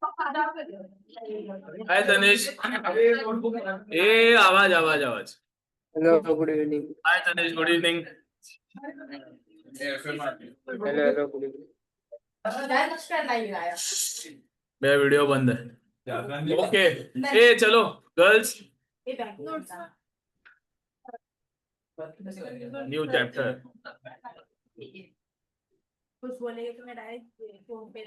हाय तनिष। ए आवाज आवाज आवाज। Hello good evening. Hi Tanish, good evening. Hello hello good evening. मेरा वीडियो बंद है। ओके ए चलो गर्ल्स, न्यू चैप्टर। कुछ बोलेंगे तो मैं डायरेक्ट फोन पे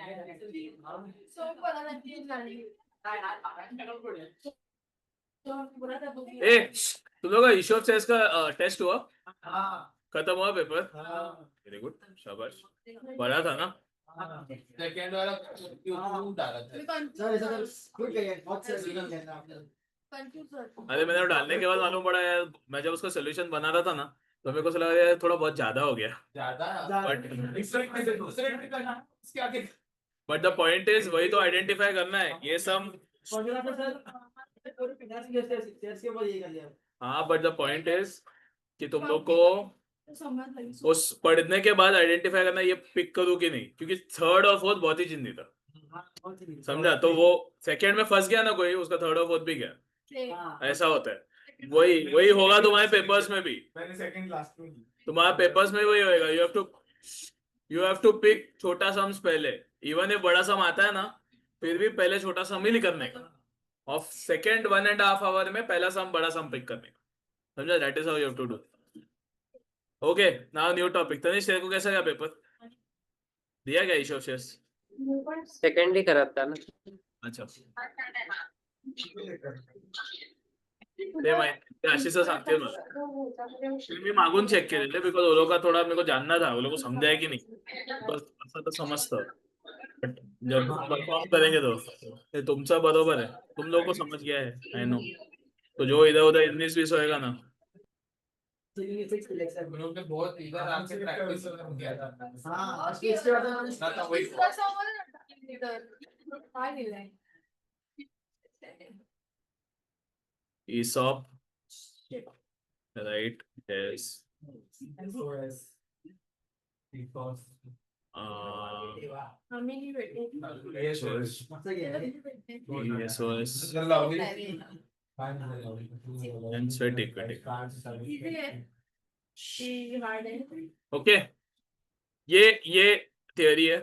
ए तुम लोग का ईश्वर चेस का टेस्ट हुआ? खत्म हुआ पेपर? वेरी गुड, शाबाश। पढ़ा था ना? सेकंड वाला क्यों डाला था? अरे मैंने वो डालने के बाद मालूम पड़ा यार, मैं जब उसका सोल्यूशन बना रहा था ना तो मेरे को लगा यार थोड़ा बहुत ज्यादा हो गया। बट द पॉइंट इज वही तो आइडेंटिफाई करना है ये सब। हाँ बट द पॉइंट इज कि तुम लोग को उस पढ़ने के बाद आइडेंटिफाई करना ये पिक करूँ कि नहीं, क्योंकि थर्ड और फोर्थ बहुत ही चिंतित था, समझा? तो वो सेकंड में फंस गया ना कोई, उसका थर्ड और फोर्थ भी गया। ऐसा होता है, वही वही होगा तुम्हारे पेपर्स में भी। मैंने सेकंड लास्ट में की। तुम्हारे पेपर्स में वही होएगा। यू हैव टू पिक छोटा सम्स पहले। इवन ये बड़ा सम आता है ना फिर भी पहले छोटा सम ही करने का, और सेकंड 1.5 आवर में पहला सम बड़ा सम पिक करने का, समझा? That is how you have to do. Okay now new topic. Tanish तेरे को कैसा गया पेपर? दिया गया ईशो शेष? सेकंड ही खराब था ना। अच्छा ते माहिती, आशीष सांगते मला, मी मागून चेक केलेले बिकॉज वो लोग का थोडा मेरे को जानना था, वो लोग को समझाया की नहीं, बस असं तर समजतं, बट जब परफॉर्म करेंगे तो ते तुमचा बरोबर है, तुम लोग को समझ गया है, आई नो। तो जो इधर उधर 19-20 होएगा ना, हम लोग ने बहुत इधर आके प्रैक्टिस किया था। हाँ ना था वही। ESOP right is ESOS and sweat equity. Okay ये थियरी है,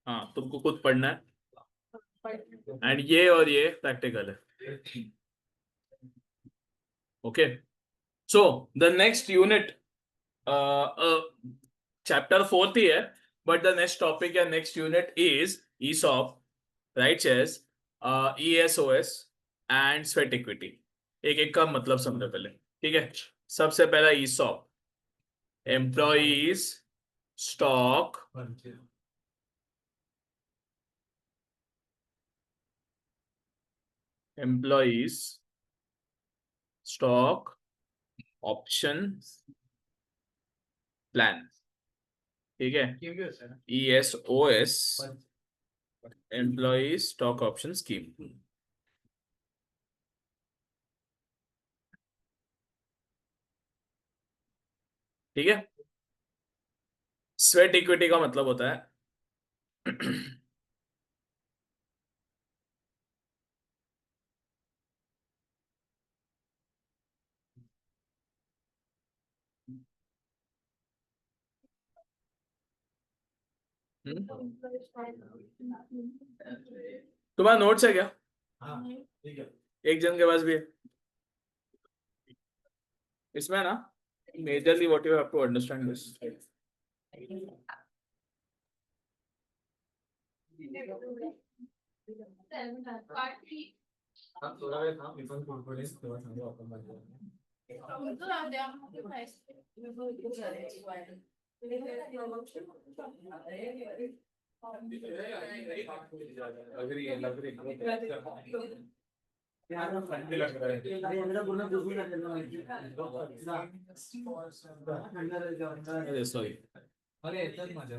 हाँ तुमको खुद पढ़ना है, एंड ये और ये प्रैक्टिकल है। Okay so the next unit chapter 4 ही है, बट द नेक्स्ट टॉपिक या next unit is ESOP, rights issue, ESOS and sweat equity. एक एक का मतलब समझो पहले, ठीक है? सबसे पहला ESOP, employees stock option plan, ठीक है? ESOS employees stock option scheme. ठीक है? स्वेट इक्विटी का मतलब होता है तुम्हारा नोट्स है क्या? हाँ ठीक है। एक जन के पास भी है इसमें ना, majorly what you have to understand this. थोड़ा वेळ थांब, मी पण थोडं तेव्हा सांगू आपण बाजूला. सॉरी अरे येतात माझ्या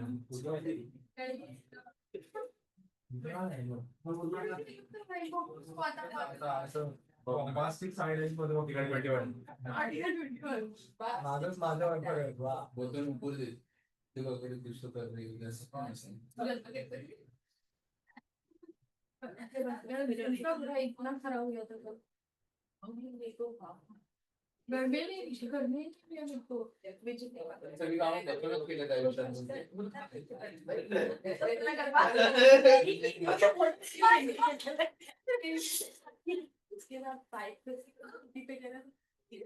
बॉम्बास्टिक साइलेंस मध्ये मग तिकडे माझं बोलतो ऊपर दे ते वगैरे दिसतो कर उसका बुरा इतना खराब हो गया था कल। मेरे को घर में नहीं, घर में नहीं किया मेरे को सभी काम करते हैं उसके लिए डाइवर्शन उसके बाद पाइप पे गया ये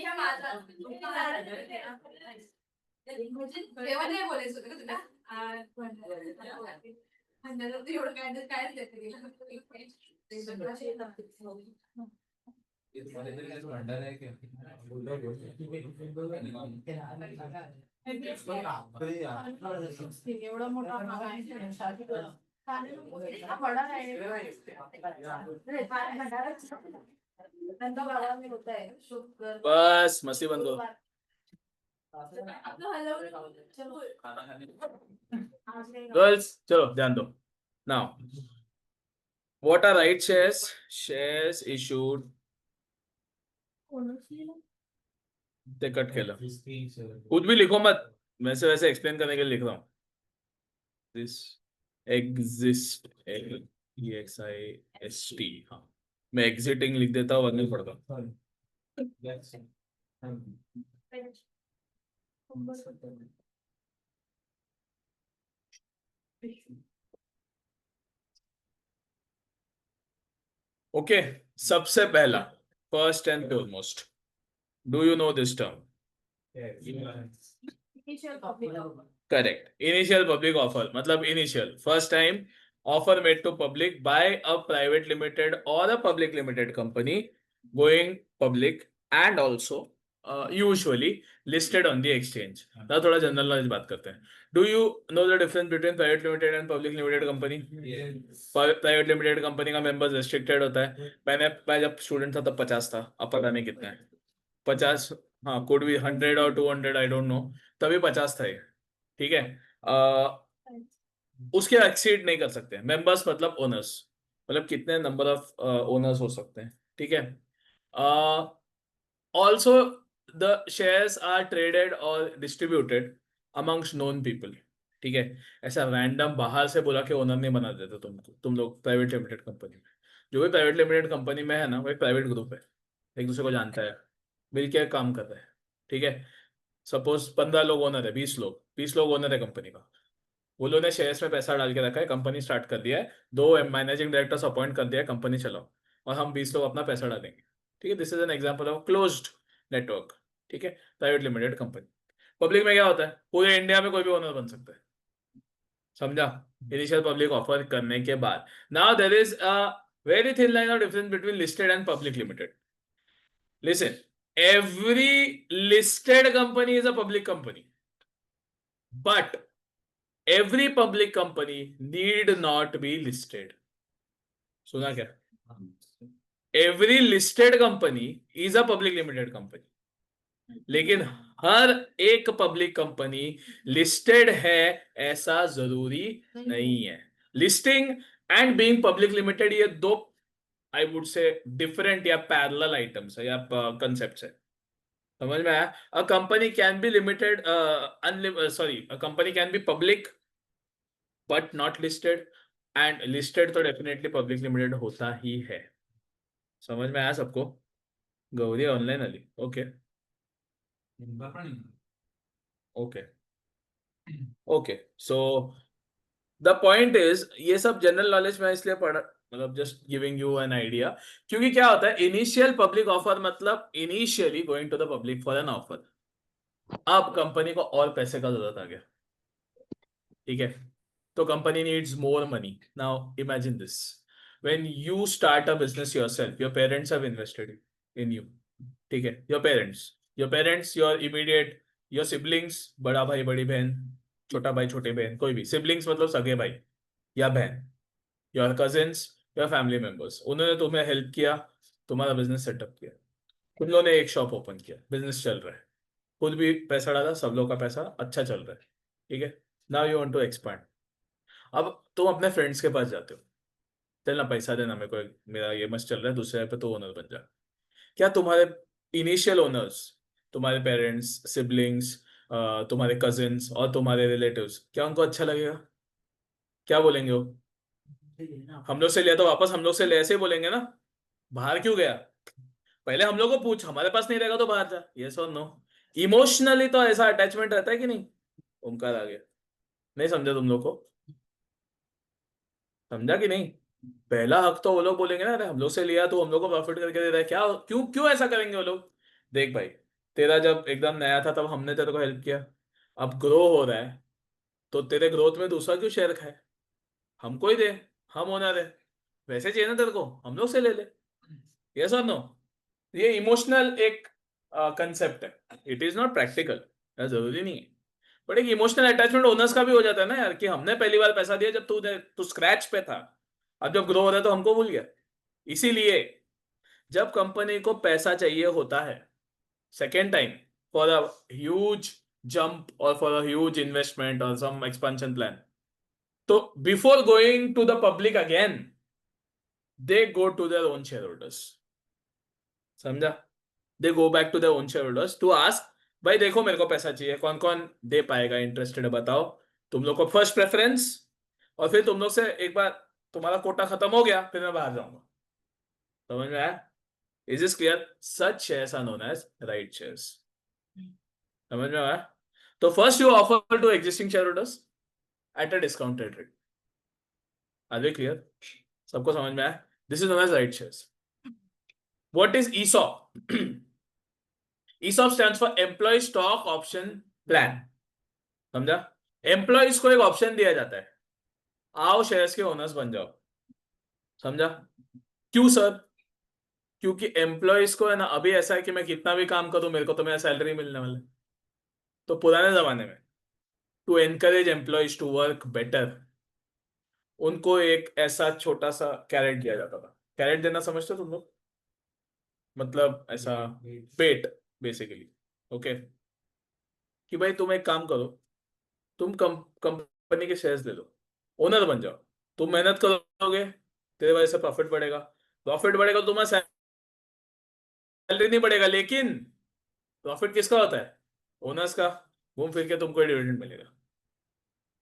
हम मुझे जेवण नाही बोलायचं होतं का तुला एवढं काय देते भंडार है क्या एवढा मोठा बड़ा है होता है शुक्र बस मस्ती बंद करो गर्ल्स चलो ध्यान दो now what are right shares issued ते कट केलं कुछ भी लिखो मत वैसे वैसे एक्सप्लेन करने के लिए लिख रहा हूँ दिस एग्जिस्ट EXIST हाँ मैं एग्जिटिंग लिख देता हूँ नहीं पड़ता ओके सबसे पहला first and foremost do you know this term Correct. Initial public offer, मतलब initial, first time offer made to public by a private limited or a public limited company going public and also usually listed on the exchange. ना थोड़ा general knowledge बात करते हैं. Do you know the difference between private limited and public limited company? Private limited company का members restricted होता है. मैं जब स्टूडेंट था तब 50 था, अब पता नहीं कितना है. 50 हाँ could be 100 or 200 I don't know. तभी 50 था ये. ठीक है उसके एक्सीड नहीं कर सकते मेंबर्स मतलब ओनर्स मतलब कितने नंबर ऑफ ओनर्स हो सकते हैं ठीक है also the shares are traded और डिस्ट्रीब्यूटेड अमंग्स नोन पीपल ठीक है ऐसा रैंडम बाहर से बोला कि ओनर नहीं बना देते तुम लोग प्राइवेट लिमिटेड कंपनी में जो भी प्राइवेट लिमिटेड कंपनी में है ना वो एक प्राइवेट ग्रुप है एक दूसरे को जानता है मिलकर काम कर रहे हैं ठीक है सपोज 15 लोग ओनर है 20 लोग ओनर है कंपनी का वो लोगों ने शेयर्स में पैसा डाल के रखा है कंपनी स्टार्ट कर दिया है 2 मैनेजिंग डायरेक्टर्स अपॉइंट कर दिया है कंपनी चलाओ और हम 20 लोग अपना पैसा डालेंगे ठीक है this is an example of closed network ठीक है प्राइवेट लिमिटेड कंपनी पब्लिक में क्या होता है पूरे इंडिया में कोई भी ओनर बन सकता है समझा इनिशियल पब्लिक ऑफर करने के बाद now there is a very thin line of difference between listed and public limited listen every listed company is a public company but every public company need not be listed सुना क्या every listed company is a public limited company लेकिन हर एक public company listed है ऐसा जरूरी नहीं है listing and being public limited ये दो आई वुड से डिफरेंट या पैरेलल आइटम्स है या कंसेप्ट्स है समझ में आया a company can be limited a company can be public but not listed and listed तो डेफिनेटली पब्लिक लिमिटेड होता ही है समझ में आया सबको Gauri online Ali okay okay okay so the point is ये सब जनरल नॉलेज में इसलिए पढ़ा मतलब just giving you an idea क्योंकि क्या होता है इनिशियल पब्लिक ऑफर मतलब initially going to the public for an offer अब कंपनी को और पैसे का जरूरत आ गया ठीक है तो company needs more money now imagine this when you start a business yourself your parents have invested in you ठीक है your parents your immediate your siblings बड़ा भाई बड़ी बहन छोटा भाई छोटे बहन कोई भी सिबलिंग्स मतलब सगे भाई या बहन your cousins your family members उन्होंने तुम्हें हेल्प किया तुम्हारा बिजनेस सेटअप किया तुम लोगों ने एक शॉप ओपन किया बिजनेस चल रहा है खुद भी पैसा डाला सब लोग का पैसा अच्छा चल रहा है ठीक है now you want to expand अब तुम अपने फ्रेंड्स के पास जाते हो चल ना पैसा देना मेरे को मेरा ये मस्त चल रहा है दूसरे पे तो ओनर बन जा क्या तुम्हारे इनिशियल ओनर्स तुम्हारे पेरेंट्स सिबलिंग्स तुम्हारे कजिन्स और तुम्हारे रिलेटिव्स क्या उनको अच्छा लगेगा क्या बोलेंगे वो? हम लोग से लिया तो वापस हम लोग से ले, ऐसे ही बोलेंगे ना। बाहर क्यों गया? पहले हम लोग को पूछ, हमारे पास नहीं रहेगा तो बाहर जा। यस और नो? इमोशनली तो ऐसा अटैचमेंट रहता है कि नहीं? ओमकार आ गया। नहीं समझे तुम लोग को? समझा कि नहीं? पहला हक तो वो लोग बोलेंगे ना, अरे हम लोग से लिया तो हम लोग को प्रॉफिट करके दे रहा है, क्या क्यों क्यों ऐसा करेंगे वो लोग? देख भाई, तेरा जब एकदम नया था तब हमने तेरे को हेल्प किया, अब ग्रो हो रहा है तो तेरे ग्रोथ में दूसरा क्यों शेयर खाए? हमको ही दे, हम ओनर है। वैसे चाहिए ना तेरे को, हम लोग से ले ले। यस और नो? ये इमोशनल एक कंसेप्ट है, इट इज नॉट प्रैक्टिकल। जरूरी नहीं है, बट एक इमोशनल अटैचमेंट ओनर्स का भी हो जाता है ना यार, कि हमने पहली बार पैसा दिया जब तू स्क्रैच पे था, अब जब ग्रो हो रहा है तो हमको भूल गया। इसीलिए जब कंपनी को पैसा चाहिए होता है second time for a huge jump और फॉर अ ह्यूज इन्वेस्टमेंट और सम एक्सपेंशन प्लान, तो before going to the public again they go to their own share holders. समझा? They go back to their own share holders to ask, भाई देखो मेरे को पैसा चाहिए, कौन कौन दे पाएगा, इंटरेस्टेड है बताओ। तुम लोग को फर्स्ट प्रेफरेंस, और फिर तुम लोग से एक बार तुम्हारा कोटा खत्म हो गया फिर मैं बाहर जाऊंगा। समझ में आया? Is this clear? Such shares are known as right shares. समझ में आया? तो first you offer to existing share holders at a discounted rate. Are we clear? सबको समझ में आया? This is known as right shares. What is ESOP? ESOP stands for employee stock option plan. समझा? Employees को एक option दिया जाता है, आओ शेयर्स के ओनर्स बन जाओ। समझा? क्यों सर? क्योंकि एम्प्लॉयज को है ना, अभी ऐसा है कि मैं कितना भी काम करूं मेरे को तो मेरा सैलरी मिलने वाला है। तो पुराने जमाने में to encourage employees to work better, उनको एक ऐसा छोटा सा कैरेट दिया जाता था। कैरेट देना समझते हो तुम लोग? मतलब ऐसा पेट बेसिकली। ओके, कि भाई तुम एक काम करो, तुम कंपनी के शेयर्स ले लो, ओनर बन जाओ, तुम मेहनत करोगे, तेरे वजह से प्रॉफिट बढ़ेगा, प्रॉफिट बढ़ेगा तो तुम्हारा सैलरी नहीं बढ़ेगा, लेकिन प्रॉफिट किसका होता है? ओनर्स का। घूम फिर के तुमको डिविडेंड मिलेगा।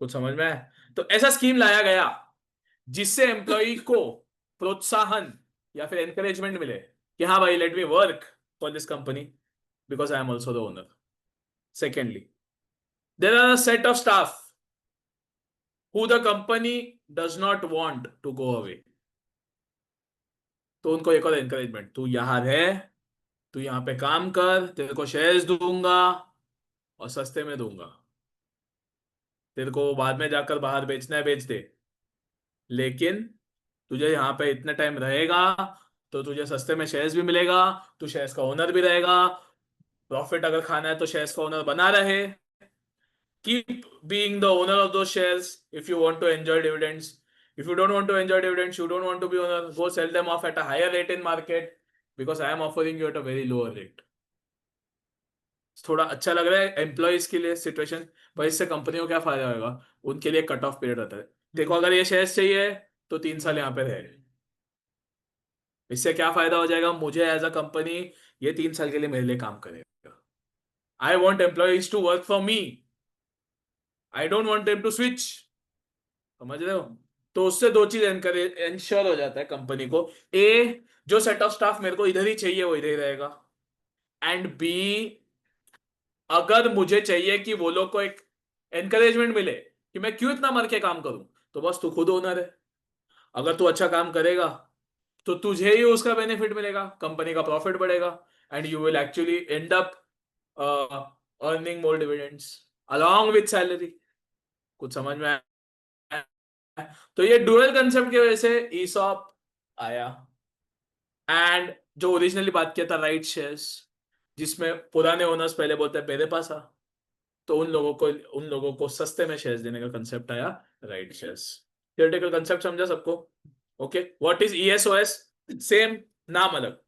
कुछ समझ में आया? तो ऐसा स्कीम लाया गया जिससे एम्प्लॉय को प्रोत्साहन या फिर एनकरेजमेंट मिले कि हाँ भाई let me work for this company because I am also the owner. Secondly, there are a set of staff who the company does not want to go away, तो उनको एक और एनकरेजमेंट, तू यहां रह, तू यहां पे काम कर, तेरे को शेयर्स दूंगा और सस्ते में दूंगा, तेरे को बाद में जाकर बाहर बेचना है बेच दे, लेकिन तुझे यहाँ पे इतने टाइम रहेगा तो तुझे सस्ते में शेयर्स भी मिलेगा, तू शेयर्स का ओनर भी रहेगा, प्रॉफिट अगर खाना है तो शेयर्स का ओनर बना रहे, keep being the owner of those shares if you want to enjoy dividends. If you don't want to enjoy dividends, you don't want to be owner, go sell them off at a higher rate in market because I am offering you at a very lower rate. थोड़ा अच्छा लग रहा है employees के लिए situation, पर इससे कंपनियों को क्या फायदा होगा? उनके लिए कट ऑफ पीरियड रहता है, देखो अगर ये शेयर्स चाहिए तो 3 साल यहाँ पे रहे, इससे क्या फायदा हो जाएगा मुझे एज अ कंपनी? ये 3 साल के लिए मेरे लिए काम करेगा। I want employees to work for me, I don't want them to switch. समझ रहे हो? तो उससे दो चीज इंश्योर हो जाता है कंपनी को, ए जो सेट ऑफ स्टाफ मेरे को इधर ही चाहिए वो इधर ही रहेगा, एंड बी अगर मुझे चाहिए कि वो लोग को एक एनकरेजमेंट मिले कि मैं क्यों इतना मर के काम करूं, तो बस तू खुद ओनर है, अगर तू अच्छा काम करेगा तो तुझे ही उसका बेनिफिट मिलेगा, कंपनी का प्रॉफिट बढ़ेगा, and you will actually and up earning more dividends along with salary. कुछ समझ में आया? तो ये डुअल कंसेप्ट की वजह से ईसॉप आया। एंड जो ओरिजिनली बात किया था राइट शेयर्स, जिसमें पुराने ओनर्स पहले बोलते हैं मेरे पास आ, तो उन लोगों को सस्ते में शेयर्स देने का कंसेप्ट आया राइट शेयर्स। थियोरेटिकल कंसेप्ट समझा सबको? Okay, what is ESOS? Same, नाम अलग।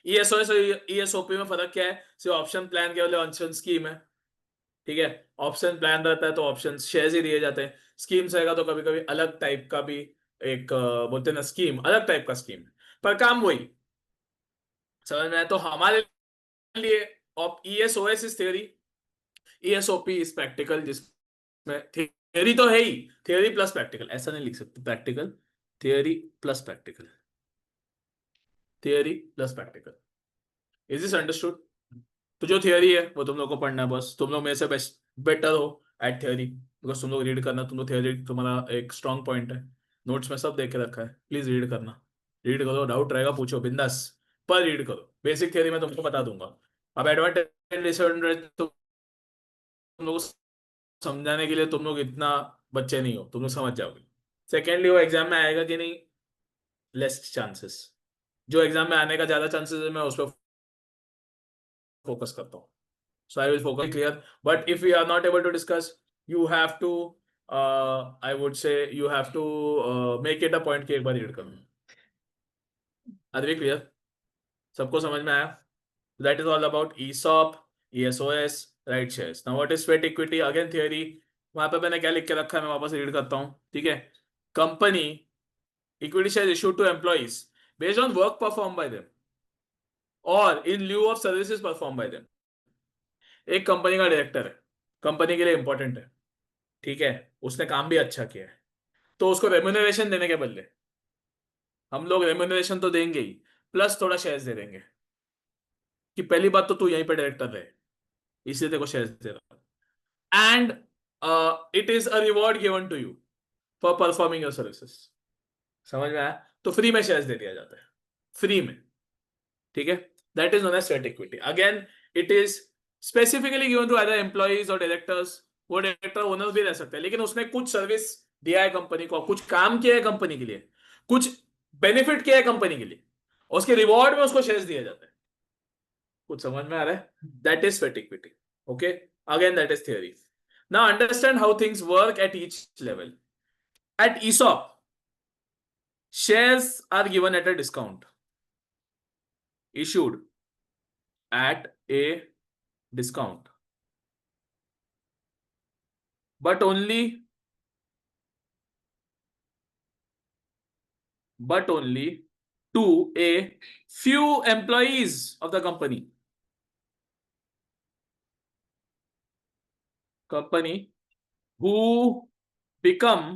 ESOS और ESOP में फर्क क्या है? सिर्फ ऑप्शन प्लान के वाले ऑप्शन स्कीम है, ठीक है? ऑप्शन प्लान रहता है तो ऑप्शन शेयर्स ही दिए जाते हैं, स्कीम्स रहेगा तो कभी कभी अलग टाइप का भी एक बोलते हैं ना स्कीम, अलग टाइप का स्कीम, पर काम वही। समझ में आया? तो हमारे लिए ESOS is theory, ESOP is practical, जिसमें थियरी तो है ही, थियरी प्लस प्रैक्टिकल, ऐसा नहीं लिख सकते, practical theory plus practical, theory plus practical. Is this understood? तो जो थियरी है वो तुम लोग को पढ़ना है, बस तुम लोग मेरे से बेस्ट बेटर हो एट थियरी, बिकॉज तुम लोग रीड करना, तुम लोग थियरी तुम्हारा एक स्ट्रॉन्ग पॉइंट है, नोट्स में सब देख के रखा है, प्लीज रीड करना, रीड करो, डाउट रहेगा पूछो बिंदास, पर रीड करो, बेसिक थियरी मैं तुमको बता दूंगा। अब एडवांटेज डिसएडवांटेज तो तुम लोग को समझाने के लिए तुम लोग इतना बच्चे नहीं हो, तुम लोग समझ जाओगे। सेकेंडली वो एग्जाम में आएगा कि नहीं, लेस चांसेस, जो एग्जाम में आने का ज्यादा चांसेस है मैं उस पर फोकस करता हूँ, so I will focus clear, but if we are not able to discuss, you have to I would say you have to make it a point कि एक बार रीड करो। Are we clear? सबको समझ में आया? That is all about ESOP, ESOS, right shares. Now what is sweat equity? Again theory, वहां पे मैंने क्या लिख के रखा है मैं वापस रीड करता हूँ, ठीक है। Company equity shares issued to employees based on work performed by them or in lieu of services performed by them। एक कंपनी का डायरेक्टर है, कंपनी के लिए इंपॉर्टेंट है, ठीक है, उसने काम भी अच्छा किया है, तो उसको रेम्यूनरेशन देने के बदले हम लोग रेम्यूनरेशन तो देंगे ही, प्लस थोड़ा शेयर्स दे देंगे, कि पहली बात तो तू यहीं पे डायरेक्टर रहे, इसलिए तेरे को शेयर्स दे रहा, and it is a reward given to you for performing your services. समझ में आया? तो फ्री में शेयर्स दे दिया जाता है, फ्री में, ठीक है। That is known as sweat equity. Again it is specifically given to other employees और डायरेक्टर्स, वो डायरेक्टर ओनर भी रह सकते हैं, लेकिन उसने कुछ सर्विस दिया है कंपनी को, कुछ काम किया है कंपनी के लिए, कुछ बेनिफिट किया है कंपनी के लिए, उसके रिवॉर्ड में उसको शेयर्स दिया जाता है। कुछ समझ में आ रहा है? That is sweat equity. Okay, again that is theory. Now understand how things work at each level. At ESOP, shares are given at a discount, issued at a discount, but only to a few employees of the company who become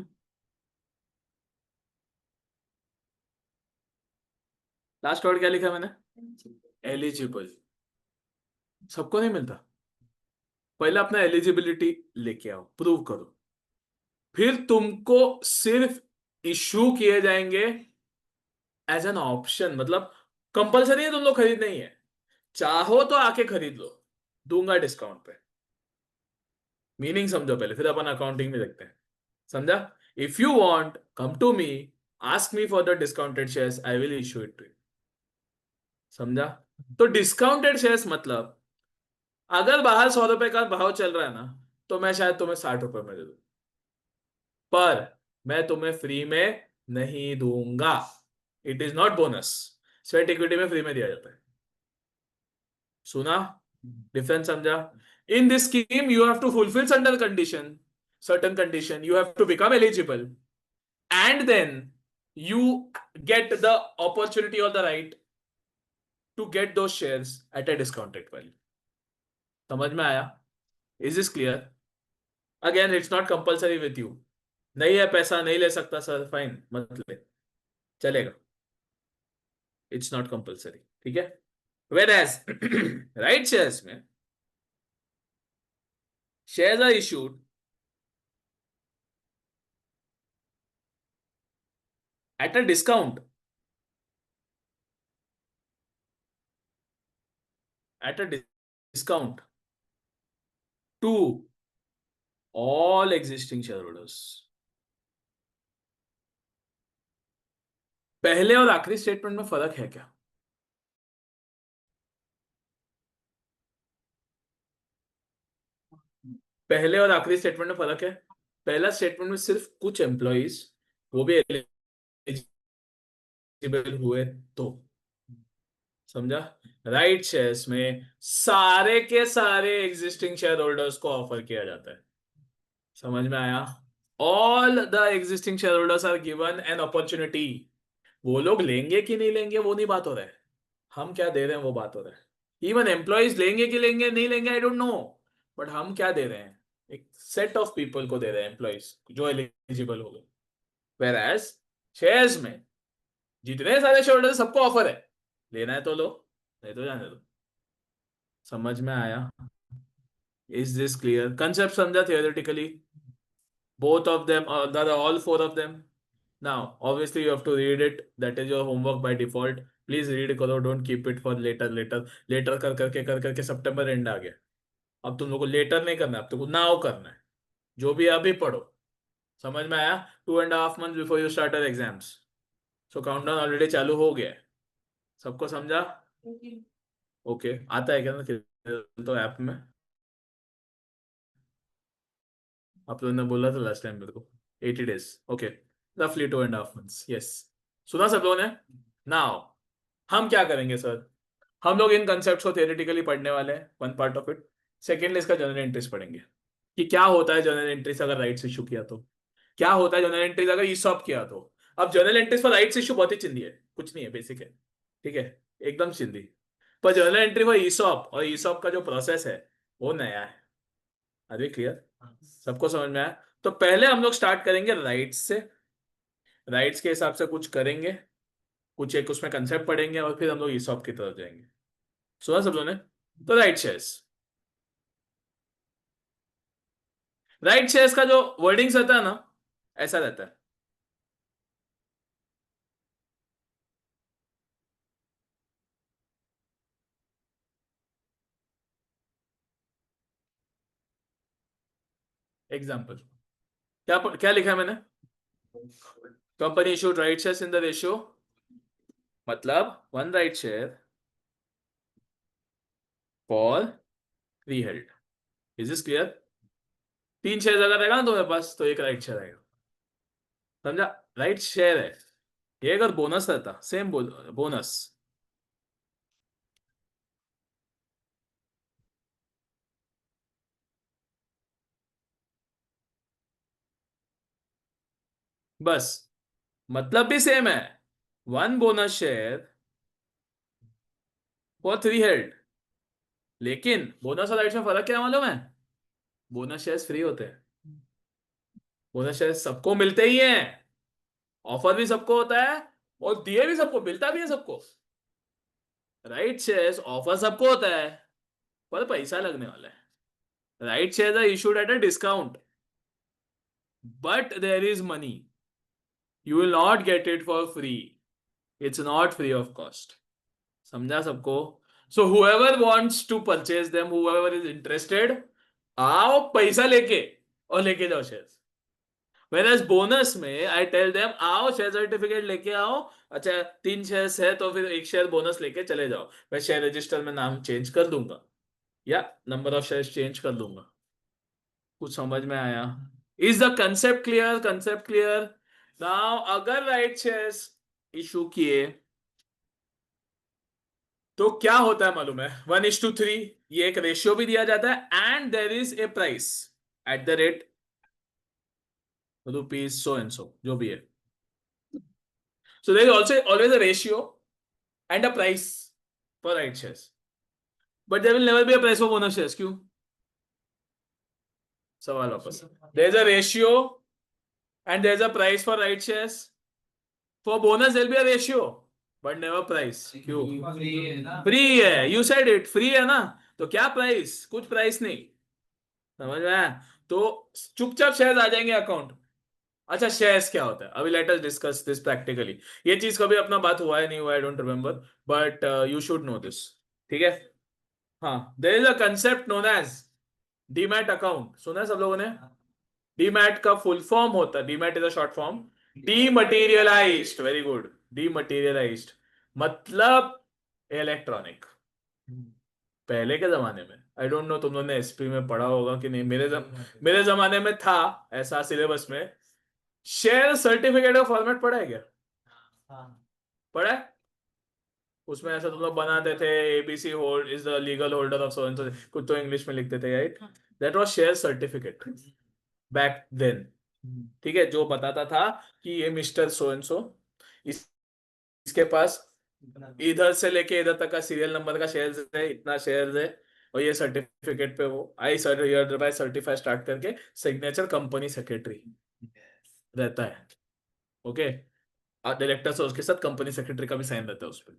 last word क्या लिखा है मैंने, eligible. सबको नहीं मिलता, पहले अपना eligibility लेके आओ, प्रूव करो, फिर तुमको सिर्फ इश्यू किए जाएंगे एज एन ऑप्शन, मतलब कंपलसरी है तुम लोग खरीदना ही है, चाहो तो आके खरीद लो, दूंगा डिस्काउंट पे। मीनिंग समझो पहले, फिर अपन अकाउंटिंग में देखते हैं, समझा? If you want come to me, ask me for the discounted shares, I will issue it to you. समझा? तो डिस्काउंटेड शेयर्स मतलब अगर बाहर 100 रुपए का भाव चल रहा है ना, तो मैं शायद तुम्हें 60 रुपए में दे दूं, पर मैं तुम्हें फ्री में नहीं दूंगा। It is not bonus, sweat equity में फ्री में दिया जाता है। सुना? डिफरेंस समझा? In this scheme you have to fulfil certain condition, you have to become eligible, and then you get the opportunity or the right to get those shares at a discounted value। समझ में आया? Is this clear? Again it's not compulsory with you, नहीं है पैसा नहीं ले सकता sir, fine मत ले, चलेगा, इट्स नॉट कंपल्सरी, ठीक है। Whereas राइट शेयर्स में shares are issued at a discount, discount to all existing shareholders। पहले और आखिरी स्टेटमेंट में फर्क है क्या? पहले और आखिरी स्टेटमेंट में फर्क है। पहला स्टेटमेंट में सिर्फ कुछ एम्प्लॉइज, वो भी एलिजिबल हुए तो, समझा? राइट शेयर्स में सारे के सारे एग्जिस्टिंग शेयर होल्डर्स को ऑफर किया जाता है। समझ में आया? All the existing share holders are given an opportunity. वो लोग लेंगे कि नहीं लेंगे वो नहीं बात हो रहा है, हम क्या दे रहे हैं वो बात हो रहा है। इवन एम्प्लॉइज लेंगे कि लेंगे नहीं लेंगे आई डोंट नो, बट हम क्या दे रहे हैं, एक सेट ऑफ पीपल को दे रहे हैं, एम्प्लॉइज जो एलिजिबल हो गए। वेयर शेयर्स में जितने सारे शेयर होल्डर सबको ऑफर है, लेना है तो लो, नहीं तो जाने दो। समझ में आया? Is this clear? कंसेप्ट समझा theoretically? both of them, all four of them? Now obviously you have to read it, that is your homework by default. Please read करो, don't keep it for later कर करके सितंबर and आ गया। अब तुम लोग को letter नहीं करना है, अब तुमको नाउ करना है। जो भी है अभी पढ़ो। समझ में आया? 2.5 months before you start your exams, so countdown already चालू हो गया है। सबको समझा? ओके आता है क्या ना तो ऐप में? आप लोगों ने बोला था लास्ट टाइम मेरे को 80 days, ओके, रफली 2.5 months, यस। सुना सब लोगों ने? नाउ हम क्या करेंगे सर, हम लोग इन कंसेप्ट्स को थियोरेटिकली पढ़ने वाले हैं, one part of it. Secondly इसका जनरल एंट्रीज पढ़ेंगे कि क्या होता है जनरल एंट्रीज अगर राइट्स इशू किया तो, क्या होता है जनरल एंट्रीज अगर ईसॉप किया तो। अब general entries for rights issue बहुत ही चिंदी है, कुछ नहीं है, बेसिक है, ठीक है, एकदम चिंदी। पर जनरल एंट्री फॉर ईसॉप और ईसॉप का जो प्रोसेस है वो नया है। अरे क्लियर? सबको समझ में आया? तो पहले हम लोग स्टार्ट करेंगे राइट्स से, राइट्स के हिसाब से कुछ करेंगे, कुछ एक उसमें कंसेप्ट पढ़ेंगे और फिर हम लोग ईसॉप की तरफ जाएंगे। सुना सब लोगों ने? तो राइट शेयर्स का जो वर्डिंग्स रहता है ना, ऐसा रहता है। एग्जाम्पल क्या क्या लिखा है मैंने? Company issued right shares in the ratio, मतलब 1 right share for 3 held. Is this clear? 3 share अगर रहेगा ना तुम्हारे पास तो 1 राइट शेयर आएगा। समझा? राइट शेयर है ये, अगर बोनस रहता सेम बोनस, बस मतलब भी सेम है, 1 बोनस शेयर फॉर 3 हेल्ड। लेकिन बोनस और राइट्स में फर्क क्या है मालूम है? बोनस शेयर्स फ्री होते हैं, बोनस शेयर्स सबको मिलते ही हैं, ऑफर भी सबको होता है और दिए भी सबको, मिलता भी है सबको। राइट शेयर्स ऑफर सबको होता है पर पैसा लगने वाला है। Rights shares are issued at a discount but there is money, you will not get it for free, it's not free of cost. समझा सबको? So whoever wants to purchase them, whoever is interested, आओ पैसा लेके और लेके जाओ shares. Whereas bonus में I tell them आओ शेयर सर्टिफिकेट लेके आओ, अच्छा 3 शेयर्स है तो फिर 1 शेयर बोनस लेके चले जाओ, मैं शेयर रजिस्टर में नाम चेंज कर दूंगा या नंबर ऑफ शेयर्स चेंज कर दूंगा। कुछ समझ में आया? Is the concept clear? Concept clear? Now अगर राइट शेयर्स इशू किए तो क्या होता है मालूम है? 1:3, ये एक रेशियो भी दिया जाता है and there is a price at the rate rupees so and so, जो भी है। So there is also always a ratio and a price for right shares, but there will never be a price for bonus shares. क्यों? सवाल वापस। There is a ratio and there is a price for right shares, for bonus there will be a ratio but never price. क्यों? Free है, you said it, free है ना, तो क्या price? कुछ प्राइस नहीं। समझ में आया? तो चुपचाप शेयर्स आ जाएंगे अकाउंट। अच्छा शेयर्स क्या होता है? अभी let us discuss this practically. ये चीज कभी अपना बात हुआ है नहीं हुआ, I don't remember, but you should know this, ठीक है? हाँ, there is a concept known as demat account. सुना है सब लोगों ने? डीमैट का फुल फॉर्म होता है, demat is a short form, dematerialised, very good, dematerialised मतलब इलेक्ट्रॉनिक। पहले के जमाने में, आई डोंट नो तुम लोगों ने एसपी में पढ़ा होगा कि नहीं, मेरे जमाने में था ऐसा सिलेबस में। शेयर सर्टिफिकेट का फॉर्मेट पढ़ा है क्या? पढ़ा है? उसमें ऐसा तुम लोग बनाते थे, ABC hold is the legal holder of so and so, कुछ तो इंग्लिश में लिखते थे, right? That was share certificate back then, ठीक है, जो बताता था कि ये मिस्टर सो एंड सो, इसके पास इधर से लेके इधर तक का सीरियल नंबर का शेयर्स है, इतना शेयर्स है, और ये सर्टिफिकेट पे वो आई बाय सर्टिफाई स्टार्ट करके सिग्नेचर कंपनी सेक्रेटरी रहता है। ओके, डायरेक्टर से उसके साथ कंपनी सेक्रेटरी का भी साइन रहता है उस पर।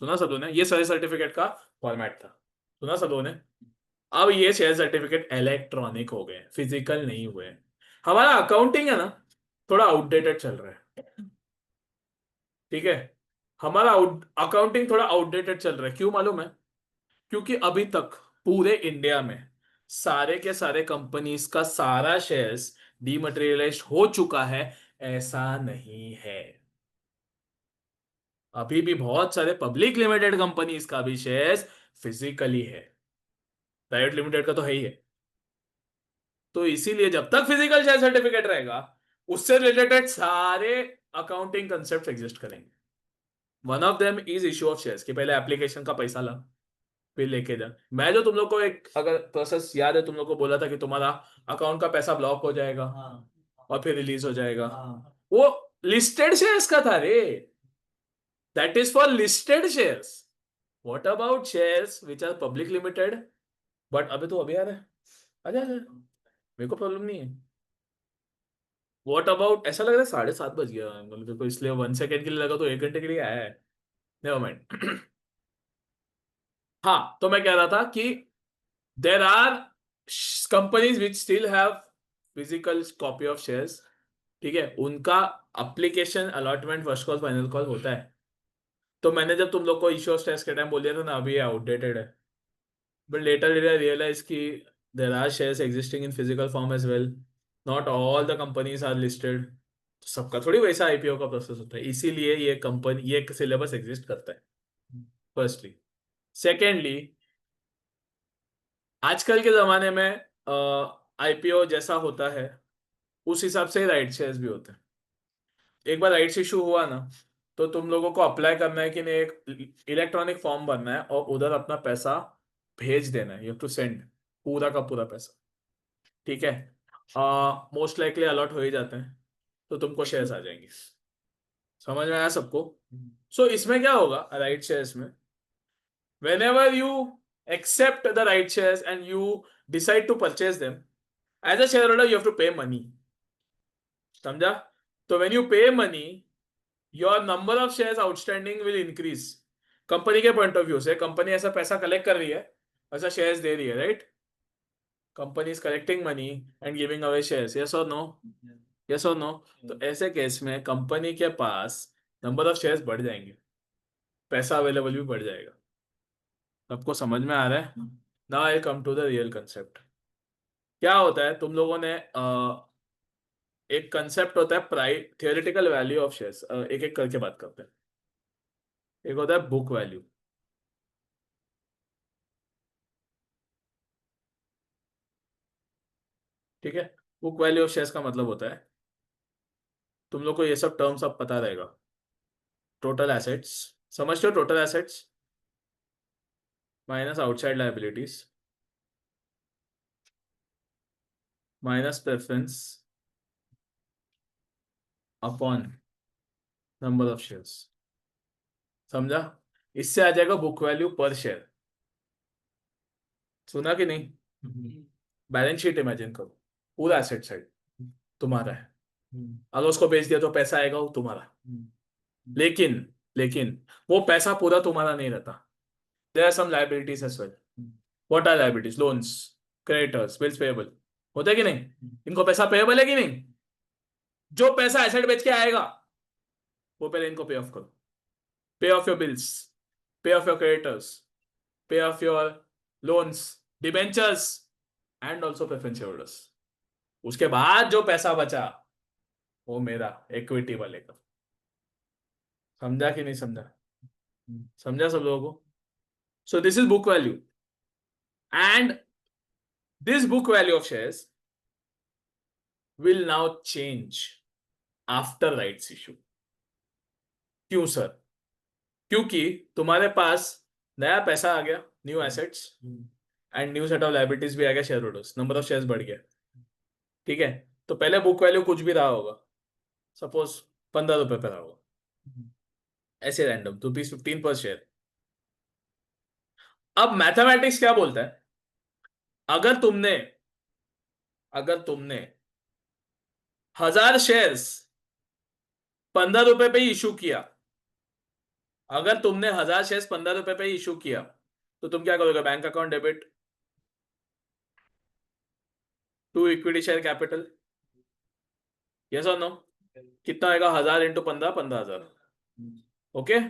सुना सब लोगों ने? ये सारे सर्टिफिकेट का फॉर्मेट था। सुना सब लोगों ने? अब ये शेयर सर्टिफिकेट इलेक्ट्रॉनिक हो गए, फिजिकल नहीं हुए। हमारा अकाउंटिंग है ना, थोड़ा आउटडेटेड चल रहा है। ठीक है, हमारा अकाउंटिंग थोड़ा आउटडेटेड चल रहा है। क्यों मालूम है? क्योंकि अभी तक पूरे इंडिया में सारे के सारे कंपनीज का सारा शेयर्स डीमटेरियलाइज हो चुका है, ऐसा नहीं है। अभी भी बहुत सारे पब्लिक लिमिटेड कंपनीज का भी शेयर्स फिजिकली है, प्राइवेट लिमिटेड का तो है ही है। तो इसीलिए जब तक फिजिकल शेयर सर्टिफिकेट रहेगा, उससे रिलेटेड सारे अकाउंटिंग कंसेप्ट एग्जिस्ट करेंगे। One of them is issue of shares, कि पहले एप्लीकेशन का पैसा ला, फिर लेके जा। मैं जो तुम लोग को एक अगर प्रोसेस याद है, तुम लोग को बोला था कि तुम्हारा अकाउंट का पैसा ब्लॉक हो जाएगा और फिर रिलीज हो जाएगा, वो लिस्टेड शेयर्स का था रे। That is for listed shares. What about shares which are public limited? But अभी तो अभी आ रहा है, आजा आजा, मेरे को प्रॉब्लम नहीं है। व्हाट अबाउट, ऐसा लग रहा है 7:30 बज गया मतलब देखो, इसलिए 1 सेकेंड के लिए लगा तो 1 घंटे के लिए आया है। Never mind. हाँ, तो मैं कह रहा था कि there are companies which still have physical copy of shares. ठीक है, उनका application allotment first call final call होता है। तो मैंने जब तुम लोग को इश्यू ऑफ शेयर्स के टाइम बोल दिया था ना, अभी ये आउटडेटेड है। बट लेटर रियलाइज कि there are shares existing in physical form as well, not all the companies are listed. सबका थोड़ी वैसा आईपीओ का प्रोसेस होता है, इसीलिए ये कंपनी, ये सिलेबस एग्जिस्ट करता है फर्स्टली। सेकेंडली, आजकल के जमाने में आईपीओ जैसा होता है उस हिसाब से राइट शेयर्स भी होते हैं। एक बार राइट्स इशू हुआ ना, तो तुम लोगों को अप्लाई करना है कि नहीं, एक इलेक्ट्रॉनिक फॉर्म भरना है और उधर अपना पैसा भेज देना है। यू हैव टू सेंड पूरा का पूरा पैसा। ठीक है, मोस्ट लाइकली अलॉट हो ही जाते हैं, तो तुमको शेयर्स आ जाएंगे। समझ में आया सबको? सो इसमें क्या होगा राइट शेयर्स में, whenever you accept the right shares and you decide to purchase them, as a shareholder you have to pay money. समझा? तो when you pay money, your number of shares outstanding will increase. Company के point of view से, company ऐसा पैसा collect कर रही है, ऐसा शेयर्स दे रही है, right? Company is collecting money and giving away shares, yes और नो? यस और नो? तो ऐसे केस में कंपनी के पास नंबर ऑफ शेयर्स बढ़ जाएंगे, पैसा अवेलेबल भी बढ़ जाएगा। सबको समझ में आ रहा है? Now I come to the real concept. क्या होता है, तुम लोगों ने एक कंसेप्ट होता है price theoretical value of shares, एक एक करके बात करते हैं। एक होता है बुक वैल्यू। ठीक है, बुक वैल्यू ऑफ शेयर्स का मतलब होता है, तुम लोग को ये सब टर्म्स अब पता रहेगा। टोटल एसेट्स, समझते हो? Total assets minus outside liabilities minus preference upon number of shares. समझा? इससे आ जाएगा बुक वैल्यू पर शेयर। सुना कि नहीं? बैलेंस शीट इमेजिन करो, पूरा एसेट साइड तुम्हारा है, अगर उसको बेच दिया तो पैसा आएगा वो तुम्हारा। लेकिन लेकिन वो पैसा पूरा तुम्हारा नहीं रहता। There are some liabilities as well. What are liabilities? Loans, creditors, bills payable, होता है कि नहीं? इनको पैसा पेएबल है कि नहीं? जो पैसा एसेट बेच के आएगा वो पहले इनको पे ऑफ करो। पे ऑफ योर बिल्स, पे ऑफ योर क्रेडिटर्स, पे of your loans, debentures and also preference holders. उसके बाद जो पैसा बचा वो मेरा इक्विटी वाले का। समझा कि नहीं समझा? समझा सब लोगों को? सो this is book value and this book value of shares will now change after rights issue. क्यों सर? क्योंकि तुम्हारे पास नया पैसा आ गया, new assets and new set of liabilities भी आ गया, share holders, number of shares बढ़ गया। ठीक है, तो पहले बुक वैल्यू कुछ भी रहा होगा, सपोज 15 रुपए पे रहा होगा, ऐसे रैंडम, ₹15 पर शेयर। अब मैथमेटिक्स क्या बोलता है? अगर तुमने अगर तुमने 1000 शेयर्स 15 रुपए पे ही इशू किया, अगर तुमने 1000 शेयर्स 15 रुपए पे ही इशू किया, तो तुम क्या करोगे? Bank account debit to equity share capital, yes और नो? कितना आएगा? 1000 × 15, 15,000। ओके,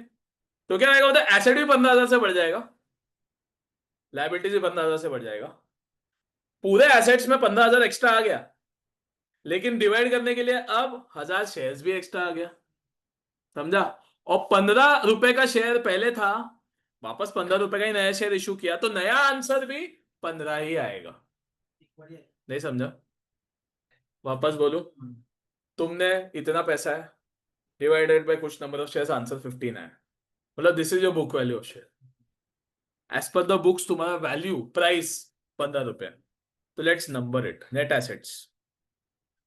तो क्या आएगा? मतलब एसेट भी 15,000 से बढ़ जाएगा, लाइबिलिटीज भी 15,000 से बढ़ जाएगा। पूरे एसेट्स में 15,000 एक्स्ट्रा आ गया, लेकिन डिवाइड करने के लिए अब 1000 शेयर्स भी एक्स्ट्रा आ गया, समझा? और 15 रुपए का शेयर पहले था, वापस 15 रुपए का ही नया शेयर इशू किया, तो नया आंसर भी 15 ही आएगा। नहीं समझा? वापस बोलो, तुमने इतना पैसा है, डिवाइडेड बाय कुछ नंबर ऑफ शेयर्स, आंसर 15 है। मतलब this is your book value of share. As per the books तुम्हारा वैल्यू प्राइस 15 रुपए। तो let's number it. Net assets,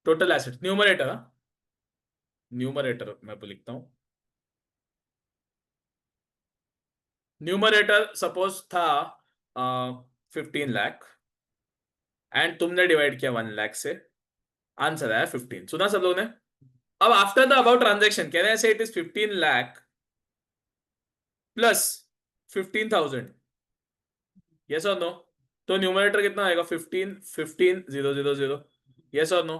total assets, numerator, numerator मैं लिखता हूं। न्यूमरेटर सपोज था 15 लाख, एंड तुमने डिवाइड किया 1 लाख से, आंसर आया 15। सुना सब लोग ने? अब after the about transaction can I say it is 15 lakh plus 15,000, yes और नो? तो न्यूमरेटर कितना आएगा? 15, 15, 0, 0, 0, यस और नो?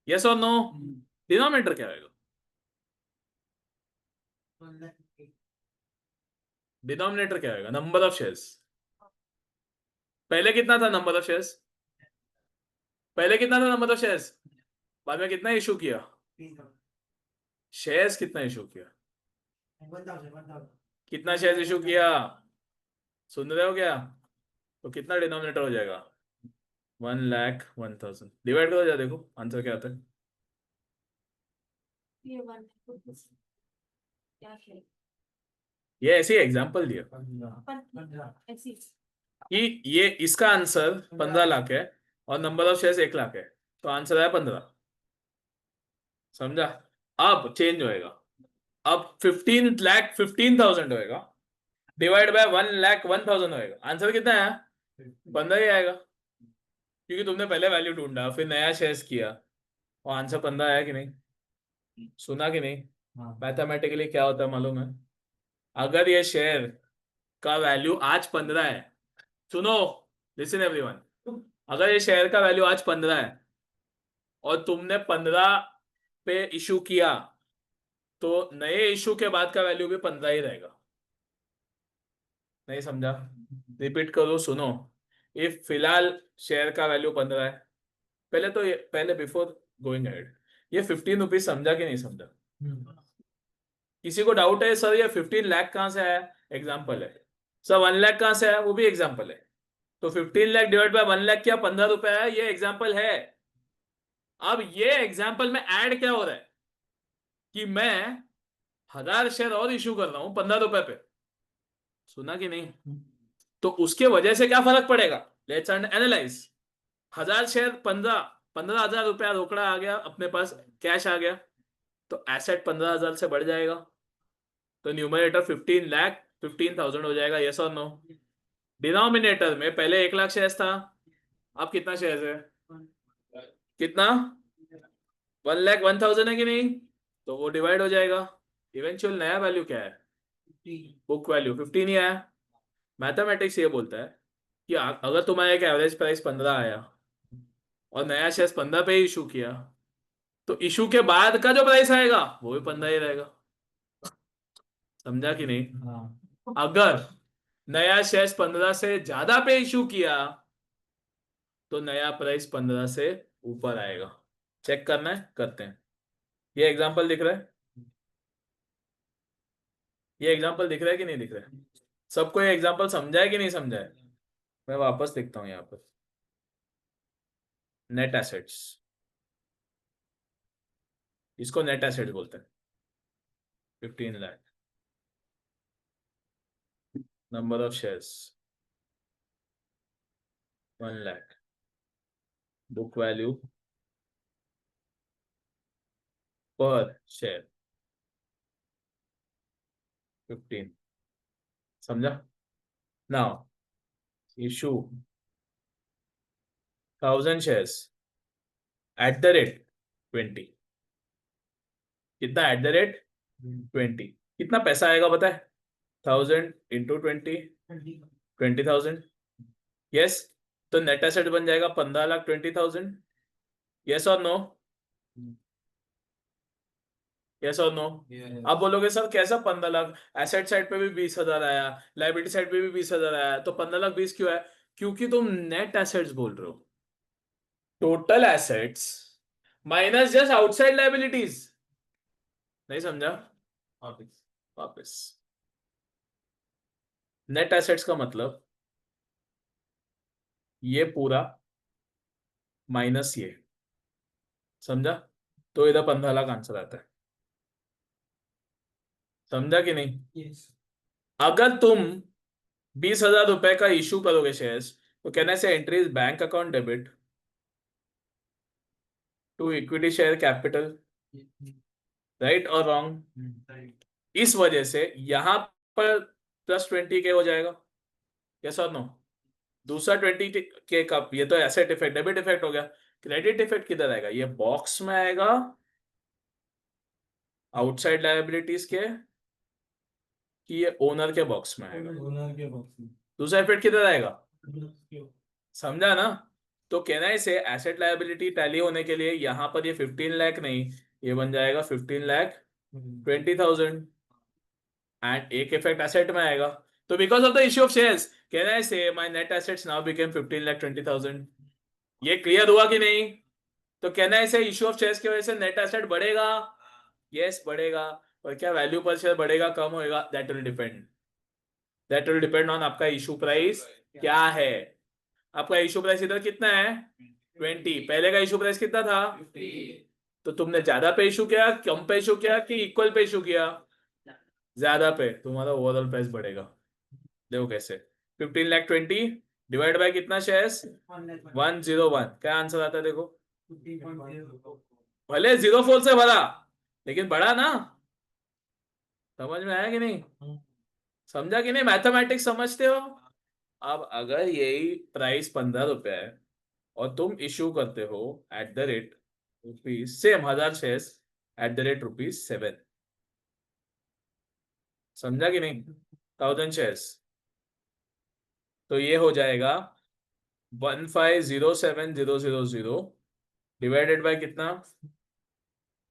यस और नो? डिनोमिनेटर क्या आएगा? डिनोमिनेटर क्या आएगा? Number of shares. पहले कितना था नंबर ऑफ शेयर्स? पहले कितना था नंबर ऑफ शेयर्स? बाद में कितना इशू किया? शेयर्स कितना इशू किया? कितना शेयर्स इशू किया? सुन रहे हो क्या? तो कितना डिनोमिनेटर हो जाएगा? 1,01,000। डिवाइड करो जा, देखो आंसर क्या आता है। ये वन क्या है? ये ऐसी एग्जांपल दिया ऐसी कि ये इसका आंसर 15 लाख है और नंबर ऑफ शेयर्स 1 लाख है, तो आंसर आया 15। समझा? अब चेंज होएगा, अब 15,15,000 होएगा, डिवाइड बाय 1,01,000 होएगा, आंसर कितना आया? 15 ही आएगा, क्योंकि तुमने पहले वैल्यू ढूंढा, फिर नया शेयर्स किया और आंसर 15 आया कि नहीं? सुना कि नहीं? मैथमेटिकली क्या होता है मालूम है? अगर ये शेयर का वैल्यू आज 15 है, सुनो, लिसन एवरीवन, अगर ये शेयर का वैल्यू आज 15 है और तुमने 15 पे इशू किया, तो नए इशू के बाद का वैल्यू भी 15 ही रहेगा। नहीं समझा? रिपीट करो, सुनो। इफ फिलहाल शेयर का वैल्यू 15 है, पहले तो ये, पहले बिफोर गोइंग अहेड, ये 15 रुपीज समझा कि नहीं समझा? किसी को डाउट है सर ये 15 लाख कहां से आया? एग्जाम्पल है। सर 1 लाख कहां से आया? वो भी एग्जाम्पल है। तो 15 लाख डिवाइड बाय 1 लाख क्या 15 रुपए आया? ये एग्जाम्पल है। अब ये एग्जाम्पल में ऐड क्या हो रहा है कि मैं 1000 शेयर और इशू कर रहा हूं 15 रुपए पे। सुना कि नहीं? तो उसके वजह से क्या फर्क पड़ेगा? Let's analyse. 1000 शेयर 15, 15,000 रुपया रोकड़ा आ गया अपने पास, कैश आ गया, तो एसेट 15,000 से बढ़ जाएगा, तो न्यूमरेटर 15 लाख 15,000 हो जाएगा, यस और नो? डिनोमिनेटर में पहले 1 लाख शेयर्स था, अब कितना शेयर्स है? कितना? 1,01,000 है कि नहीं? तो वो डिवाइड हो जाएगा। इवेंचुअल नया वैल्यू क्या है? बुक वैल्यू 15 ही आया। मैथमेटिक्स ये बोलता है कि अगर तुम्हारा एक एवरेज प्राइस 15 आया और नया शेयर 15 पे ही इशू किया, तो इशू के बाद का जो प्राइस आएगा वो भी 15 ही रहेगा। समझा कि नहीं? अगर नया शेयर 15 से ज्यादा पे इशू किया, तो नया प्राइस 15 से ऊपर आएगा। चेक करना है, करते हैं। ये एग्जांपल दिख रहा है? ये एग्जांपल दिख रहा है कि नहीं दिख रहा है? सबको ये एग्जांपल समझा है कि नहीं समझा है? मैं वापस लिखता हूं यहाँ पर। नेट एसेट्स, इसको नेट एसेट्स बोलते हैं। 15 lakh, number of shares 1 lakh, book value पर शेयर 15। समझा? नाउ इशू 1000 शेयर्स @20, कितना @20, कितना पैसा आएगा पता है? 1000 इंटू 20, 20,000। यस, तो नेट एसेट बन जाएगा 15,20,000। यस और नो? यस और नो? अब बोलोगे सर कैसा 15 लाख, एसेट साइड पे भी 20,000 आया, लाइबिलिटी साइड पे भी 20,000 आया, तो 15,20,000 क्यों है? क्योंकि तुम नेट एसेट्स बोल रहे हो, total assets minus just outside liabilities. नहीं समझा? वापस नेट एसेट्स का मतलब ये पूरा माइनस ये, समझा? तो इधर 15 लाख आंसर आता है। समझा कि नहीं? अगर तुम 20,000 रुपए का इशू करोगे शेयर्स, तो कहना से entry is bank account debit to equity share capital, right और रॉन्ग? इस वजह से यहां पर +20 के हो जाएगा। यस और नो? दूसरा 20 के कप, ये तो एसेट इफेक्ट, डेबिट इफेक्ट हो गया। क्रेडिट इफेक्ट किधर आएगा? ये बॉक्स में आएगा, आउटसाइड लायबिलिटीज के, कि ये ओनर के बॉक्स में आएगा? दूसरा इफेक्ट किधर आएगा? समझा ना? तो कहना है इसे एसेट लायबिलिटी टैली होने के लिए यहां पर ये 15 लाख नहीं, ये बन जाएगा 15,20,000, एंड एक इफेक्ट एसेट में आएगा। तो because of the issue of shares कहना है से my net assets now became 15,20,000। ये क्लियर हुआ कि नहीं? तो कहना है इसे इश्यू ऑफ शेयर्स की वजह से नेट एसेट बढ़ेगा। यस बढ़ेगा। और क्या वैल्यू पर शेयर बढ़ेगा कम होएगा? दैट विल डिपेंड ऑन आपका इशू प्राइस क्या है। आपका इशू प्राइस इधर कितना है? 20। पहले का इशू प्राइस कितना था? 50। तो तुमने ज्यादा पे इशू किया, कम पे इशू किया, कि इक्वल पे इशू किया? ज्यादा पे, तुम्हारा ओवरऑल प्राइस बढ़ेगा। देखो कैसे, 15,20,000 डिवाइड बाय कितना शेयर्स? 101। क्या आंसर आता है देखो? भले 04 से भरा, लेकिन बढ़ा ना। समझ में आया कि नहीं? समझा कि नहीं? मैथमेटिक्स समझते हो? अब अगर यही प्राइस 15 रुपए है और तुम इशू करते हो @रुपीज, सेम 1000 शेयर्स @7, समझा कि नहीं? 1000 शेयर्स, तो ये हो जाएगा 1507,000 डिवाइडेड बाय कितना?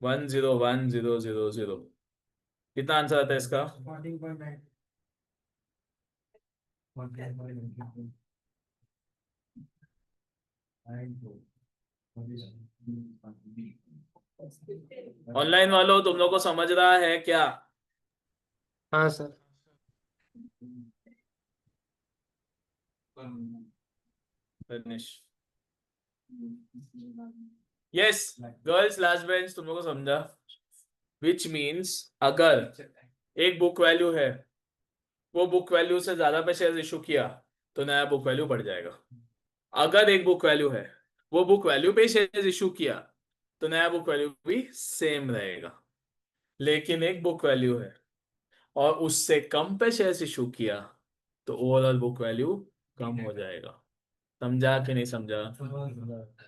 101,000। कितना आंसर आता है इसका? ऑनलाइन वालों, तुम लोग को समझ रहा है क्या? हाँ sir. Finish. Yes girls last bench, तुम लोग को समझा? विच मीन्स अगर एक बुक वैल्यू है, वो बुक वैल्यू से ज्यादा पे शेयर इशू किया, तो नया बुक वैल्यू बढ़ जाएगा। अगर एक बुक वैल्यू है, वो बुक वैल्यू पे शेयर इशू किया, तो नया बुक वैल्यू भी सेम रहेगा। लेकिन एक बुक वैल्यू है और उससे कम पे शेयर इशू किया, तो ओवरऑल बुक वैल्यू कम हो जाएगा। समझा कि नहीं समझा?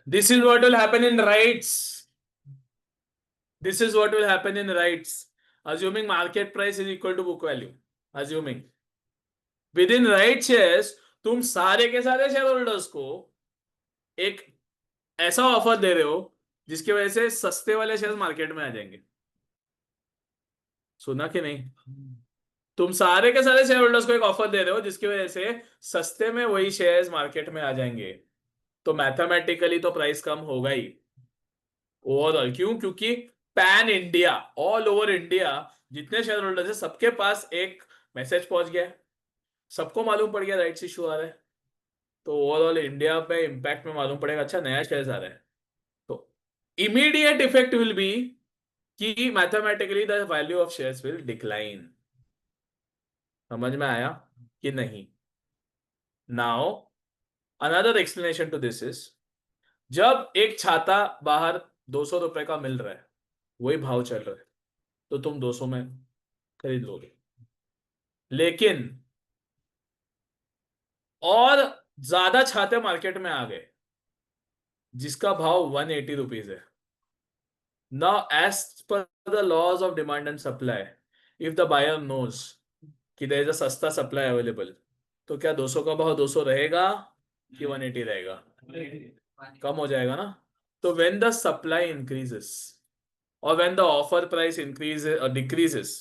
This is what will happen in rights. This is what will happen in rights, assuming market price is equal to book value, assuming within right shares तुम सारे के सारे शेयर होल्डर्स को एक ऐसा ऑफर दे रहे हो जिसकी वजह से सस्ते वाले शेयर मार्केट में आ जाएंगे। सुना कि नहीं? तुम सारे के सारे शेयर होल्डर्स को एक ऑफर दे रहे हो जिसकी वजह से सस्ते में वही शेयर्स मार्केट में आ जाएंगे, तो मैथमेटिकली तो प्राइस कम होगा ही ओवरऑल। क्यों? क्योंकि pan India, all over India जितने शेयर होल्डर्स है सबके पास एक मैसेज पहुंच गया, सबको मालूम पड़ गया राइट्स इशू आ रहा है, तो ओवरऑल इंडिया पे इम्पैक्ट में मालूम पड़ेगा, अच्छा नया शेयर आ रहा है। तो इमीडिएट इफेक्ट विल बी कि mathematically the value of shares will decline. समझ में आया कि नहीं? Now another explanation to this is, जब एक छाता बाहर 200 रुपए का मिल रहा है, वही भाव चल रहा है, तो तुम 200 में खरीद लोगे। लेकिन और ज्यादा छाते मार्केट में आ गए, जिसका भाव 180 रुपीज है. Now, as per the laws of demand and supply, if the buyer knows कि there is a सस्ता supply available, तो क्या 200 का भाव 200 रहेगा कि 180 रहेगा? कम हो जाएगा ना. तो when the supply increases or when the offer price increases or decreases,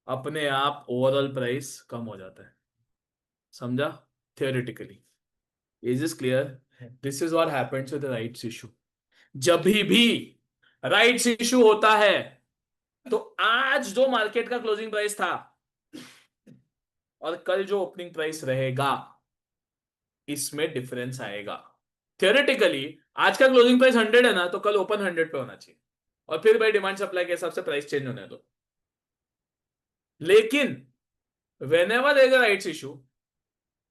अपने आप ओवरऑल प्राइस कम हो जाता है. समझा? Theoretically. Is this clear? This is what happens with the rights issue. जब भी राइट्स इशू होता है तो आज जो मार्केट का क्लोजिंग प्राइस था और कल जो ओपनिंग प्राइस रहेगा, इसमें डिफरेंस आएगा. थियोरेटिकली आज का क्लोजिंग प्राइस 100 है ना, तो कल ओपन 100 पे होना चाहिए, और फिर भाई डिमांड सप्लाई के हिसाब से प्राइस चेंज होने दो. लेकिन whenever there is a rights issue,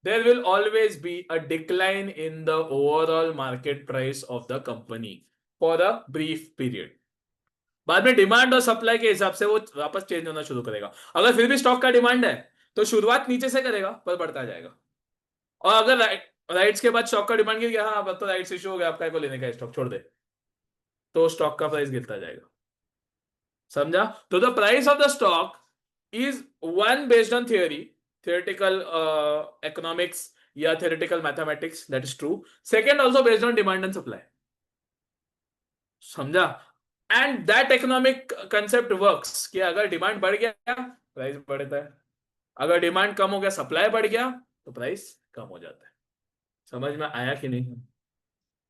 there will always be a decline in the overall market price of the company for a brief period. बाद में डिमांड और सप्लाई के हिसाब से वो वापस चेंज होना शुरू करेगा. अगर फिर भी स्टॉक का डिमांड है तो शुरुआत नीचे से करेगा पर बढ़ता जाएगा. और अगर राइट्स के बाद स्टॉक का डिमांड गिर गया, हाँ अब तो राइट्स इशू हो गया, आपका को लेने का स्टॉक छोड़ दे, तो स्टॉक का प्राइस गिरता जाएगा. समझा? तो the price of the stock is one based on theory, theoretical economics या theoretical mathematics, that is true. Second, also based on demand and supply. समझा? And that economic concept works कि अगर demand बढ़ गया प्राइस बढ़ता है, अगर demand कम हो गया सप्लाई बढ़ गया तो प्राइस कम हो जाता है. समझ में आया कि नहीं?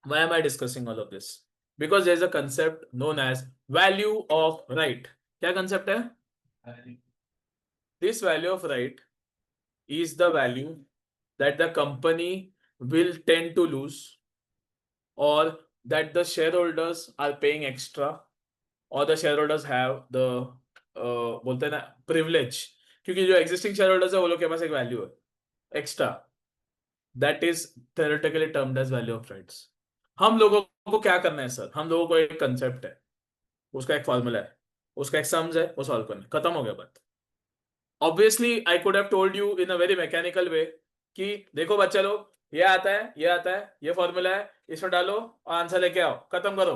Why am I discussing all of this? Because there is a concept known as value of right. क्या concept है? This value of right is the value that the company will tend to lose, or that the shareholders are paying extra, or the shareholders have the बोलते हैं ना privilege, क्योंकि जो existing shareholders है वो लोग के पास एक value है extra. That is theoretically termed as value of rights. हम लोगों को क्या करना है सर? हम लोगों को एक कंसेप्ट है, उसका एक फॉर्मूला है, उसका एक सम्स है, वो सॉल्व करना, खत्म हो गया बात. Obviously, I could have told you in a very mechanical way कि देखो बच्चे लोग, ये आता है, ये आता है, ये फॉर्मूला है, इसमें डालो और आंसर लेके आओ, खत्म करो.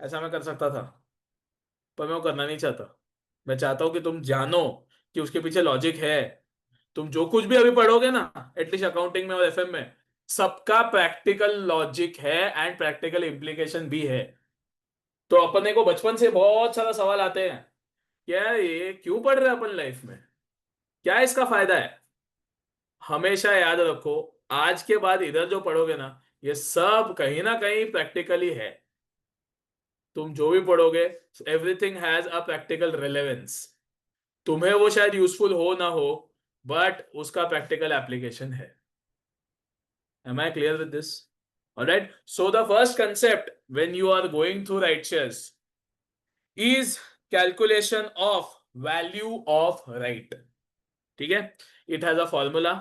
ऐसा मैं कर सकता था, पर मैं वो करना नहीं चाहता. मैं चाहता हूं कि तुम जानो कि उसके पीछे लॉजिक है. तुम जो कुछ भी अभी पढ़ोगे ना, एटलीस्ट अकाउंटिंग में और एफएम में, सबका प्रैक्टिकल लॉजिक है एंड प्रैक्टिकल इम्प्लीकेशन भी है. तो अपने को बचपन से बहुत सारा सवाल आते हैं, क्या ये क्यों पढ़ रहे हैं अपन लाइफ में, क्या इसका फायदा है? हमेशा याद रखो, आज के बाद इधर जो पढ़ोगे ना, ये सब कहीं ना कहीं प्रैक्टिकली है. तुम जो भी पढ़ोगे, everything has a practical relevance. तुम्हें वो शायद यूजफुल हो ना हो, बट उसका प्रैक्टिकल एप्लीकेशन है. Am I clear with this? All right. So the first concept when you are going through right shares is calculation of value of right. ठीक है? It has a formula.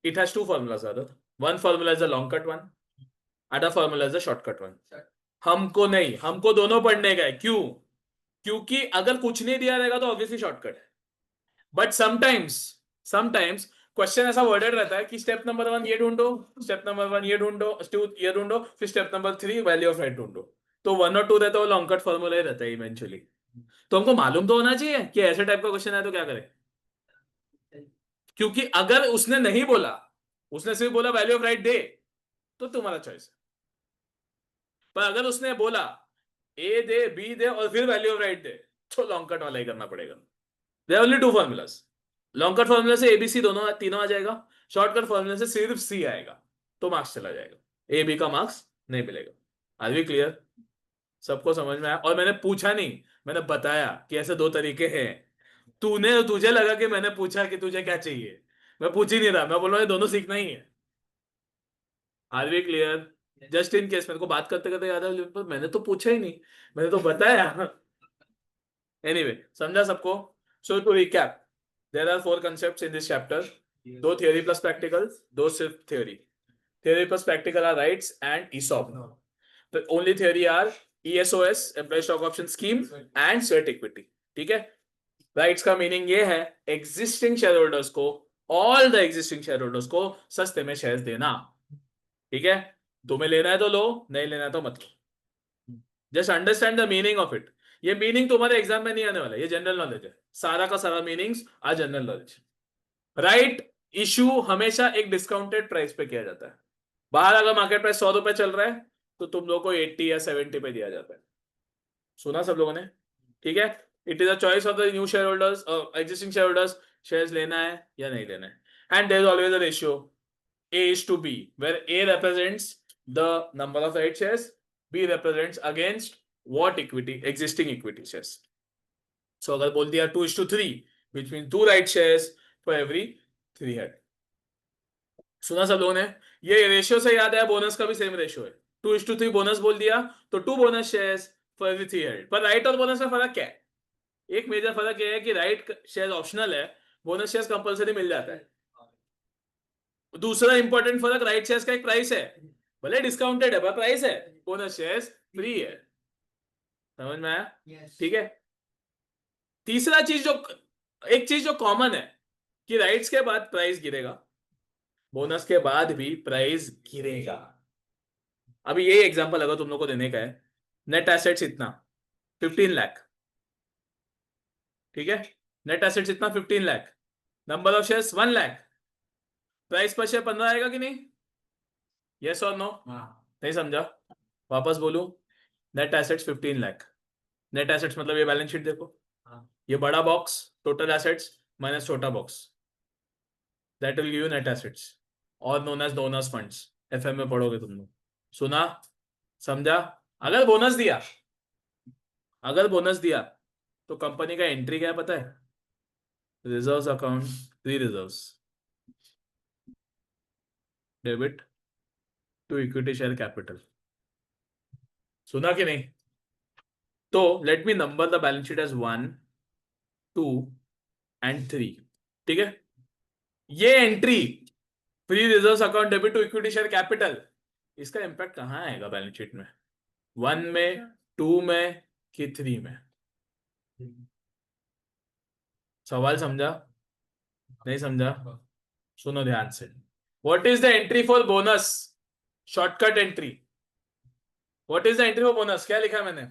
It has two formulas rather. One formula is a long cut one. Other formula is a shortcut one. हमको नहीं, हमको दोनों पढ़ने का है. क्यों? क्योंकि अगर कुछ नहीं दिया रहेगा तो ऑब्वियसली शॉर्टकट है. बट समटाइम्स क्वेश्चन ऐसा वर्डेड रहता है कि स्टेप नंबर 1 ये ढूंढो, स्टेप नंबर 1 ये ढूंढो, ये ढूंढो, फिर step number 3 value of right ढूंढो. तो 1 और 2 रहता है, वो लॉन्ग कट फॉर्मूला ही रहता है इवेंचुअली. तो हमको मालूम तो होना चाहिए कि ऐसे टाइप का क्वेश्चन है तो क्या करें. क्योंकि अगर उसने नहीं बोला, उसने सिर्फ बोला वैल्यू ऑफ राइट दे, तो तुम्हारा चॉइस है. पर अगर उसने बोला ए दे, बी दे और फिर वैल्यू ऑफ राइट दे, तो लॉन्ग कट वाला ही करना पड़ेगा. There only two formulas. Long cut formula से एबीसी दोनों तीनों आ जाएगा, शॉर्टकट फॉर्मूला से सिर्फ सी आएगा, तो मार्क्स चला जाएगा, ए बी का मार्क्स नहीं मिलेगा. Are we clear? सबको समझ में आया? और मैंने पूछा नहीं, मैंने बताया कि ऐसे दो तरीके हैं. तुझे लगा कि मैंने पूछा कि तुझे क्या चाहिए. मैं पूछ ही नहीं रहा, मैं बोल रहा हूँ दोनों सीखना ही है. Are we clear? Just in case मेरे को बात करते करते याद है, पर मैंने तो पूछा ही नहीं, मैंने तो बताया. एनीवे, समझा सबको? सो to recap, there are 4 concepts in this chapter. 2 theory plus practical, 2 सिर्फ theory. Theory plus practical are rights and ESOP. The only theory are ESOS, Employee Stock Option Scheme, and Sweat Equity. ठीक है? Rights का meaning ये है existing shareholders को, all the existing shareholders को सस्ते में शेयर्स देना. ठीक है? तुम्हें लेना है तो लो, नहीं लेना है तो मत लो। Just understand the meaning of it. ये मीनिंग तुम्हारे एग्जाम में नहीं आने वाला, ये जनरल नॉलेज है, सारा का सारा मीनिंग्स आ जनरल नॉलेज। राइट इशू हमेशा एक डिस्काउंटेड प्राइस पे किया जाता है। बाहर अगर मार्केट प्राइस 100 रुपए चल रहा है तो तुम लोग को 80 या 70 पे दिया जाता है। सुना सब लोगों ने? ठीक है। It is a choice of the new share holders, existing share holders, shares लेना है या नहीं लेना है। And there is always a ratio A is to B, where A represents the number of right shares, B represents against what equity? Existing equity shares. So अगर बोल दिया 2:3, which means 2 right shares for every 3 head. सुना सब लोगों ने? ये ratio से याद है, बोनस का भी सेम रेशियो है। 2:3 बोनस बोल दिया तो 2 bonus shares for every 3 head. पर राइट और बोनस में फर्क क्या है? एक मेजर फर्क यह है कि राइट शेयर ऑप्शनल है, बोनस शेयर्स कंपलसरी मिल जाता है। दूसरा इंपॉर्टेंट फर्क, राइट शेयर्स का एक प्राइस है, भले डिस्काउंटेड है पर प्राइस है, बोनस शेयर्स फ्री है। समझ में आया? ठीक है। तीसरा चीज जो, एक चीज जो कॉमन है कि राइट्स के बाद प्राइस गिरेगा, बोनस के बाद भी प्राइस गिरेगा। अभी ये एग्जांपल अगर तुम लोग को देने का है, नेट एसेट्स इतना 15 लाख, ठीक है, नेट एसेट्स इतना 15 lakh, number of shares 1 lakh, price पर शेयर 15 आएगा कि नहीं? यस और नो? नहीं समझा? वापस बोलू, net assets 15 lakh, net assets मतलब ये बैलेंस शीट देखो, ये बड़ा बॉक्स टोटल एसेट्स माइनस छोटा box, that will give you net assets और known as donors funds. FM में पढ़ोगे तुम लोग। सुना? समझा? अगर बोनस दिया, अगर बोनस दिया तो कंपनी का एंट्री क्या है पता है? Reserves account, free reserves, debit to equity share capital. सुना कि नहीं? तो let me number the balance sheet as 1, 2 and 3। ठीक है, ये entry free reserves account debit to equity share capital, इसका इंपैक्ट कहां आएगा बैलेंस शीट में? 1 में, 2 में कि 3 में? सवाल समझा? नहीं समझा? सुनो ध्यान से। What is the entry for bonus? Shortcut entry. What is the entry for bonus? क्या लिखा है मैंने?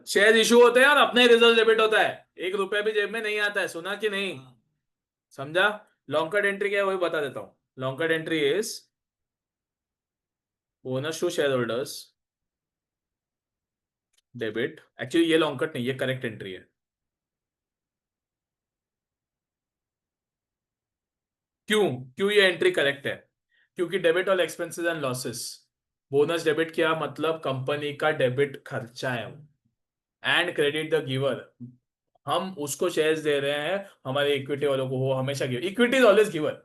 शेयर इशू होते हैं और अपने रिजर्व डेबिट होता है, 1 रुपया भी जेब में नहीं आता है। सुना कि नहीं? समझा? लॉन्ग कट एंट्री क्या है वही बता देता हूं। Long cut entry is bonus to share holders debit, actually ये लॉन्ग कट नहीं, ये करेक्ट एंट्री है। क्यों क्यों ये एंट्री करेक्ट है? क्योंकि debit all expenses and losses, bonus debit किया मतलब कंपनी का डेबिट खर्चा है, एंड क्रेडिट द गिवर, हम उसको शेयर्स दे रहे हैं हमारे इक्विटी वालों को, वो हमेशा giver, equity is always giver.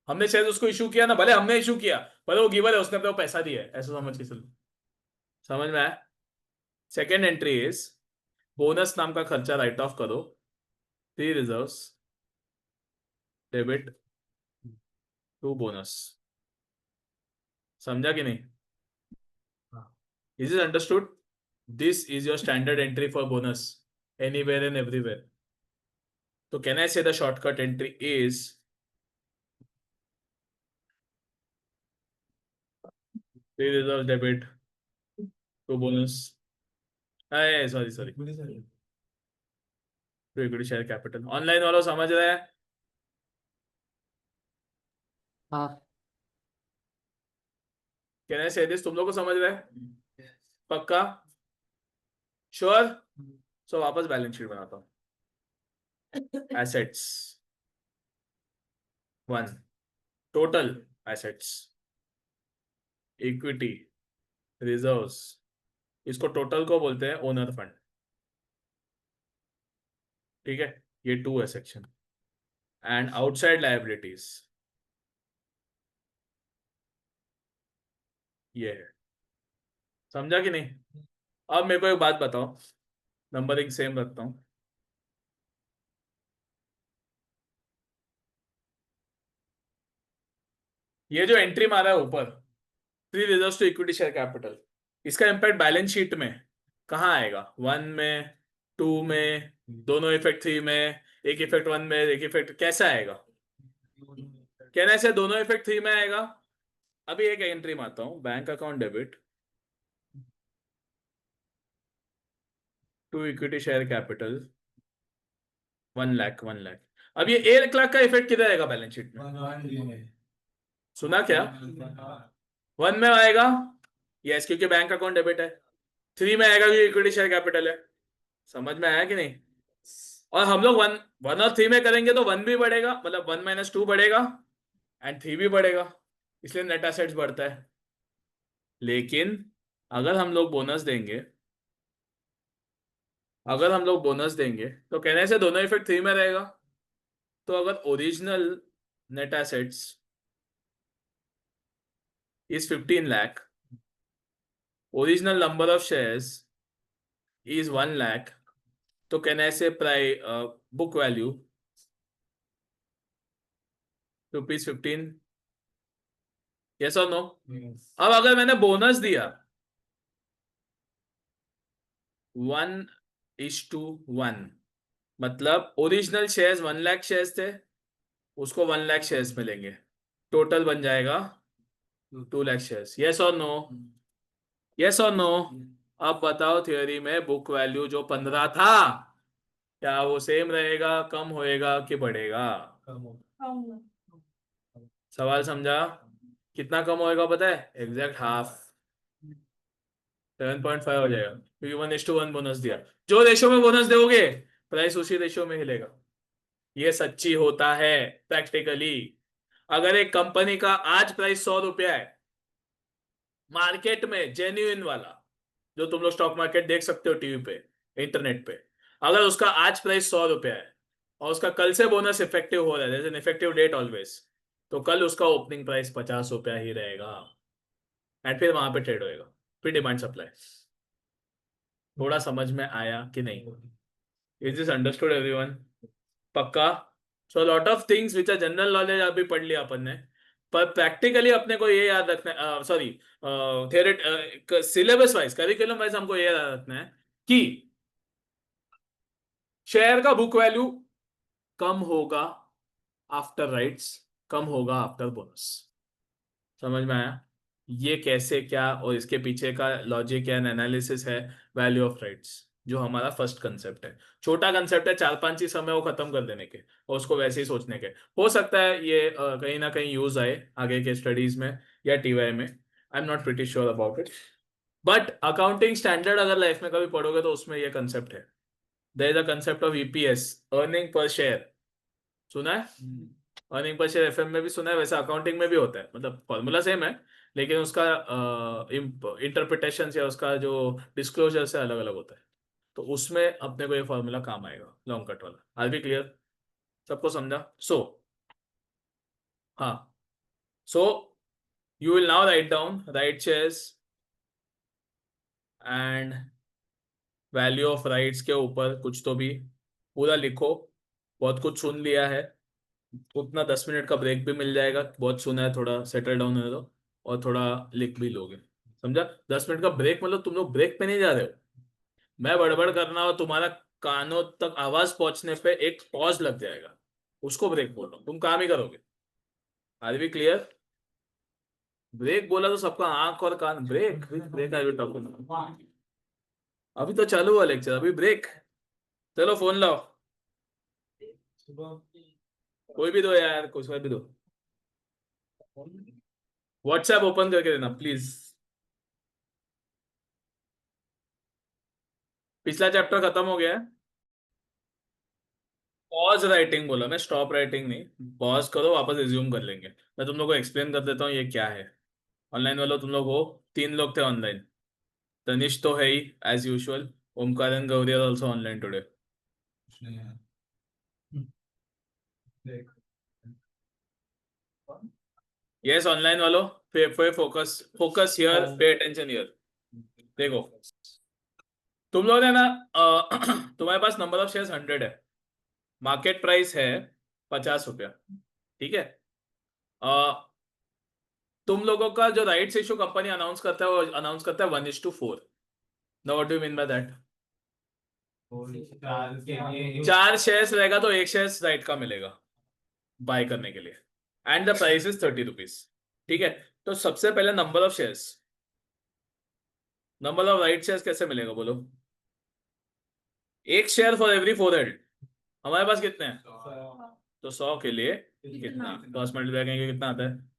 हमने शेयर्स उसको इशू किया ना, भले हमने इशू किया पर वो गिवर है, उसने अपने को पैसा दिया है, ऐसा समझ के चलो। समझ में आया? सेकेंड एंट्री इज बोनस नाम का खर्चा राइट ऑफ करो, free reserves debit to bonus. समझा कि नहीं? Is is understood? This is your standard entry for bonus anywhere and everywhere. तो can I say the shortcut entry is free reserve debit to bonus, sorry to equity share capital. Online वालों समझ रहे हैं? हाँ can I से this? तुम लोग को समझ रहे हैं? पक्का? श्योर? सो वापस बैलेंस शीट बनाता हूं। Assets 1, total assets, equity, reserves, इसको टोटल को बोलते हैं ओनर फंड। ठीक है, ये 2 है सेक्शन। एंड आउटसाइड लायबिलिटीज ये है। समझा कि नहीं? अब मेरे को एक बात बताओ, नंबरिंग सेम रखता हूं। ये जो एंट्री मारा है ऊपर, free reserves to equity share capital, इसका इंपैक्ट बैलेंस शीट में कहाँ आएगा? 1 में, 2 में, दोनों इफेक्ट 3 में, एक इफेक्ट 1 में, एक इफेक्ट, कैसा आएगा? कहने से दोनों इफेक्ट 3 में आएगा। अभी एक एंट्री मारता हूं, bank account debit to equity share capital 1 lakh. अब ये 1 लाख का इफेक्ट किधर आएगा बैलेंस शीट में? सुना क्या? 1 में आएगा, यस, क्योंकि बैंक अकाउंट डेबिट है। 3 में आएगा क्योंकि इक्विटी शेयर कैपिटल है। समझ में आया कि नहीं? और हम लोग 1 और 3 में करेंगे तो 1 भी बढ़ेगा, मतलब 1 - 2 बढ़ेगा एंड 3 भी बढ़ेगा, इसलिए नेट एसेट्स बढ़ता है। लेकिन अगर हम लोग बोनस देंगे, तो कहने से दोनों इफेक्ट 3 में रहेगा। तो अगर original net assets is 15 lakh, original number of shares is 1 lakh, तो कहने से प्राइस बुक वैल्यू ₹15, यस और नो? अब अगर मैंने बोनस दिया 1:1, मतलब ओरिजिनल शेयर्स 1 लाख शेयर्स थे, उसको 1 लाख शेयर्स मिलेंगे, टोटल बन जाएगा 2 लाख शेयर्स। यस और नो? यस और नो? अब बताओ, थियोरी में बुक वैल्यू जो 15 था, क्या वो सेम रहेगा, कम होएगा कि बढ़ेगा? सवाल समझा? कितना कम होएगा पता है? एग्जैक्ट हाफ, 7.5 हो जाएगा, क्योंकि 1:1 बोनस दिया। जो रेशो में बोनस दोगे प्राइस उसी रेशो में हिलेगा। ये सच्ची होता है प्रैक्टिकली। अगर एक कंपनी का आज प्राइस 100 रुपया है मार्केट में, जेन्युइन वाला जो तुम लोग स्टॉक मार्केट देख सकते हो टीवी पे, इंटरनेट पे, अगर उसका आज प्राइस 100 रुपया है और उसका कल से बोनस इफेक्टिव हो रहा है, एन इफेक्टिव डेट ऑलवेज, तो कल उसका ओपनिंग प्राइस 50 रुपया ही रहेगा एंड फिर वहां पे ट्रेड होएगा, फिर डिमांड सप्लाई। थोड़ा समझ में आया कि नहीं? Is this understood everyone? पक्का? So lot of things which are general knowledge अभी पढ़ लिया अपन ने, पर प्रैक्टिकली अपने को ये याद रखना, sorry theoretical syllabus wise, curriculum wise हमको ये याद रखना है कि शेयर का बुक वैल्यू कम होगा आफ्टर राइट्स, कम होगा आफ्टर बोनस। समझ में आया ये कैसे, क्या, और इसके पीछे का लॉजिक एंड एनालिसिस है वैल्यू ऑफ राइट्स, जो हमारा फर्स्ट कंसेप्ट है। छोटा कंसेप्ट है, 4-5 ही समय वो खत्म कर देने के और उसको वैसे ही सोचने के। हो सकता है ये कहीं ना कहीं यूज आए आगे के स्टडीज में या टीवाई में, I am not pretty sure about it, but accounting standard अगर लाइफ में कभी पढ़ोगे तो उसमें ये कंसेप्ट है। There is a concept of EPS, earning per share, सुना है? अर्निंग पर शेयर एफएम में भी सुना है, वैसे अकाउंटिंग में भी होता है, मतलब फॉर्मूला सेम है लेकिन उसका इंटरप्रिटेशन या उसका जो डिस्क्लोजर से अलग अलग होता है। तो उसमें अपने को ये फॉर्मूला काम आएगा, लॉन्ग कट वाला। Are we clear? सबको समझा? हाँ, so you will now write down right shares and value of rights के ऊपर कुछ तो भी पूरा लिखो। बहुत कुछ सुन लिया है, उतना 10 मिनट का ब्रेक भी मिल जाएगा, बहुत सुना है, थोड़ा सेटल डाउन हो दो और थोड़ा लिख भी लोगे। समझा? 10 मिनट का ब्रेक मतलब तुम लोग ब्रेक पे नहीं जा रहे हो, मैं बड़बड़ करना और तुम्हारा कानों तक आवाज पहुंचने पे एक पॉज लग जाएगा, उसको ब्रेक बोल रहा हूं, तुम काम ही करोगे। Are we clear? ब्रेक बोला तो सबका आंख और कान, break break are we talking? अभी तो चालू हुआ लेक्चर, अभी ब्रेक? चलो फोन लाओ, कोई भी दो यार, कोई भी दो। व्हाट्सएप ओपन करके देना प्लीज। पिछला चैप्टर खत्म हो गया है। पॉज राइटिंग बोला मैं, स्टॉप राइटिंग नहीं। पॉज करो, वापस रिज्यूम कर लेंगे। मैं तुम लोग को एक्सप्लेन कर देता हूँ ये क्या है। ऑनलाइन वालों तुम लोग हो, 3 लोग थे ऑनलाइन। तनिष तो है ही as usual, Omkar and Gauri are also online today. Yes, online वालों focus focus here, pay attention here. देखो तुम लोग है ना, तुम्हारे पास नंबर ऑफ शेयर्स 100 है, मार्केट प्राइस है 50 रुपया, ठीक है? तुम लोगों का जो राइट्स इशू कंपनी अनाउंस करता है वो अनाउंस करता है 1:4। Now what do you mean by that? 4 shares रहेगा तो 1 शेयर्स राइट का मिलेगा बाय करने के लिए। And the price is 30 rupees. ठीक है, तो सबसे पहले number of shares, number of right shares कैसे मिलेगा बोलो? एक शेयर फॉर एवरी 4 हेड। हमारे पास कितने हैं? तो 100 के लिए कितना? क्रॉस मल्टीप्लाई करेंगे कितना आता है?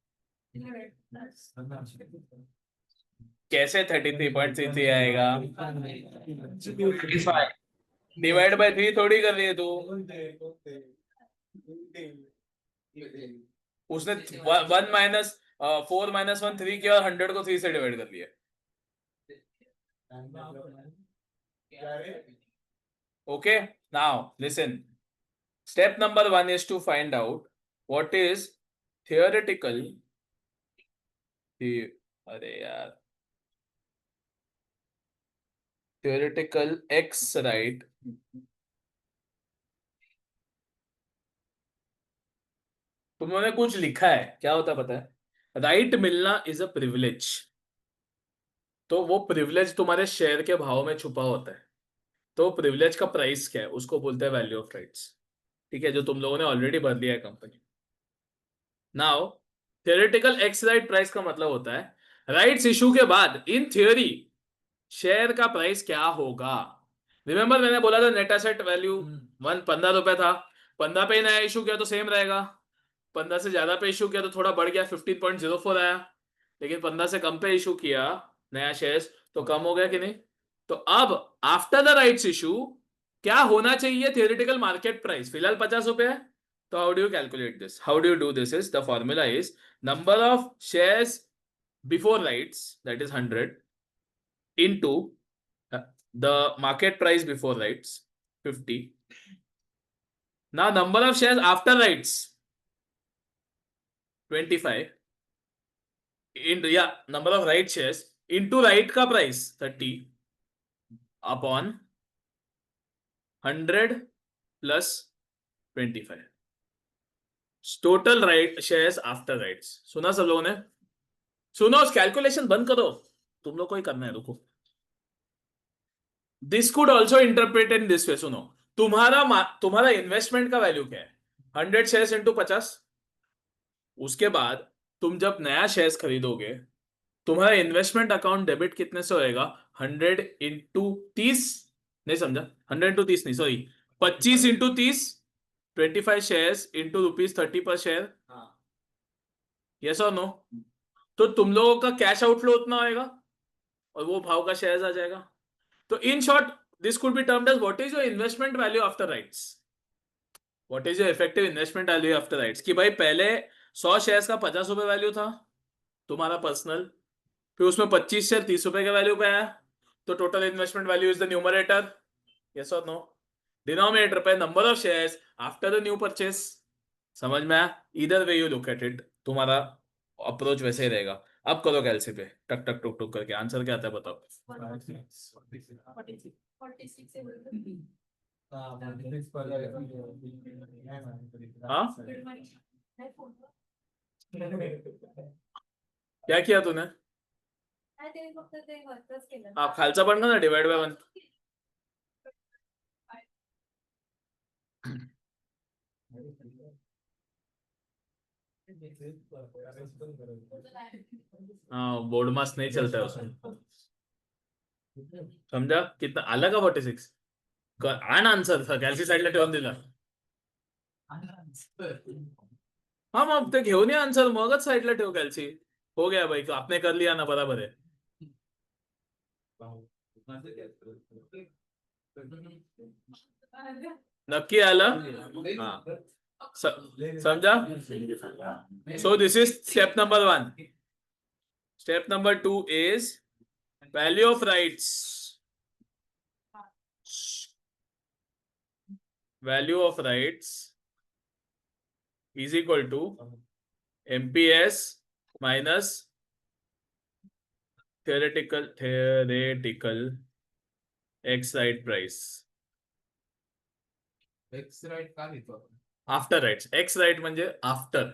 कैसे 33.33 आएगा? डिवाइड बाय 3 थोड़ी कर रही है तू। उसने 1 माइनस 4 माइनस 1 3 किया और 100 को 3 से डिवाइड कर लिया। Okay, now listen. Step number 1 is to find out what is theoretical. अरे यार, theoretical x right तुमने कुछ लिखा है, क्या होता है पता है? राइट मिलना इज अ प्रिविलेज। तो वो प्रिविलेज तुम्हारे शेयर के भाव में छुपा होता है। तो प्रिविलेज का प्राइस क्या है उसको बोलते हैं वैल्यू ऑफ राइट्स। ठीक है, जो तुम लोगों ने ऑलरेडी भर दिया है company. Now theoretical x right price का मतलब होता है राइट्स इशू के बाद इन थियोरी शेयर का प्राइस क्या होगा। रिमेंबर मैंने बोला था नेट एसेट वैल्यू 15 रुपए था, 15 पे नया इशू किया तो सेम रहेगा, 15 से ज्यादा पे इशू किया तो थोड़ा बढ़ गया 15.04 आया, लेकिन 15 से कम पे इशू किया नया शेयर्स तो कम हो गया कि नहीं? तो अब आफ्टर द राइट्स इशू क्या होना चाहिए थियोरेटिकल मार्केट प्राइस? फिलहाल 50 रुपए है। तो how do you calculate this? How do you do this is the formula is number of shares before rights that is 100 into the market price before rights 50. Now number of shares after rights 25 into number of right shares into right का price 30 upon 100 plus 25 total right shares after rights। सुना सब लोगों ने? सुनो, उस calculation बंद करो, तुम लोग को ही करना है, रुको। This could also interpret in this way. सुनो, तुम्हारा इन्वेस्टमेंट का वैल्यू क्या है? 100 शेयर्स इंटू 50। उसके बाद तुम जब नया शेयर्स खरीदोगे तुम्हारा इन्वेस्टमेंट अकाउंट डेबिट कितने से होएगा? 100 इंटू 30, नहीं समझा? 100 इंटू 30 नहीं, सॉरी, 25 इंटू 30, 25 शेयर्स इंटू ₹30 पर शेयर। यस और नो? तो तुम लोगों का कैश आउटफ्लो उतना होएगा और वो भाव का शेयर्स आ जाएगा। तो in short this could be termed as what is your investment value after rights, what is your effective investment value after rights. कि भाई पहले 100 शेयर्स का 50 रुपए वैल्यू था तुम्हारा पर्सनल, फिर उसमें 25 शेयर 30 रुपए के वैल्यू पे आया, तो total investment value is the numerator. Yes और नो? डिनोमिनेटर पे number of shares after the new purchase. समझ में आया? इधर way you look at it, तुम्हारा अप्रोच वैसे ही रहेगा। अब करो कैलसी पे टक टक टुक टुक करके, आंसर क्या आता है बताओ? 46 हाँ, क्या किया तूने? आप खालचा पण ना डिवाइड बाय 1। हाँ, बोर्ड मास नहीं चलता है उसमें, समझा? कितना आला का 46? आण आन्सर कॅल्सी साईडला ठेवून दिला। हाँ, मग ते घेऊन ये आन्सर, मगच साईडला ठेव कॅल्सी। हो गया भाई, आपने कर लिया ना, बराबर है। नक्की आलं? हाँ, समझा? So this is step number 1। Step number 2 is value of rights. Value of rights is equal to MPS minus theoretical X right price x right का लिहितो आफ्टर राइट्स। X राइट म्हणजे आफ्टर,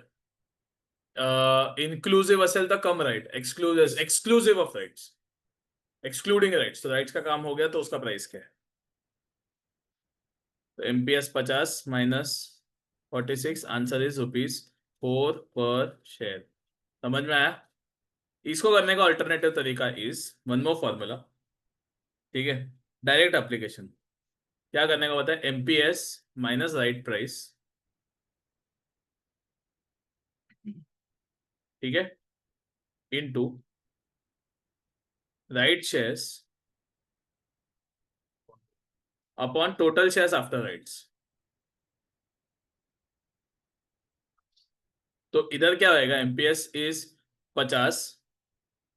इन्क्लुसिव असेल तर cum right, exclusive of rights, excluding rights. तो rights का काम हो गया, तो उसका प्राइस क्या है? तो MPS 50 माइनस 46, आंसर इज ₹30। 4 पर शेयर। समझ में आया? इसको करने का अल्टरनेटिव तरीका इज वन मोर फॉर्मूला, ठीक है, डायरेक्ट एप्लीकेशन। क्या करने का होता है, एमपीएस माइनस राइट प्राइस, ठीक है, into right shares upon total shares after rights. तो इधर क्या होएगा, MPS is 50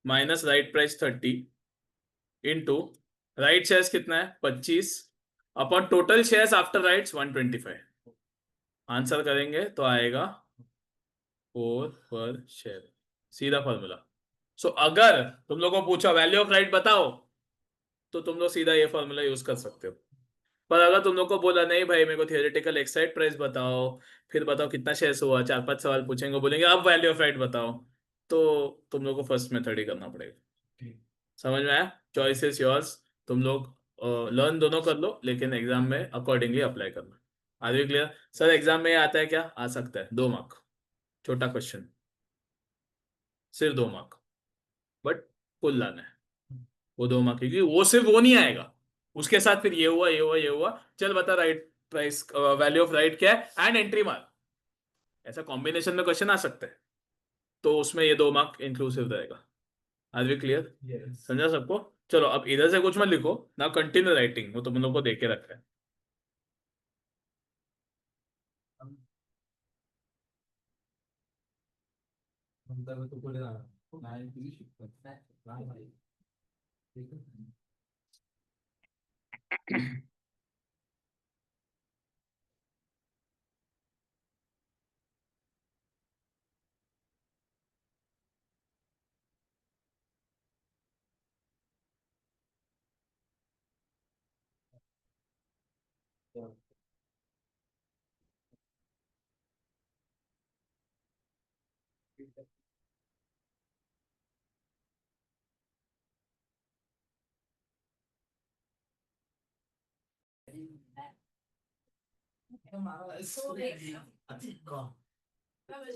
minus right price 30 into right shares कितना है 25 upon total shares after rights 125। Answer करेंगे तो आएगा 4 पर शेयर, सीधा फॉर्मूला। सो अगर तुम लोगों को पूछा वैल्यू ऑफ राइट बताओ, तो तुम लोग सीधा ये फॉर्मूला यूज कर सकते हो। पर अगर तुम लोग को बोला नहीं भाई मेरे को थियोरेटिकल एक्साइड प्राइस बताओ, फिर बताओ कितना शेयर्स हुआ, 4-5 सवाल पूछेंगे, बोलेंगे अब वैल्यू ऑफ राइट बताओ, तो तुम लोग को फर्स्ट मेथड ही करना पड़ेगा। समझ में आया? चॉइस इज योर्स, तुम लोग लर्न दोनों कर लो, लेकिन एग्जाम में अकॉर्डिंगली अप्लाई करना। Are you clear? Sir exam में आता है क्या? आ सकता है 2 मार्क, छोटा क्वेश्चन, सिर्फ 2 मार्क, बट फुल लाना है वो 2 मार्क, क्योंकि वो सिर्फ वो नहीं आएगा, उसके साथ फिर ये हुआ ये हुआ ये हुआ, चल बता right price value of right क्या है एंड एंट्री मार्क, ऐसा कॉम्बिनेशन में क्वेश्चन आ सकता है, तो उसमें ये 2 मार्क इंक्लूसिव रहेगा। Are we clear? Yes. समझा सबको? चलो अब इधर से कुछ मत लिखो ना, कंटिन्यू राइटिंग, वो तुम लोग को देख के रखा है। नंतर तू पुढे जाणार नाही तुझी शिकत नाही नाही. ठीक आहे.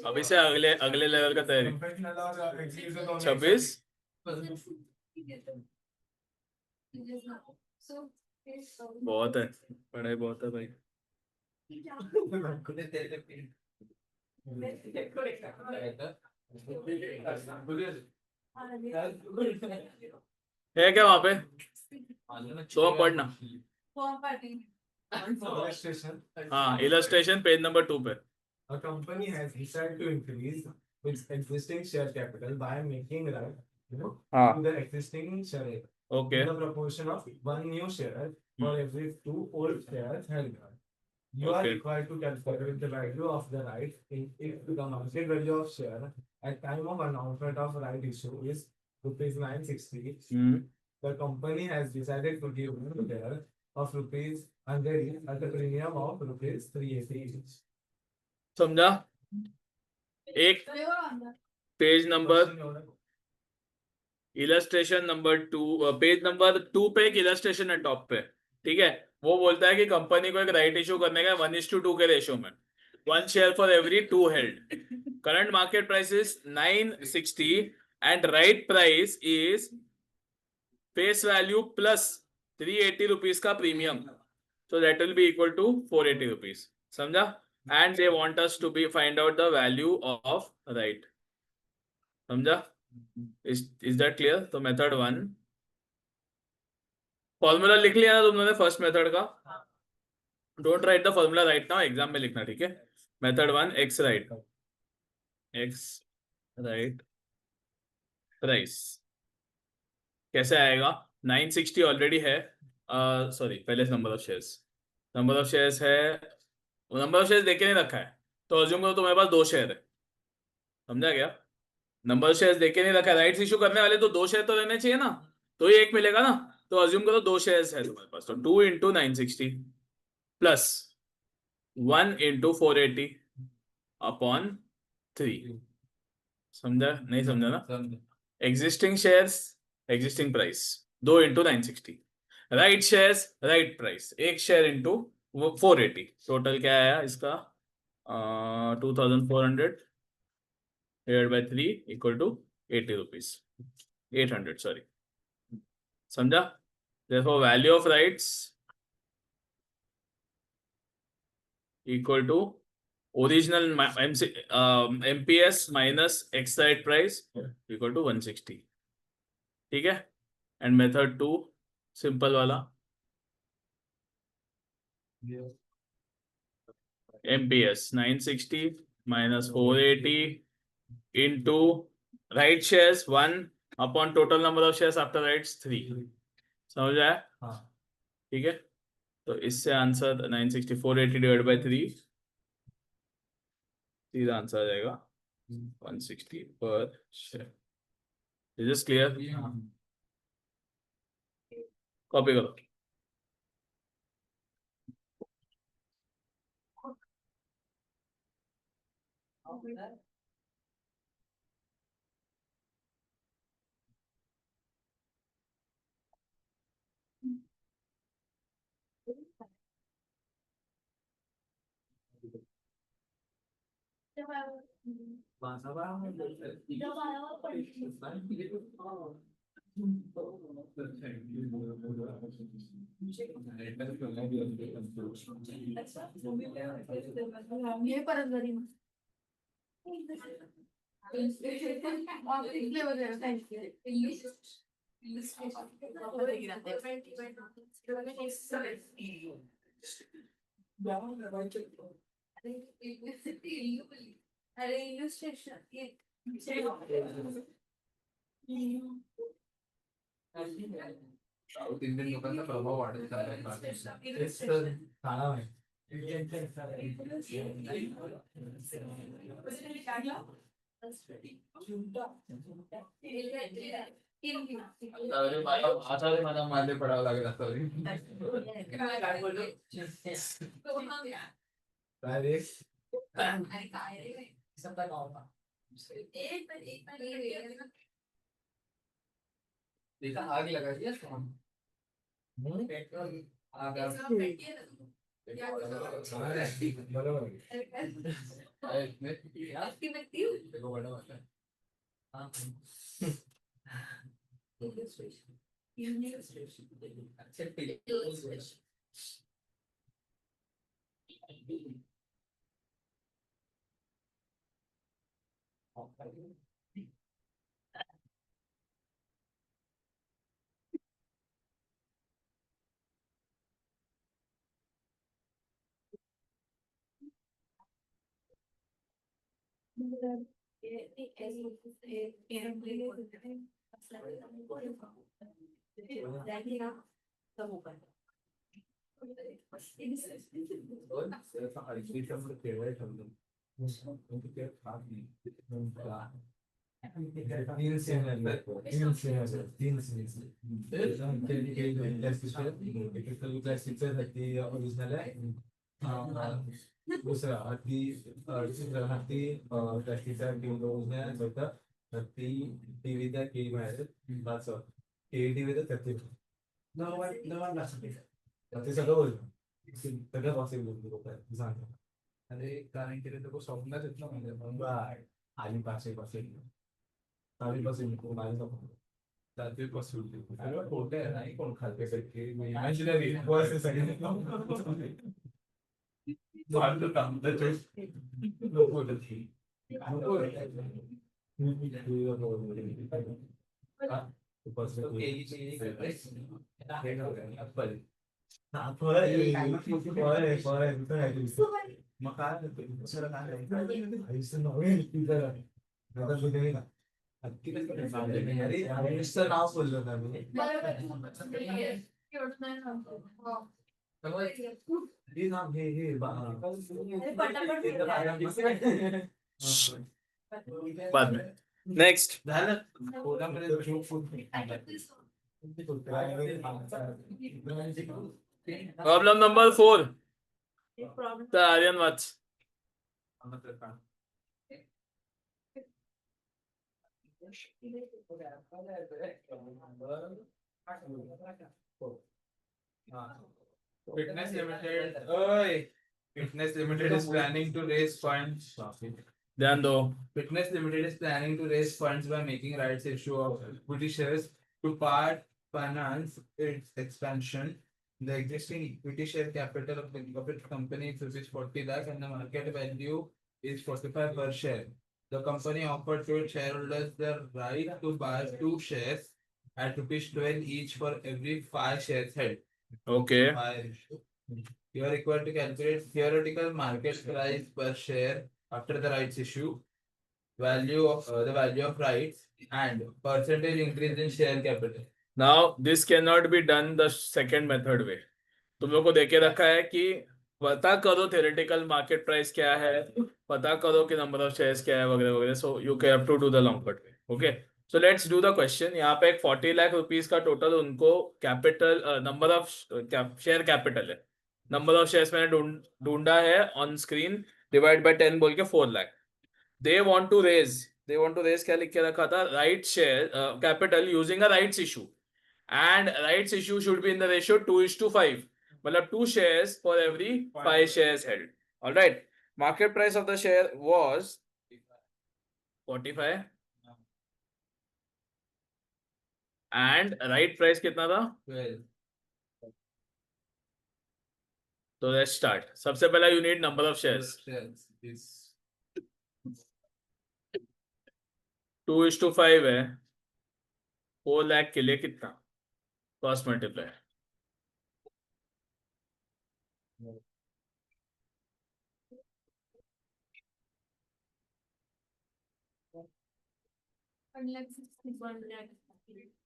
अभी से अगले अगले लेवल का तैयारी। 26 बहुत है, पढ़ाई बहुत है भाई। है क्या वहां पे? तो पढ़ना। Illustration. हाँ, इलस्ट्रेशन पेज नंबर 2 पे। A company has decided to increase its existing share capital by making right, हाँ to the existing share okay, in the proportion of 1 new share for every 2 old shares held. You are Okay. required to calculate the value of the right if the market value of share at time of announcement of right issue is rupees 960. The company has decided to give one share of rupees 100 at a premium of rupees 380. समझा? एक page number illustration number 2, page number 2 पे एक illustration है top पे, ठीक है, वो बोलता है कि कंपनी को एक राइट इशू करने का 1:2 के रेशियो में, 1 share for every 2 held, current market price is 960 and right price is face value plus 380 rupees का premium, so that will be equal to 480 rupees. समझा? And they want us to be find out the value of right. समझा? Is that clear? तो method 1 formula लिख लिया ना तुम लोगों ने फर्स्ट मेथड का? Don't write the formula right now, exam में लिखना, ठीक है? मेथड 1 एक्स राइट प्राइस कैसे आएगा? 960 ऑलरेडी है, सॉरी पहले नंबर ऑफ शेयर्स है, नंबर ऑफ शेयर्स देखे नहीं रखा है, तो अज्यूम करो तुम्हारे पास 2 शेयर है। समझा क्या? नंबर ऑफ शेयर्स देखे नहीं रखा है, राइट्स इशू करने वाले तो 2 शेयर तो रहने चाहिए ना, तो ही एक मिलेगा ना, तो अज्यूम करो 2 शेयर्स है तुम्हारे पास, तो 2 इंटू 960 प्लस 1 इंटू 480 अपॉन 3। समझा? नहीं समझा ना? Existing shares existing price 2 into 960, right shares right price 1 share into 480, total क्या आया इसका 2400 divide by 3 equal to 80 rupees 800 sorry समझा therefore value of rights equal to original MPS minus extra price equal to 160 ठीक है and method 2 simple वाला MPS 960 minus 480 into right shares 1 upon total number of shares after rights 3 समझ आया हाँ ठीक है तो इससे आंसर 960 480 डिवाइड बाय 3 सीधा आंसर आ जाएगा 160 पर share is this clear copy करो ये परत घरी मग. इथले वगैरे अरे इलस्ट्रेशन साऊथ इंडियन लोकांचा प्रभाव वाढत चाललाय तेच तर काळा आहे अरे मला मागे पडावं लागेल आता काय रे देखा आग लगाई है पेट्रोल आग बरोबर देखो बड़ा होता है ओरिजिनल आहे दुसरा हत्ती हत्ती प्लास्टिकचा ओरिजिनल होता हत्ती टीव्हीचा केळी बाहेर पाच केळी टीव्हीचा हत्ती ते सगळं ओरिजिनल सगळं पॉसिबल सांग अरे कारण की ते स्वप्नात येत ना म्हणजे आली पाचशे आली पासून माझ्या त्याचे पॉसिबिलिटी खोटे आहे नाही कोण खाते इमॅजिनरी बस सगळे फालतू काम नको मग काय दुसरं काय नाव बोललो ना मी हे नाव हे बाद में नेक्स्ट झालं प्रॉब्लम नंबर 4 तर Aryan watch Fitness Limited is planning to raise funds ध्यान दो। Fitness Limited is planning to raise funds by making rights issue of equity shares to part finance its expansion. The existing equity share capital of its company is rupees 40 lakh and the market value is 45 per share. The company offered to its shareholders the right to buy 2 shares at rupees 12 each for every 5 shares held. Okay You are required to calculate theoretical market price per share after the rights issue, value of the value of rights, and percentage increase in share capital. Now this can not be done the second method way. तुम लोग को देके रखा है कि पता करो theoretical market price क्या है, पता करो कि नंबर ऑफ शेयर्स क्या है वगैरह वगैरह। So you have to do the long cut way. Okay, so let's do the question. यहाँ पे एक 40 लाख रुपीस का टोटल उनको capital number of share capital है। नंबर ऑफ शेयर्स मैंने ढूंढा है ऑन स्क्रीन, डिवाइड बाय 10 बोल के 4 lakh. They want to raise क्या लिख के रखा था, right share capital using a rights issue, and rights issue should be in the ratio 2:5, मतलब 2 shares for every 5 shares held. All right, market price of the share was 45 and right price कितना था? 12. तो let's start. सबसे पहला you need number of shares. Shares is 2:5 है, 4 लाख के लिए कितना? Cross multiply.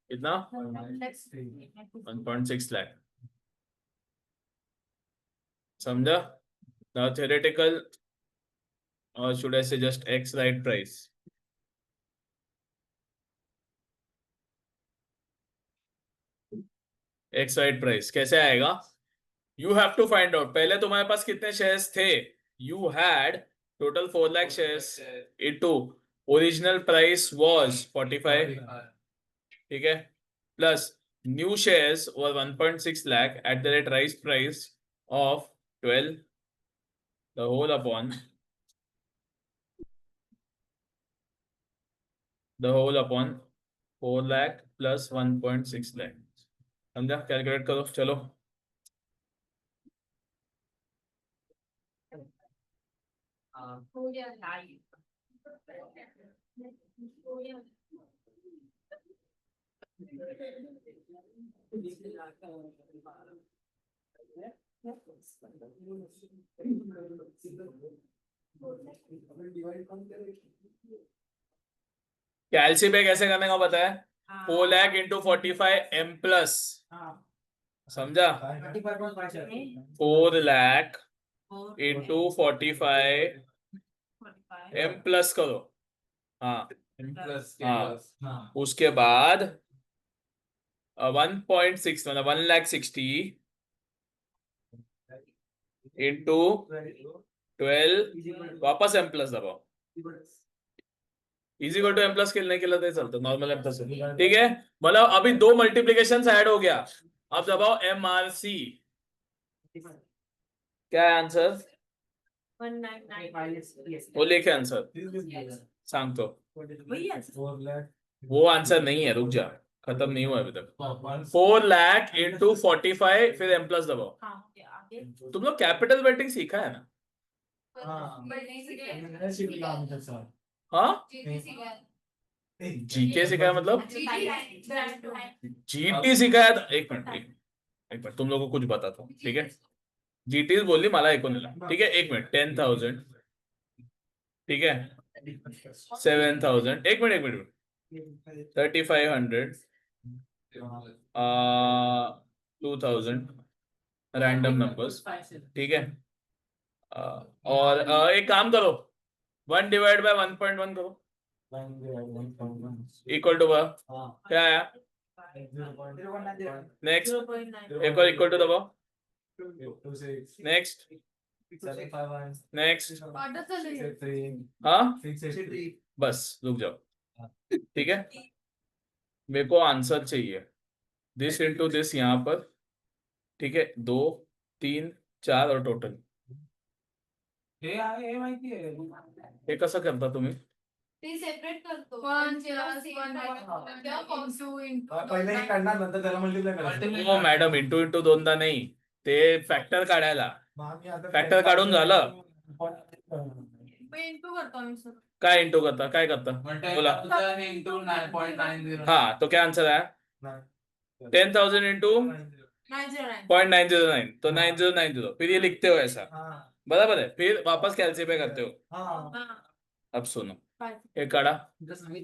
कितना? 1.6 लाख। समझा? Now theoretical, or should I say just X right price? X right price कैसे आएगा? You have to find out. पहले तुम्हारे पास कितने शेयर्स थे? You had total 4 lakh shares into original price was 45, ठीक है, plus new shares were 1.6 lakh at the rate raised price of 12, the whole upon 4 lakh plus 1.6 lakh। समझा? Calculate करो, चलो। कैलसी पे कैसे करने का पता है? 4 लाख इंटू 45 एम प्लस, समझा? 4 लाख इंटू 45 एम प्लस करो। हाँ, plus हाँ, उसके बाद 1.6 मतलब 1,60,000 इंटू 12, वापस एम प्लस दबाओ। इजी टू एम प्लस खेलने के लिए चलता नॉर्मल एम प्लस, ठीक है। मतलब अभी 2 मल्टीप्लीकेशन ऐड हो गया। अब दबाओ MRC, क्या है आंसर? 199 वो लेके आंसर सांग तो। 4 lakh. वो आंसर नहीं है, रुक जा, खत्म नहीं हुआ अभी तक। 4 लाख इंटू 45 फिर एम प्लस दबाओ। तुम लोग कैपिटल बेटिंग सीखा है ना? हाँ, जीके सिखाया मतलब जीटी सिखाया था। एक मिनट तुम लोगों को कुछ बताता हूँ, ठीक है। जीटी बोलली मला ऐकून दिला, ठीक है। एक मिनट, 10,000, ठीक है, 7,000, एक मिनट 3,500, 2,000 रैंडम नंबर्स, ठीक है। और एक काम करो, 1 डिवाइड बाय 1.1 करो, इक्वल टू क्या आया? नेक्स्ट, एक और इक्वल टू दबाओ। नेक्स्ट, नेक्स्ट, हाँ बस रुक जाओ, ठीक है। मेरे को आंसर चाहिए, दिस इंटू दिस यहाँ पर, ठीक है, 2, 3, 4 और टोटल हे माहिती आहे हे कसं करता तुम्ही? ते सेपरेट करतो 1 पहिले हे काढणार नंतर त्याला मल्टिप्लाय करायचं. हो मॅडम, इंटू दोनदा नाही, ते फॅक्टर काढायला. मग आम्ही आता Factor काढून झालं? इंटू करतो आम्ही सर. काय इंटू करता, काय करता बोला? 10,000 into 9.90. हाँ तो क्या आंसर आया? 10,000 इंटू 909. 0.909, तो 9090, फिर ये लिखते हो ऐसा, हाँ, बराबर है, फिर वापस कैलसी पे करते हो. हाँ. हाँ. अब सुनो, 5. एक काढ़ा,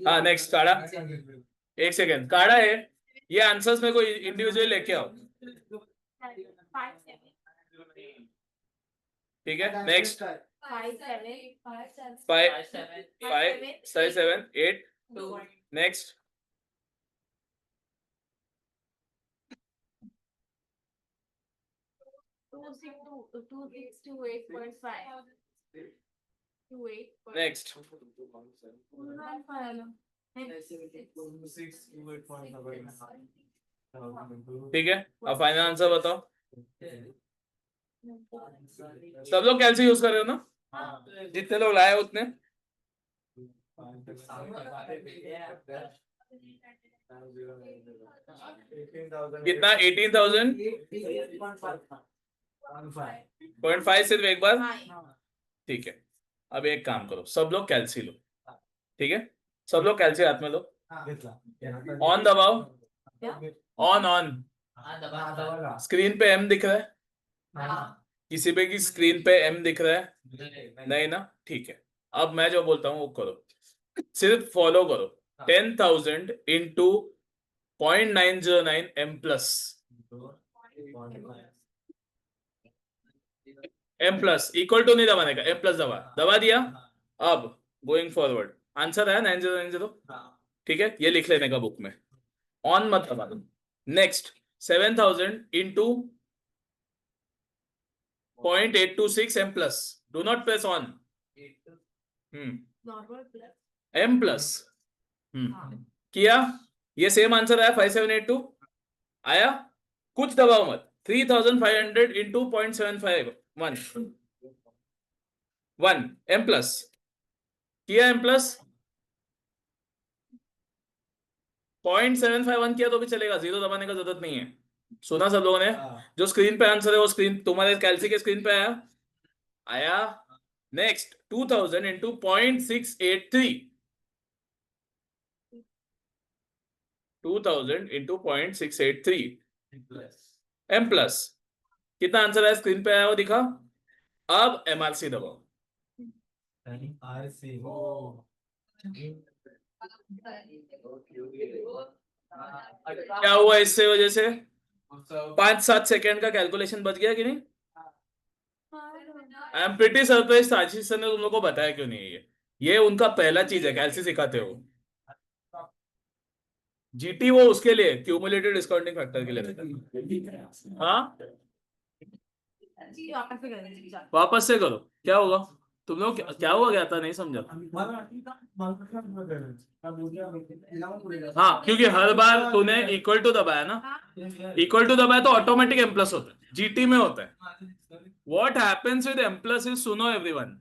हाँ नेक्स्ट काढ़ा, एक सेकेंड काढ़ा है, ये आंसर्स मेरे को इंडिविजुअली लेके आओ, 5 7. ठीक है. नेक्स्ट 5 7. 5 5 7 8, 2. नेक्स्ट 2628.5. 28. नेक्स्ट ठीक है. अब फाइनल आंसर बताओ. सब लोग कैलसी यूज कर रहे हो ना? जितने लोग लाए उतने. कितना? 18,000.5 सिर्फ एक बार. ठीक है. अब एक काम करो, सब लोग कैलसी लो, ठीक है. सब लोग कैलसी हाथ में लो, ऑन दबाओ, ऑन स्क्रीन पे एम दिख रहा है? किसी पे की स्क्रीन पे एम दिख रहा है? नहीं ना, ठीक है. अब मैं जो बोलता हूँ वो करो, सिर्फ फॉलो करो. 10,000 into 0.909 M plus, M plus equal to नहीं दबाने का, एम प्लस दबा दिया. अब गोइंग फॉरवर्ड आंसर आया 9090, ठीक है. ये लिख लेने का बुक में, ऑन मत दबा दो. Next 7,000 into 0.826 M plus, do not press on. Normal plus. M plus किया, ये सेम आंसर आया 5782 आया. कुछ दबाओ मत. 3,500 इंटू 0.751 एम प्लस किया, एम प्लस 0.751 किया तो भी चलेगा, जीरो दबाने का जरूरत नहीं है. सुना सब लोगों ने? जो स्क्रीन पे आंसर है वो स्क्रीन तुम्हारे कैलसी के स्क्रीन पे आया. Next 2,000 into 0.683, 2,000 into 0.683 M plus. कितना आंसर है स्क्रीन पे आया वो दिखा. अब एमआरसी दबाओ. क्या हुआ इससे वजह से? 5-7 सेकेंड का कैलकुलेशन बच गया कि नहीं? I am pretty surprised. Ashish sir ने तुम लोग को बताया क्यों नहीं है ये उनका पहला चीज है, कैलसी सिखाते हो. जीटी वो उसके लिए क्यूमुलेटेड डिस्काउंटिंग फैक्टर के लिए रहता है. हाँ वापस से करो, क्या होगा? तुम लोग क्या हुआ क्या था नहीं समझा. हाँ क्योंकि हर बार तूने इक्वल टू दबाया ना, इक्वल टू दबाया तो ऑटोमेटिक एम प्लस होता है, जीटी में होता है. What happens with M plus is, सुनो everyone,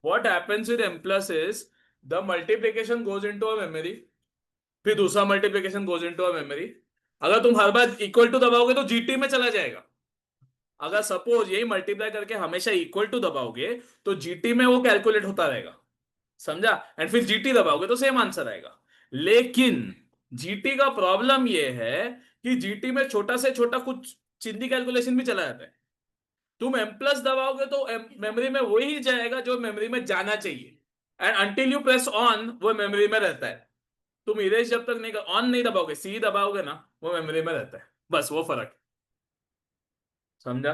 what happens with M plus is the multiplication goes into a memory, फिर दूसरा multiplication goes into a memory. अगर तुम हर बार इक्वल टू दबाओगे तो जीटी में चला जाएगा. अगर सपोज यही मल्टीप्लाई करके हमेशा इक्वल टू दबाओगे तो जीटी में वो कैलकुलेट होता रहेगा, समझा. एंड फिर जीटी दबाओगे तो सेम आंसर आएगा. लेकिन जीटी का प्रॉब्लम ये है कि जीटी में छोटा से छोटा कुछ चिंदी कैलकुलेशन भी चला जाता है. तुम एम प्लस दबाओगे तो मेमोरी में वही जाएगा जो मेमोरी में जाना चाहिए, and until you press on वो मेमोरी में रहता है. तुम इरेज जब तक नहीं ऑन नहीं दबाओगे, सी दबाओगे ना, वो मेमोरी में रहता है. बस वो फर्क, समझा.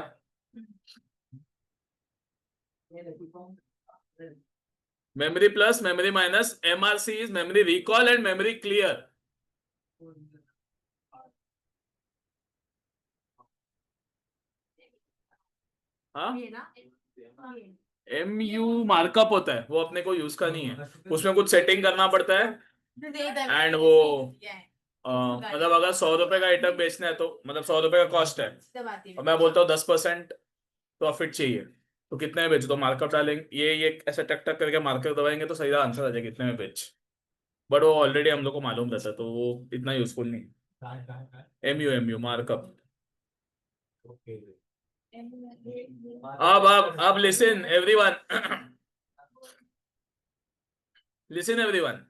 Memory plus memory minus, MRC is memory recall and memory clear. हाँ MU मार्कअप होता है, वो अपने को यूज का नहीं है. उसमें कुछ सेटिंग करना पड़ता है. एंड वो मतलब अगर 100 रुपए का आइटम बेचना है तो मतलब 100 रुपए का कॉस्ट है और मैं बोलता हूँ 10% प्रॉफिट चाहिए तो कितने में बेच, तो मार्कअप डालेंगे, ये ऐसे टक टक करके मार्कअप दबाएंगे तो सही आंसर आ जाएगा कितने में बेच। बट वो ऑलरेडी हम लोग को मालूम रहता है तो वो इतना यूजफुल नहीं। MU markup. Okay. अब लिसन एवरीवन, लिसन एवरीवन।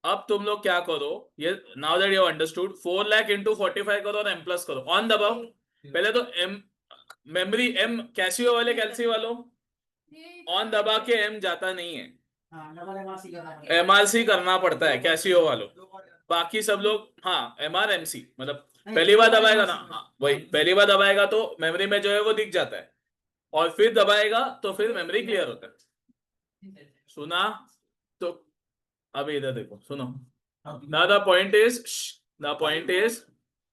अब तुम लोग क्या करो, ये now that you understood, 4 lakh into 45 करो और M प्लस करो, ऑन दबाओ। पहले तो M मेमोरी, M कैसियो वाले कैलसी वालों, ऑन दबा के M जाता नहीं है, MRC करना पड़ता है कैसियो वालों। बाकी सब लोग हाँ MRMC, मतलब पहली बार दबाएगा ना, हाँ वही पहली बार दबाएगा तो मेमोरी में जो है वो दिख जाता है, और फिर दबाएगा तो फिर मेमोरी क्लियर होता है। सुना? तो अभी इधर देखो, सुनो। Now the point is,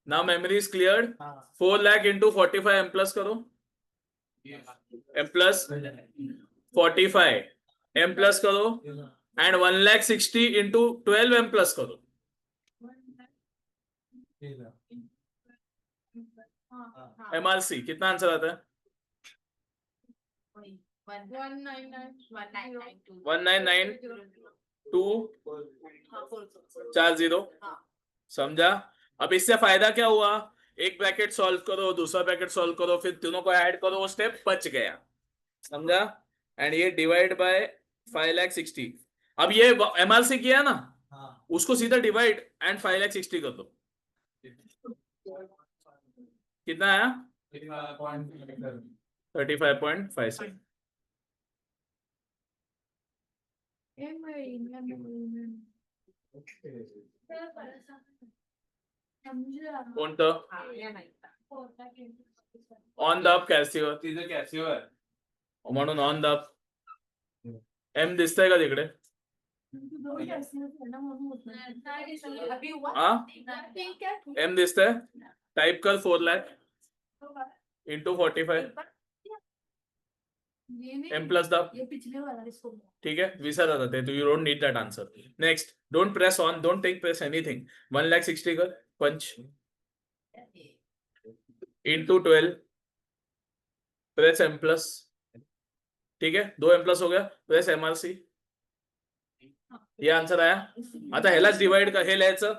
now memory is cleared. 4 lakh into 45 M plus करो, M plus 45 M plus करो, and 1 lakh 60 into 12 M plus करो। MRC कितना आंसर आता है? 199240। समझा? अब इससे फायदा क्या हुआ, एक ब्रैकेट सॉल्व करो, दूसरा ब्रैकेट सॉल्व करो, फिर तीनों को ऐड करो, वो स्टेप बच गया। समझा? एंड ये डिवाइड बाय 5,60,000। अब ये MRC किया ना, उसको सीधा डिवाइड एंड 5,60,000 कर दो। कितना आया? 35.57। कोणतं? ऑन दाब कॅल्सिओ, तिथे कॅल्सिओ आहे म्हणून ऑन दाब। M दिसतंय का तिकडे? हा M दिसतंय? टाइप कर 4 लाख इंटू 45 M प्लस दाब, ठीक है, विसर आता ते, you don't need that answer. Next, don't press on, don't take press anything. 1,60,000 कर punch into 12 press M plus, ठीक है, 2 M प्लस हो गया, प्रेस MRC, ये आन्सर आया। आता ह्यालाच डिवाइड कर, हे लिहायचं,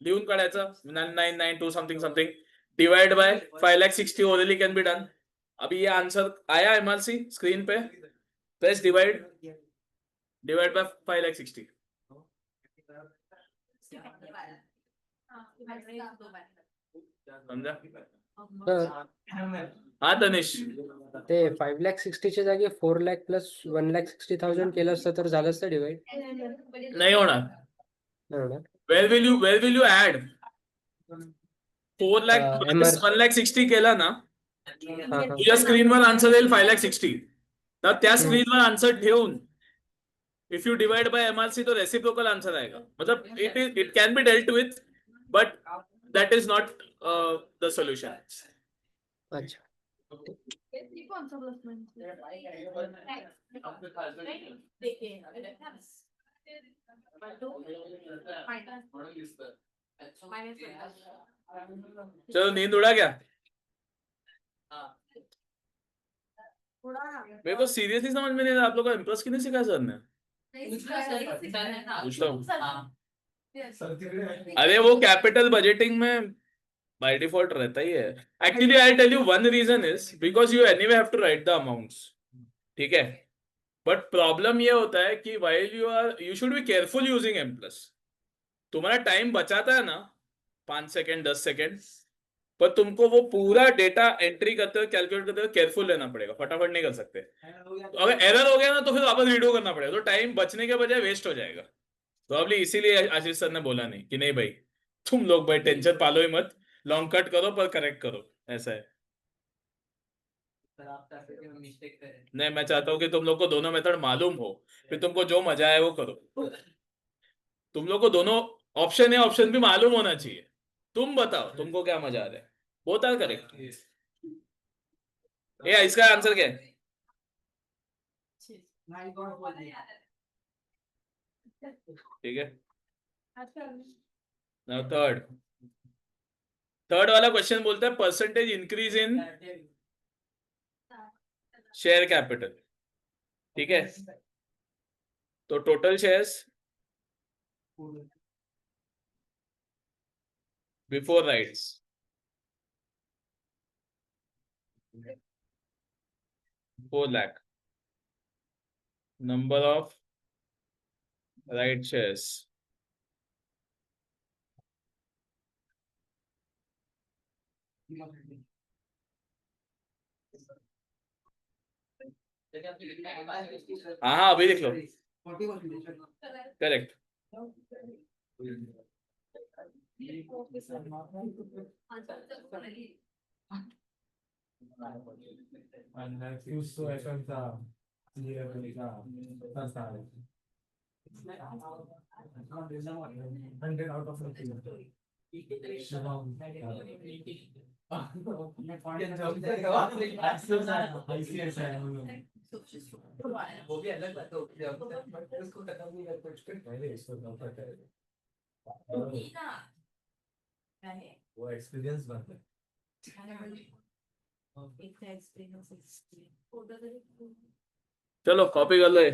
लिहून काढायचं 9992 something something divide by 5,60,000 orally can be done. अभी ये आंसर आया MRC स्क्रीन पे, प्रेस डिवाइड, डिवाइड बाय 5,60,000। समझा? हा तनिष, ते 5,60,000 च्या जागी 4 लाख प्लस 1,60,000 केलं असतं तर झालं असतं डिवाइड? नाही होणार। नाही होणार? Where will you add? 4 lakh plus 1,60,000 केला ना, तुझ्या स्क्रीनवर आन्सर येईल 5,60,000। तर त्या स्क्रीनवर आन्सर ठेवून if you divide by MRC तो रेसिप्रोकल आंसर आएगा। मतलब it can be dealt with, but that is not the solution. अच्छा, चलो नींद उड़ा क्या? मेरे को सीरियसली समझ में नहीं आ रहा, आप लोग को इम्प्रेस क्यों नहीं सिखाया सर ने? पूछता हूँ। अरे वो कैपिटल बजटिंग में बाय डिफॉल्ट रहता ही है। Actually I tell you one reason is because you anyway have to write the amounts, ठीक है, बट प्रॉब्लम ये होता है कि while you should be careful using M plus. तुम्हारा टाइम बचाता है ना 5 सेकेंड 10 सेकेंड, पर तुमको वो पूरा डेटा एंट्री करते हुए कैलकुलेट करते हुए केयरफुल लेना पड़ेगा, फटाफट नहीं कर सकते। तो अगर एरर हो गया ना तो फिर वापस रीडो करना पड़ेगा, तो टाइम बचने के बजाय वेस्ट हो जाएगा। तो अब इसीलिए आशीष सर ने बोला नहीं कि नहीं भाई तुम लोग भाई टेंशन पालो ही मत, लॉन्ग कट करो पर करेक्ट करो, ऐसा है। नहीं, मैं चाहता हूँ कि तुम लोग को दोनों मेथड मालूम हो, फिर तुमको जो मजा है वो करो। तुम लोग को दोनों ऑप्शन है, ऑप्शन भी मालूम होना चाहिए। तुम बताओ तुमको क्या मजा आ रहा है, वो था करेक्ट। ये इसका आंसर क्या है? ठीक है, थर्ड वाला क्वेश्चन बोलता है percentage increase in share capital, ठीक है। तो total shares before rights 4 lakh, number of right shares हाँ अभी लिख लो, correct. And that's used to FM का CFA का संस्था है. 100 out of 50. Shivam, ICSI. वो भी अलग बात होती है पहले इसको कम करते हैं. वो एक्सपीरियंस बनता है. चलो कॉपी कर लो ये।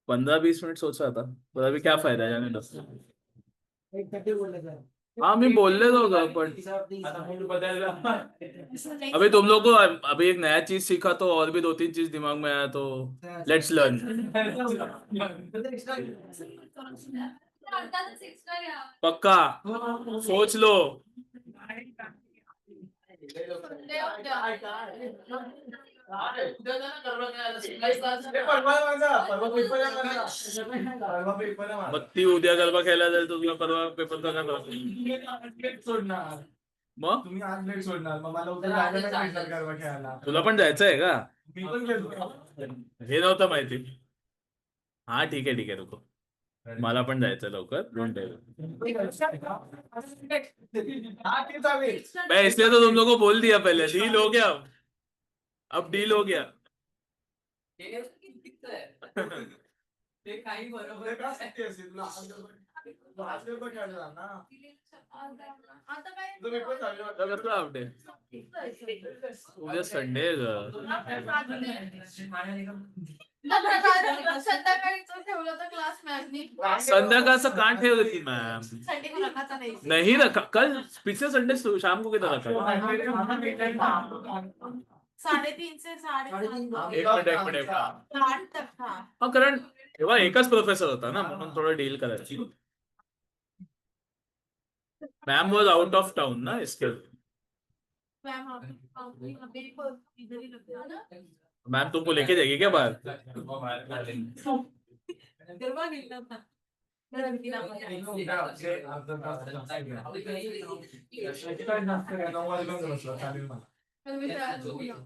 15-20 मिनट सोच रहा था, पर अभी क्या फायदा है जाने दो। हाँ मैं बोलने दो पर अभी तुम लोग को अभी एक नया चीज सीखा तो और भी 2-3 चीज दिमाग में आया तो लेट्स लर्न। पक्का सोच लो। बत्ती उद्या गरबा खेळला जाईल तुला परवा पेपर का सोडणार मग तुम्ही आज लेट सोडणार मग मला उद्या जायला नाही भेटणार गरबा खेळायला. तुला पण जायचं आहे का? मी पण गेलो. हे नव्हतं माहिती। हाँ ठीक है रुको, मला पण जायचं लवकर, डोंट टेल। मैं इसलिए तो तुम लोगों को बोल दिया पहले, डील हो गया, अब डील हो गया। उद्या संडे आहे ग। संध्याकाळीच ठेवलं तर क्लास मॅमनी संध्याकाळचं का ठेवलं ती मॅम? संडे को रखा था नहीं नहीं रखा, कल पिछले संडे शाम को किधर रखा? 3:30 से 5:30 एक मिनिट 8 तक था। हाँ कारण तेव्हा एकच प्रोफेसर होता ना, म्हणून थोडं डील करायची। Ma'am was out of town ना इसके। मैम अभी को इधर ही लगता ना। मैम तुमको लेके जाएगी क्या बाहर? गरबा खेलना था।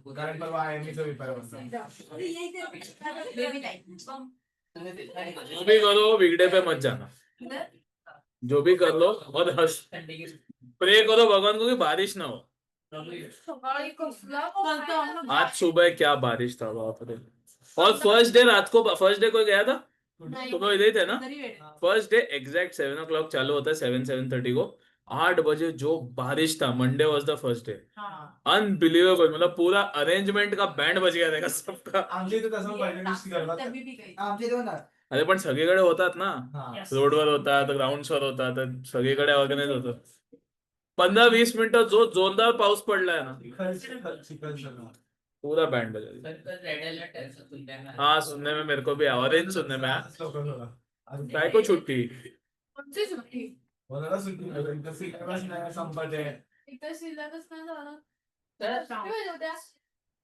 कारण परवा IME पेपर होता. जो भी करो वीकडे पे मत जाना, जो भी कर लो और हंस प्रे करो भगवान को कि बारिश ना हो। आज सुबह क्या बारिश था बाप रे। और फर्स्ट डे रात को, फर्स्ट डे कोई गया था? तुम लोग इधर ही थे ना? फर्स्ट डे एग्जैक्ट 7 o'clock चालू होता है, 7-7:30 को। 8 बजे जो बारिश था, Monday was the first day, unbelievable. मतलब पूरा अरेंजमेंट का बैंड बज गया था सबका। आमच्या इथे तसं पहिल्या दिवशी गरबा आमच्या इथे होणार. अरे पण सगळीकडे होतात ना, हा. रोडवर होतात, ग्राउंड्सवर होतात, तर सगळीकडे ऑर्गनाइज होतं। 15-20 मिनिटं जो जोरदार पाऊस पडलाय ना, चिकन सगळं. पूरा बैंड बजा दिया। हाँ सुनने में मेरे को भी ऑरेंज सुनने में आया। काय को छुट्टी? कोणती सुट्टी? कोणाला सुट्टी नाही, इथं सिलेबस नाही संपत आहे. इथं सिलेबस नाही झाला तर उद्या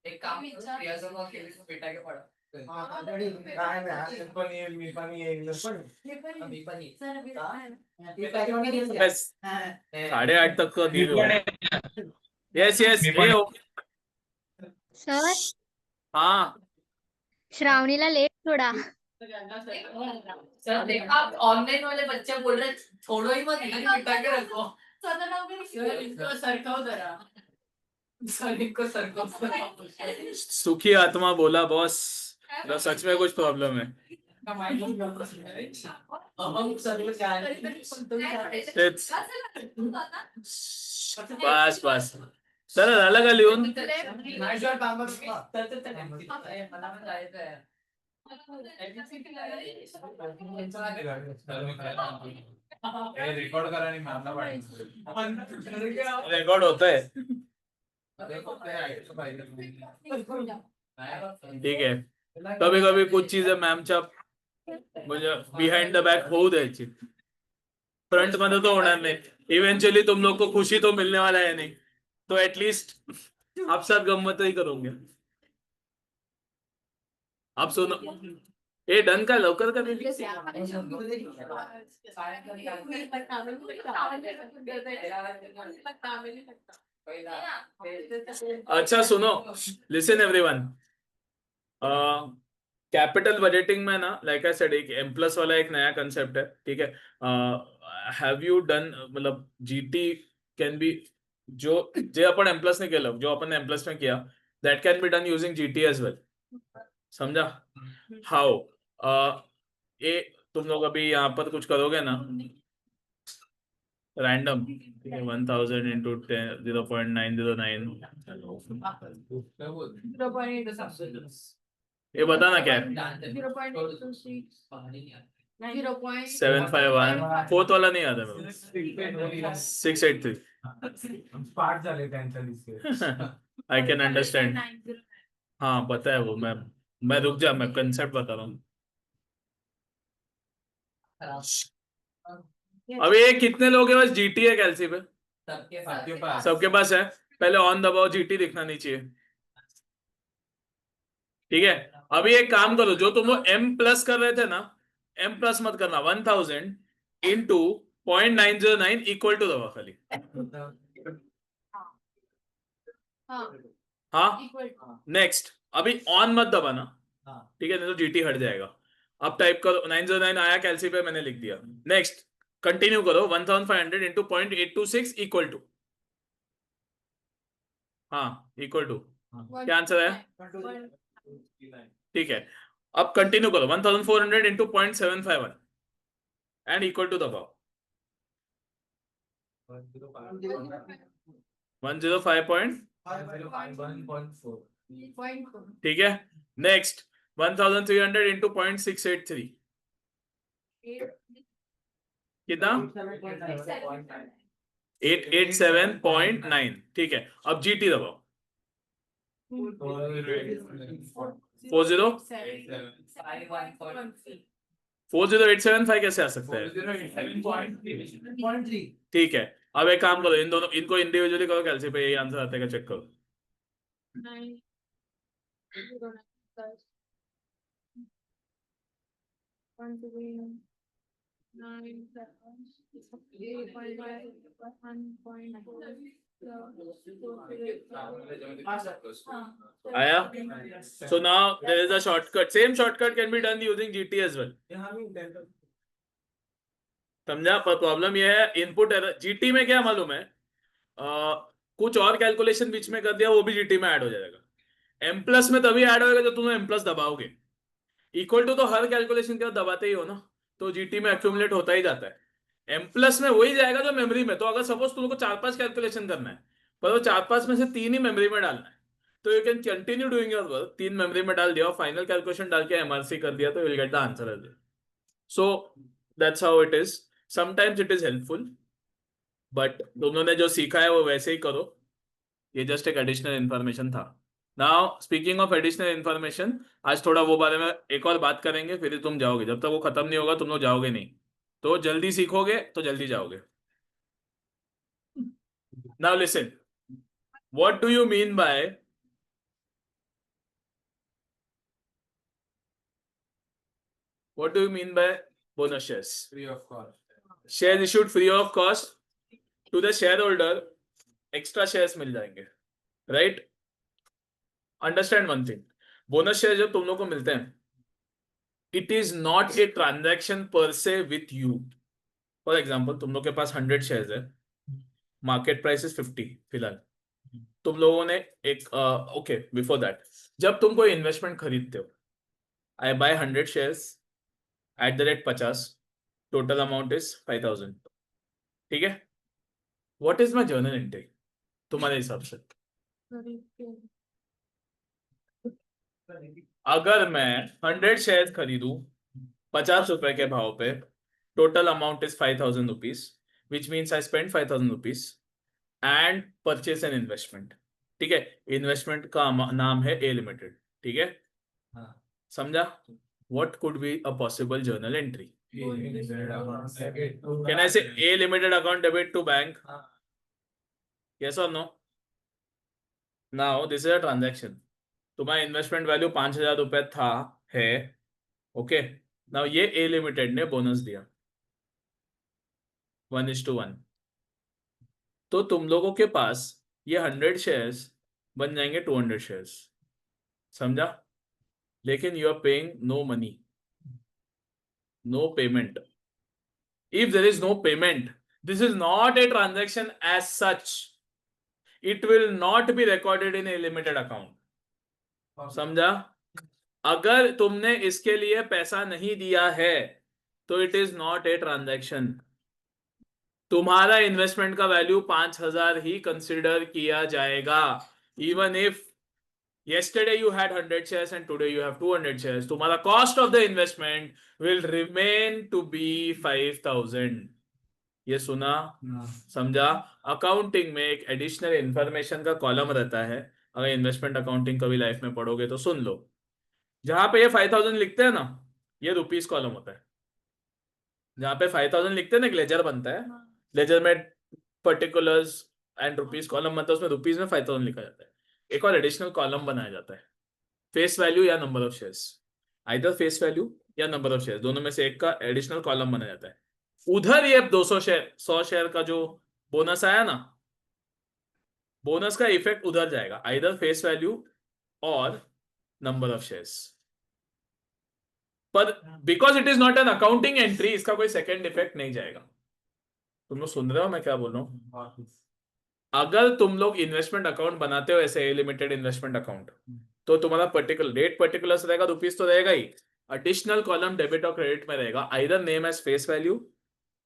एक काम बेटा के पड़ा काय नाही, पण येईल, मी पण येईल, पण अभी पण ये बस 8:30 तक का डील हो। यस यस ये हो। सर हाँ श्रावणीला लेट थोड़ा। सर देखा आप ऑनलाइन वाले बच्चे बोल रहे छोड़ो ही मत इधर ही बिठा के रखो। सदन वगैरे सर इनको सरकाओ जरा, सर इनको सरकाओ। सुखी आत्मा बोला बॉस, सच में कुछ प्रॉब्लम है। तेच बस बस चला झालं का लिहून रेकॉर्ड करा आणि मॅमला पाठवा. रेकॉर्ड होतंय ठीक है कभी कभी कुछ चीजें मॅमच्या म्हणजे बिहाइंड द बैक होऊ द्यायची फ्रंट मध्ये तो होणार नाही इवेंचुअली तुम लोग को खुशी तो मिलने वाला है नहीं तो एटलीस्ट आप साथ गम्मत ही करोगे आप सुनो ए डन का लवकर कर अच्छा सुनो लिसन एवरीवन कैपिटल बजटिंग में ना लाइक आई सेड एक एम प्लस वाला एक नया कंसेप्ट है ठीक है हैव यू डन मतलब जीटी कैन बी जो जे अपन एम प्लस ने केलं जो अपन एम प्लस में किया that can be done using GT as well समझा हाउ ये तुम लोग अभी यहाँ पर कुछ करोगे ना रैंडम 1000 इंटू 0.909 ये बता ना क्या है 751 फोर्थ वाला नहीं आता मेरे 683 पार्ट झाले त्यांच्या लिस्ट आई कैन अंडरस्टैंड हाँ पता है वो मैं रुक जा मैं कंसेप्ट बता रहा हूँ अभी ये कितने लोग हैं बस जीटी है कैलसी पे सबके पास है पहले ऑन दबाओ जीटी दिखना नहीं चाहिए ठीक है अभी एक काम करो जो तुम लोग एम प्लस कर रहे थे ना एम प्लस मत करना 1000 इंटू 0.909 इक्वल टू दबा खाली हाँ नेक्स्ट अभी ऑन मत दबाना ठीक है नहीं तो जीटी हट जाएगा अब टाइप करो 909 आया कैलसी पे मैंने लिख दिया नेक्स्ट कंटिन्यू करो 1500 इंटू 0.826 इक्वल टू हाँ इक्वल टू क्या आंसर है ठीक है अब कंटिन्यू करो 1400 इंटू 0.751 एंड इक्वल टू दबाओ 105.4 ठीक है नेक्स्ट 1300 इंटू 0.683 कितना 887.9 ठीक है अब जीटी दबाओ 40875 कैसे आ सकता है ठीक है अब एक काम करो इन दोनों इनको इंडिविजुअली करो कैलसी पे यही आंसर आता है क्या चेक करो आया so now there is a shortcut same shortcut can be done using GT as well समझा पर प्रॉब्लम ये है इनपुट एरर जीटी में क्या मालूम है कुछ और कैलकुलेशन बीच में कर दिया वो भी जीटी में ऐड हो जाएगा एम प्लस में तभी ऐड होगा जब तुम एम प्लस दबाओगे इक्वल टू तो हर कैलकुलेशन के बाद दबाते ही हो ना तो जीटी में एक्यूमुलेट होता ही जाता है एम प्लस में वही जाएगा जो मेमोरी में तो अगर सपोज तुमको 4-5 कैलकुलेशन करना है पर वो 4-5 में से 3 ही मेमोरी में डालना है तो you can continue doing your work 3 memory में डाल दिया और फाइनल कैलकुलेशन डाल के एमआरसी कर दिया तो you will get the answer as well so that's how it is sometimes it is helpful but तुम लोगों ने जो सीखा है वो वैसे ही करो ये जस्ट एक एडिशनल इन्फॉर्मेशन था now speaking of additional information आज थोड़ा वो बारे में एक और बात करेंगे फिर तुम जाओगे जब तक वो खत्म नहीं होगा तुम लोग जाओगे नहीं तो जल्दी सीखोगे तो जल्दी जाओगे now listen what do you mean by bonus shares free of cost share issued free of cost to the share holder extra shares मिल जाएंगे right understand one thing bonus share जब तुम लोग को मिलते हैं it is not a transaction per se with you for example तुम लोग के पास 100 शेयर्स है मार्केट प्राइस इज 50 फिलहाल तुम लोगों ने एक ओके बिफोर दैट जब तुम कोई इन्वेस्टमेंट खरीदते हो I buy 100 shares @50, total amount is 5000। ठीक है, what is my journal entry तुम्हारे हिसाब से? अगर मैं 100 शेयर खरीदूं 50 रुपए के भाव पे, total amount is 5000 rupees, which means I spend 5000 rupees and purchase an investment. ठीक है, इन्वेस्टमेंट का नाम है ए लिमिटेड। ठीक है, हाँ। समझा? What could be a possible journal entry? Can I say a limited account debit to bank? Yes और no? Now this is a transaction. तुम्हारा इन्वेस्टमेंट वैल्यू 5000 रुपए था, है, ओके। नाउ ये ए लिमिटेड ने बोनस दिया 1:1, तो तुम लोगों के पास ये 100 शेयर्स बन जाएंगे 200 शेयर्स। समझा? लेकिन you are paying no money, no payment. If there is no payment, this is not a transaction as such. It will not be recorded in a limited account. समझा? अगर तुमने इसके लिए पैसा नहीं दिया है तो it is not a transaction. तुम्हारा इन्वेस्टमेंट का वैल्यू 5000 ही कंसिडर किया जाएगा। Even if yesterday you had 100 shares and today you have 200 shares, तुम्हारा cost of the investment will remain to be 5000। ये सुना? समझा? अकाउंटिंग में एक एडिशनल इंफॉर्मेशन का कॉलम रहता है, अगर इन्वेस्टमेंट अकाउंटिंग कभी लाइफ में पढ़ोगे तो सुन लो। जहां पे ये 5000 लिखते हैं ना, ये रुपीस कॉलम होता है। जहां पे 5000 लिखते हैं ना, एक लेजर बनता है, लेजर में पर्टिकुलर्स एंड रुपीस कॉलम बनता है, उसमें रुपीस में 5000 लिखा जाता है। एक और एडिशनल कॉलम बनाया जाता है, फेस वैल्यू या number of shares, either face value या नंबर ऑफ शेयर्स, दोनों में से एक का एडिशनल कॉलम बनाया जाता है। उधर ये 200 शेयर 100 शेयर का जो बोनस आया ना, बोनस का इफेक्ट उधर जाएगा, आइदर फेस वैल्यू और नंबर ऑफ शेयर्स। पर because it is not an accounting entry, इसका कोई सेकंड इफेक्ट नहीं जाएगा। तुम लोग सुन रहे हो मैं क्या बोल रहा हूं? अगर तुम लोग इन्वेस्टमेंट अकाउंट बनाते हो ऐसे लिमिटेड इन्वेस्टमेंट अकाउंट, तो तुम्हारा पर्टिकुलर डेट पर्टिकुलर रहेगा, रुपीस तो रहेगा ही, एडिशनल कॉलम डेबिट और क्रेडिट में रहेगा, either name as face value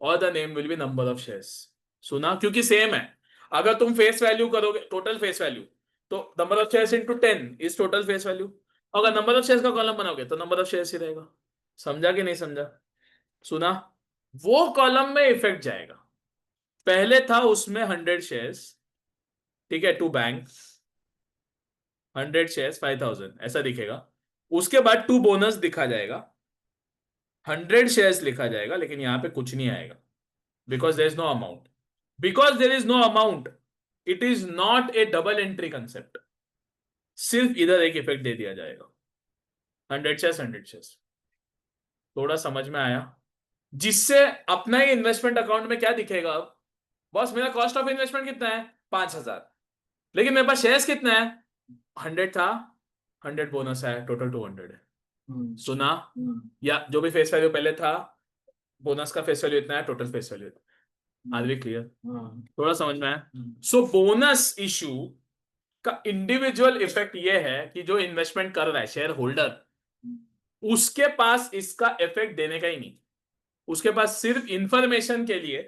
और the name will be number of shares. सुना? क्योंकि सेम है। अगर तुम फेस वैल्यू करोगे, टोटल फेस वैल्यू, तो number of shares into 10 is total face value. अगर नंबर ऑफ शेयर्स का कॉलम बनाओगे तो नंबर ऑफ शेयर्स ही रहेगा। समझा कि नहीं समझा? सुना? वो कॉलम में इफेक्ट जाएगा। पहले था उसमें 100 शेयर्स, ठीक है, टू बैंक, 100 शेयर्स 5000 ऐसा दिखेगा। उसके बाद टू बोनस दिखा जाएगा, 100 शेयर्स लिखा जाएगा, लेकिन यहां पे कुछ नहीं आएगा, because there is no amount. Because there is no amount, it is not a double entry concept. सिर्फ इधर एक इफेक्ट दे दिया जाएगा, 100 शेयर्स 100 शेयर्स। थोड़ा समझ में आया? जिससे अपना ही इन्वेस्टमेंट अकाउंट में क्या दिखेगा, बॉस मेरा कॉस्ट ऑफ इन्वेस्टमेंट कितना है 5000, लेकिन मेरे पास शेयर्स कितना है 100 था, 100 बोनस है, टोटल 200 है। सुना? या जो भी फेस वैल्यू पहले था, बोनस का फेस वैल्यू इतना है, टोटल फेस वैल्यू इतना है। Are we clear? थोड़ा समझ में आया? सो बोनस इशू का इंडिविजुअल इफेक्ट ये है कि जो इन्वेस्टमेंट कर रहा है शेयर होल्डर, उसके पास इसका इफेक्ट देने का ही नहीं। उसके पास सिर्फ इंफॉर्मेशन के लिए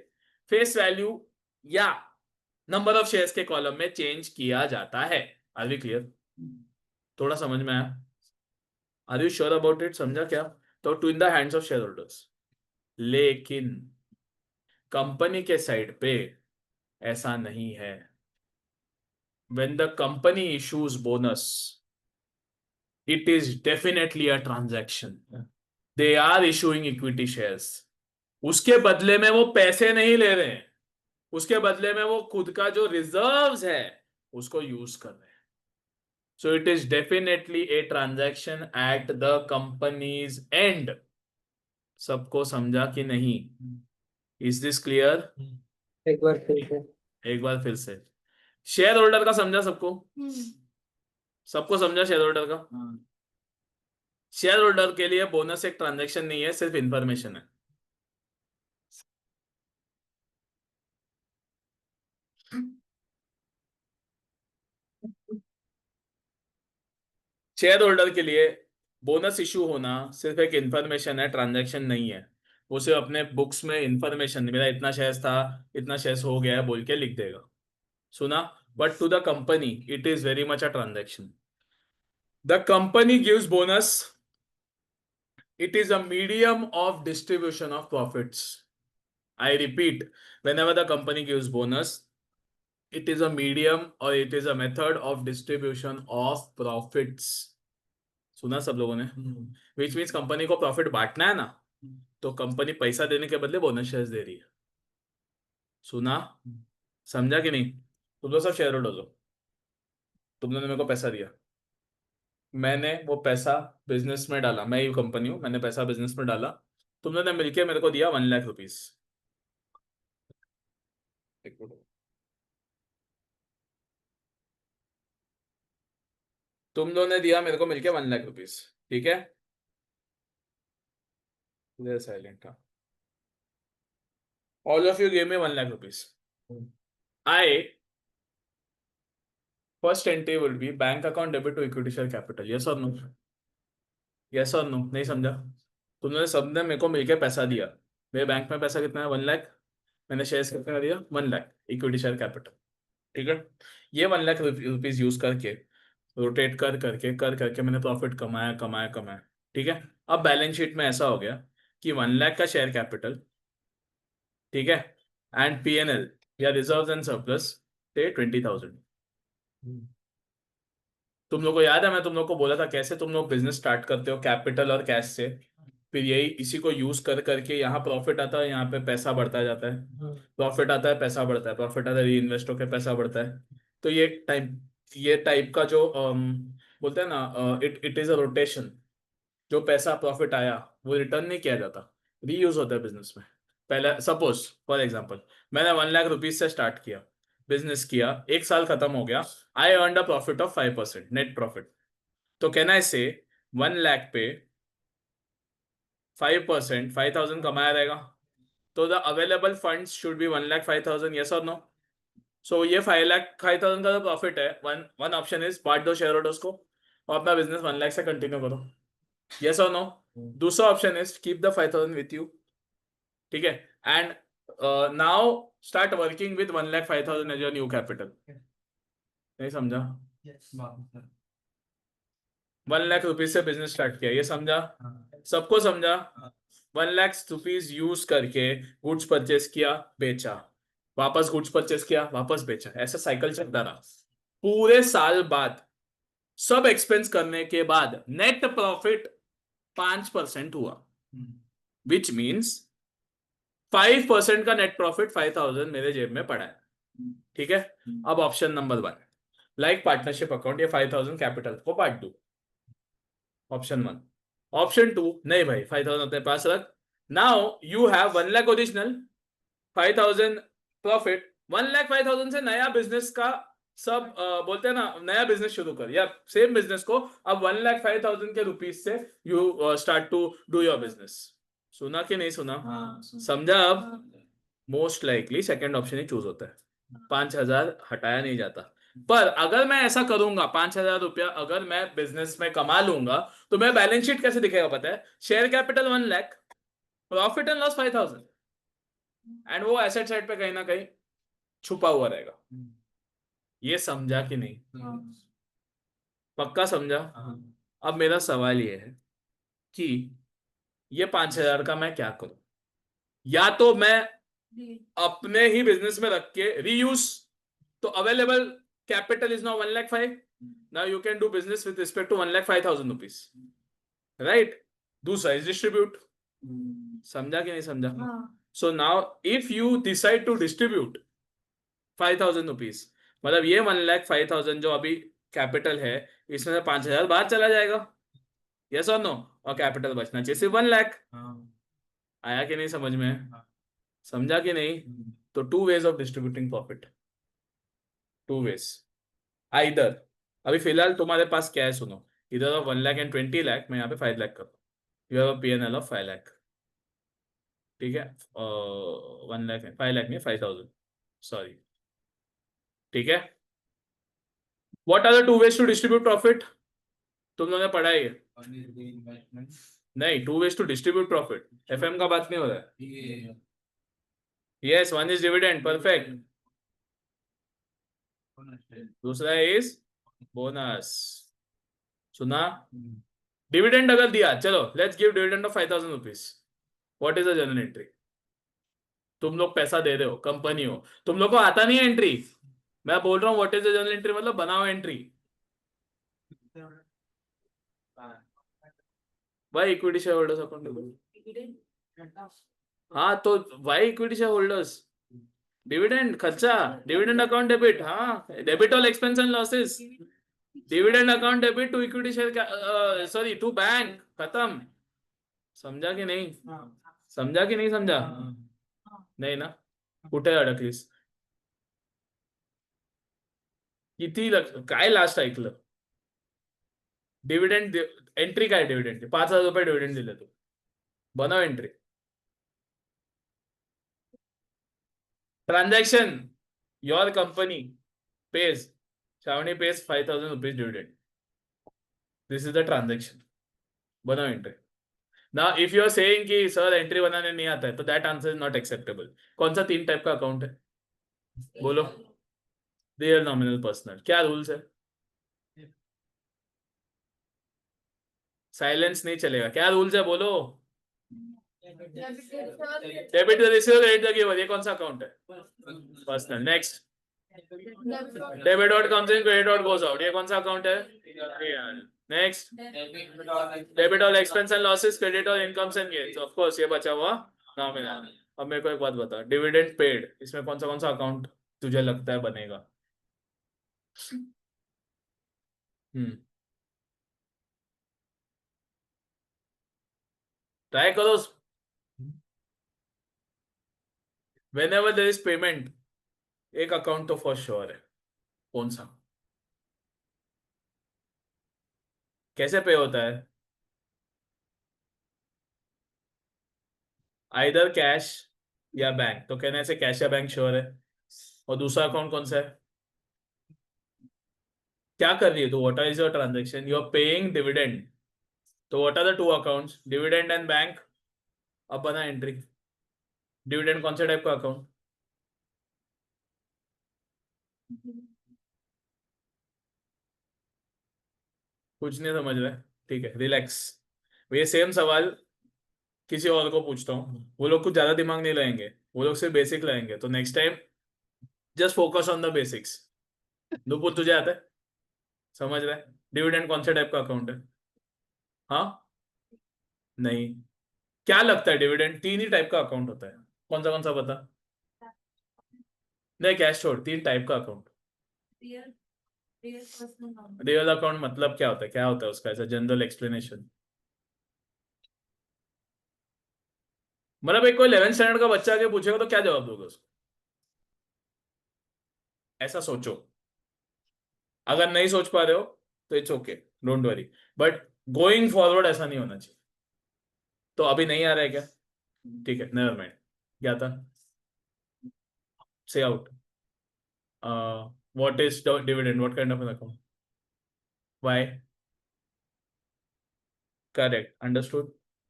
फेस वैल्यू या नंबर ऑफ शेयर्स के कॉलम में चेंज किया जाता है। Are we clear? थोड़ा समझ में आया? Are you sure about it? समझा क्या? तो to in the hands of share holders. लेकिन कंपनी के साइड पे ऐसा नहीं है। When the company issues bonus, it is definitely a transaction. They are issuing equity shares. उसके बदले में वो पैसे नहीं ले रहे हैं, उसके बदले में वो खुद का जो रिजर्व्स है उसको यूज कर रहे हैं। So it is definitely a transaction at the companies and. सबको समझा कि नहीं? Is this clear? एक बार फिर से। एक बार फिर से। शेयर होल्डर का समझा सबको? सबको समझा शेयर होल्डर का? शेयर होल्डर के लिए बोनस एक ट्रांजैक्शन नहीं है, सिर्फ इंफॉर्मेशन है। शेयर होल्डर के लिए बोनस इशू होना सिर्फ एक इंफॉर्मेशन है, ट्रांजैक्शन नहीं है। वो सिर्फ अपने बुक्स में इंफॉर्मेशन, मेरा इतना शेयर्स था, इतना शेयर्स हो गया है बोल के लिख देगा। सुना? But to the company it is very much a transaction. The company gives bonus, it is a medium of distribution of profits. I repeat, whenever the company gives bonus, it is a medium or it is a method of distribution of profits. सुना सब लोगों ने? Which means company को profit बांटना है ना, तो company पैसा देने के बदले बोनस शेयर्स दे रही है। सुना? समझा कि नहीं? तुम लोग सब शेयर होल्डर हो, तुम लोगों ने मेरे को पैसा दिया, मैंने वो पैसा बिजनेस में डाला, मैं ये कंपनी हूँ, मैंने पैसा बिजनेस में डाला, तुम लोगों ने मिलके मेरे को दिया 1,00,000 रुपीज। तुम लोगों ने दिया मेरे को मिलके 1,00,000 रुपीज, ठीक है? साइलेंट था। All of you gave me 1,00,000 rupees. I first entry will be bank account debit to equity share capital. Yes और नो? यस और नो? नहीं समझा? तुम लोगों ने सबने मेरे को मिलके पैसा दिया, मेरे बैंक में पैसा कितना है? 1,00,000। मैंने शेयर्स कितना दिया? 1,00,000 इक्विटी शेयर कैपिटल, ठीक है? ये 1,00,000 रुपीज यूज करके रोटेट कर करके मैंने प्रॉफिट कमाया कमाया कमाया, ठीक है? अब बैलेंस शीट में ऐसा हो गया कि 1,00,000 का शेयर कैपिटल, ठीक है, एंड P&L या रिजर्व्स एंड सरप्लस थे 20,000। तुम लोग को याद है मैं तुम लोग को बोला था कैसे तुम लोग बिजनेस स्टार्ट करते हो? कैपिटल और कैश से, फिर यही इसी को यूज कर करके यहाँ प्रॉफिट आता है, यहाँ पे पैसा बढ़ता जाता है, प्रॉफिट आता है पैसा बढ़ता है, प्रॉफिट आता है री इन्वेस्ट होकर पैसा बढ़ता है। तो ये टाइप का जो बोलते हैं ना, इट इज अ रोटेशन। जो पैसा प्रॉफिट आया वो रिटर्न नहीं किया जाता, रीयूज होता है बिजनेस में। पहले सपोज फॉर एग्जांपल मैंने 1,00,000 रुपीज से स्टार्ट किया, बिजनेस किया, 1 साल खत्म हो गया, I earn a profit of 5% net profit. तो कैन आई से 1,00,000 पे 5%, 5,000 कमाया रहेगा, तो the available funds should be 1,05,000। Yes और नो? सो ये 5,05,000 का जो प्रॉफिट है, वन ऑप्शन इज बांट दो शेयर होल्डर्स को और अपना बिजनेस 1,00,000 से कंटिन्यू करो। यस और नो? दूसरा option is keep the 5,000 with you, ठीक है, and now start working with 1,05,000 as your new capital. नहीं समझा? 1,00,000 रुपीज से बिजनेस स्टार्ट किया, ये समझा? सबको समझा? 1,00,000 रुपीज यूज करके गुड्स परचेस किया, बेचा, वापस गुड्स परचेस किया, वापस बेचा, ऐसा साइकिल चलता रहा। पूरे साल बाद सब एक्सपेंस करने के बाद नेट प्रॉफिट 5% हुआ, विच मीन्स 5% का नेट प्रॉफिट 5,000 मेरे जेब में पड़ा है, ठीक है? अब option number 1, like partnership account, ये 5,000 कैपिटल को बांट दो, ऑप्शन 1। ऑप्शन 2, नहीं भाई 5,000 अपने पास रख, now you have 1,00,000 original, 5,000 profit, 1,05,000 से नया बिजनेस का सब बोलते हैं ना, नया बिजनेस शुरू कर, या सेम बिजनेस को अब 1,05,000 के रुपीज से you start to do your business. सुना कि नहीं सुना? समझा? अब मोस्ट लाइकली सेकंड ऑप्शन ही चूज होता है, 5,000 हटाया नहीं जाता। पर अगर मैं ऐसा करूंगा, 5,000 रुपया अगर मैं बिजनेस में कमा लूंगा, तो मैं बैलेंस शीट कैसे दिखेगा पता है? Share capital 1,00,000, profit and loss 5,000, and वो एसेट साइड पे कहीं ना कहीं छुपा हुआ रहेगा। ये समझा कि नहीं? पक्का समझा? अब मेरा सवाल ये है कि ये 5,000 का मैं क्या करूं? या तो मैं अपने ही बिजनेस में रख के रीयूज, तो available capital is now 1,05,000, now you can do business with respect to 1,05,000 rupees, right? दूसरा इज डिस्ट्रीब्यूट। समझा कि नहीं समझा? So now if you decide to distribute 5,000 rupees, मतलब ये 1,05,000 जो अभी कैपिटल है, इसमें से 5,000 बाहर चला जाएगा, यस और नो? और कैपिटल बचना चाहिए सिर्फ 1,00,000। आया कि नहीं समझ में? समझा कि नहीं? तो 2 ways of distributing profit, 2 ways. Either अभी फिलहाल तुम्हारे पास क्या है सुनो, इधर ऑफ 1,00,000 एंड 20,00,000, मैं यहाँ पे 5,00,000 कर रहा हूँ, you have a P&L of 5,00,000, ठीक है? 1,00,000 5,00,000 नहीं 5,000, सॉरी, ठीक है? What are the 2 ways to distribute profit? तुम लोगों ने पढ़ा है ये, One is the investment. नहीं, 2 ways to distribute profit. FM का बात नहीं हो रहा है. ये Yes, one is dividend, perfect. दूसरा is bonus. सुना? डिविडेंड अगर दिया, चलो let's give dividend of 5,000 rupees. What is the journal entry? तुम लोग पैसा दे रहे हो, कंपनी हो, तुम लोग को आता नहीं है एंट्री. मैं बोल रहा हूँ what is the journal entry, मतलब बनाओ entry. Why equity share holders account. हाँ तो why equity share holders. Dividend खर्चा, डिविडेंड अकाउंट डेबिट. हाँ, debit all expense and losses. Dividend account debit to equity share, sorry to bank. खत्म. समझा कि नहीं? समझा कि नहीं समझा? नाही ना. कुठे अडकलीस? किती काय लास्ट ऐकलं? डिविडेंड एंट्री काय डिविडेंड? 5,000 रुपये डिविडेंड दिले तू. बनव entry. Transaction, your company pays, Shravani pays 5,000 rupees dividend. This is the transaction. बनाओ entry. Now if you are saying कि सर एंट्री बनाने नहीं आता है, तो that answer is not acceptable. कौन सा 3 टाइप का अकाउंट है? बोलो. Real, nominal, personal. क्या रूल्स है? साइलेंस नहीं चलेगा. क्या रूल्स है बोलो. Debit the receiver, credit the giver. ये कौन सा अकाउंट है? Personal. Next. Debit out comes in, credit out goes out. ये कौन सा अकाउंट है? Next. Debit all expense and losses, credit all incomes and gains. Of course ये बचा हुआ नॉमिनल. अब मेरे को एक बात बता, डिविडेंड पेड, इसमें कौन सा अकाउंट तुझे लगता है बनेगा? ट्राई करो. Whenever there is payment, एक अकाउंट तो फॉर श्योर है. कौन सा? कैसे पे होता है? आइदर कैश या बैंक. तो कहने से कैश या बैंक श्योर है. और दूसरा अकाउंट कौन सा है? क्या कर रही है तो what is your transaction? You are paying dividend. तो what are the 2 accounts? Dividend and bank. अब बना एंट्री. डिविडेंड कौन से टाइप का अकाउंट? कुछ नहीं समझ रहे? ठीक है, रिलैक्स. ये सेम सवाल किसी और को पूछता हूँ, वो लोग कुछ ज्यादा दिमाग नहीं लगाएंगे, वो लोग सिर्फ बेसिक लगाएंगे. तो next time just focus on the basics. Nupur तुझे आता है? समझ रहा है? डिविडेंड कौन से टाइप का अकाउंट है? हाँ नहीं. क्या लगता है? डिविडेंड 3 ही टाइप का अकाउंट होता है. कौन सा बता. नहीं, कैश छोड़. 3 टाइप का अकाउंट. रियल अकाउंट मतलब क्या होता है? क्या होता है उसका ऐसा जनरल एक्सप्लेनेशन? मतलब एक कोई 11th स्टैंडर्ड का बच्चा आके पूछेगा तो क्या जवाब दोगे उसको? ऐसा सोचो. अगर नहीं सोच पा रहे हो तो it's okay, don't worry. But going forward ऐसा नहीं होना चाहिए. तो अभी नहीं आ रहा है क्या? ठीक है, नेवर माइंड. क्या था? से out. What is dividend? What kind of an account? Why? Correct. Understood.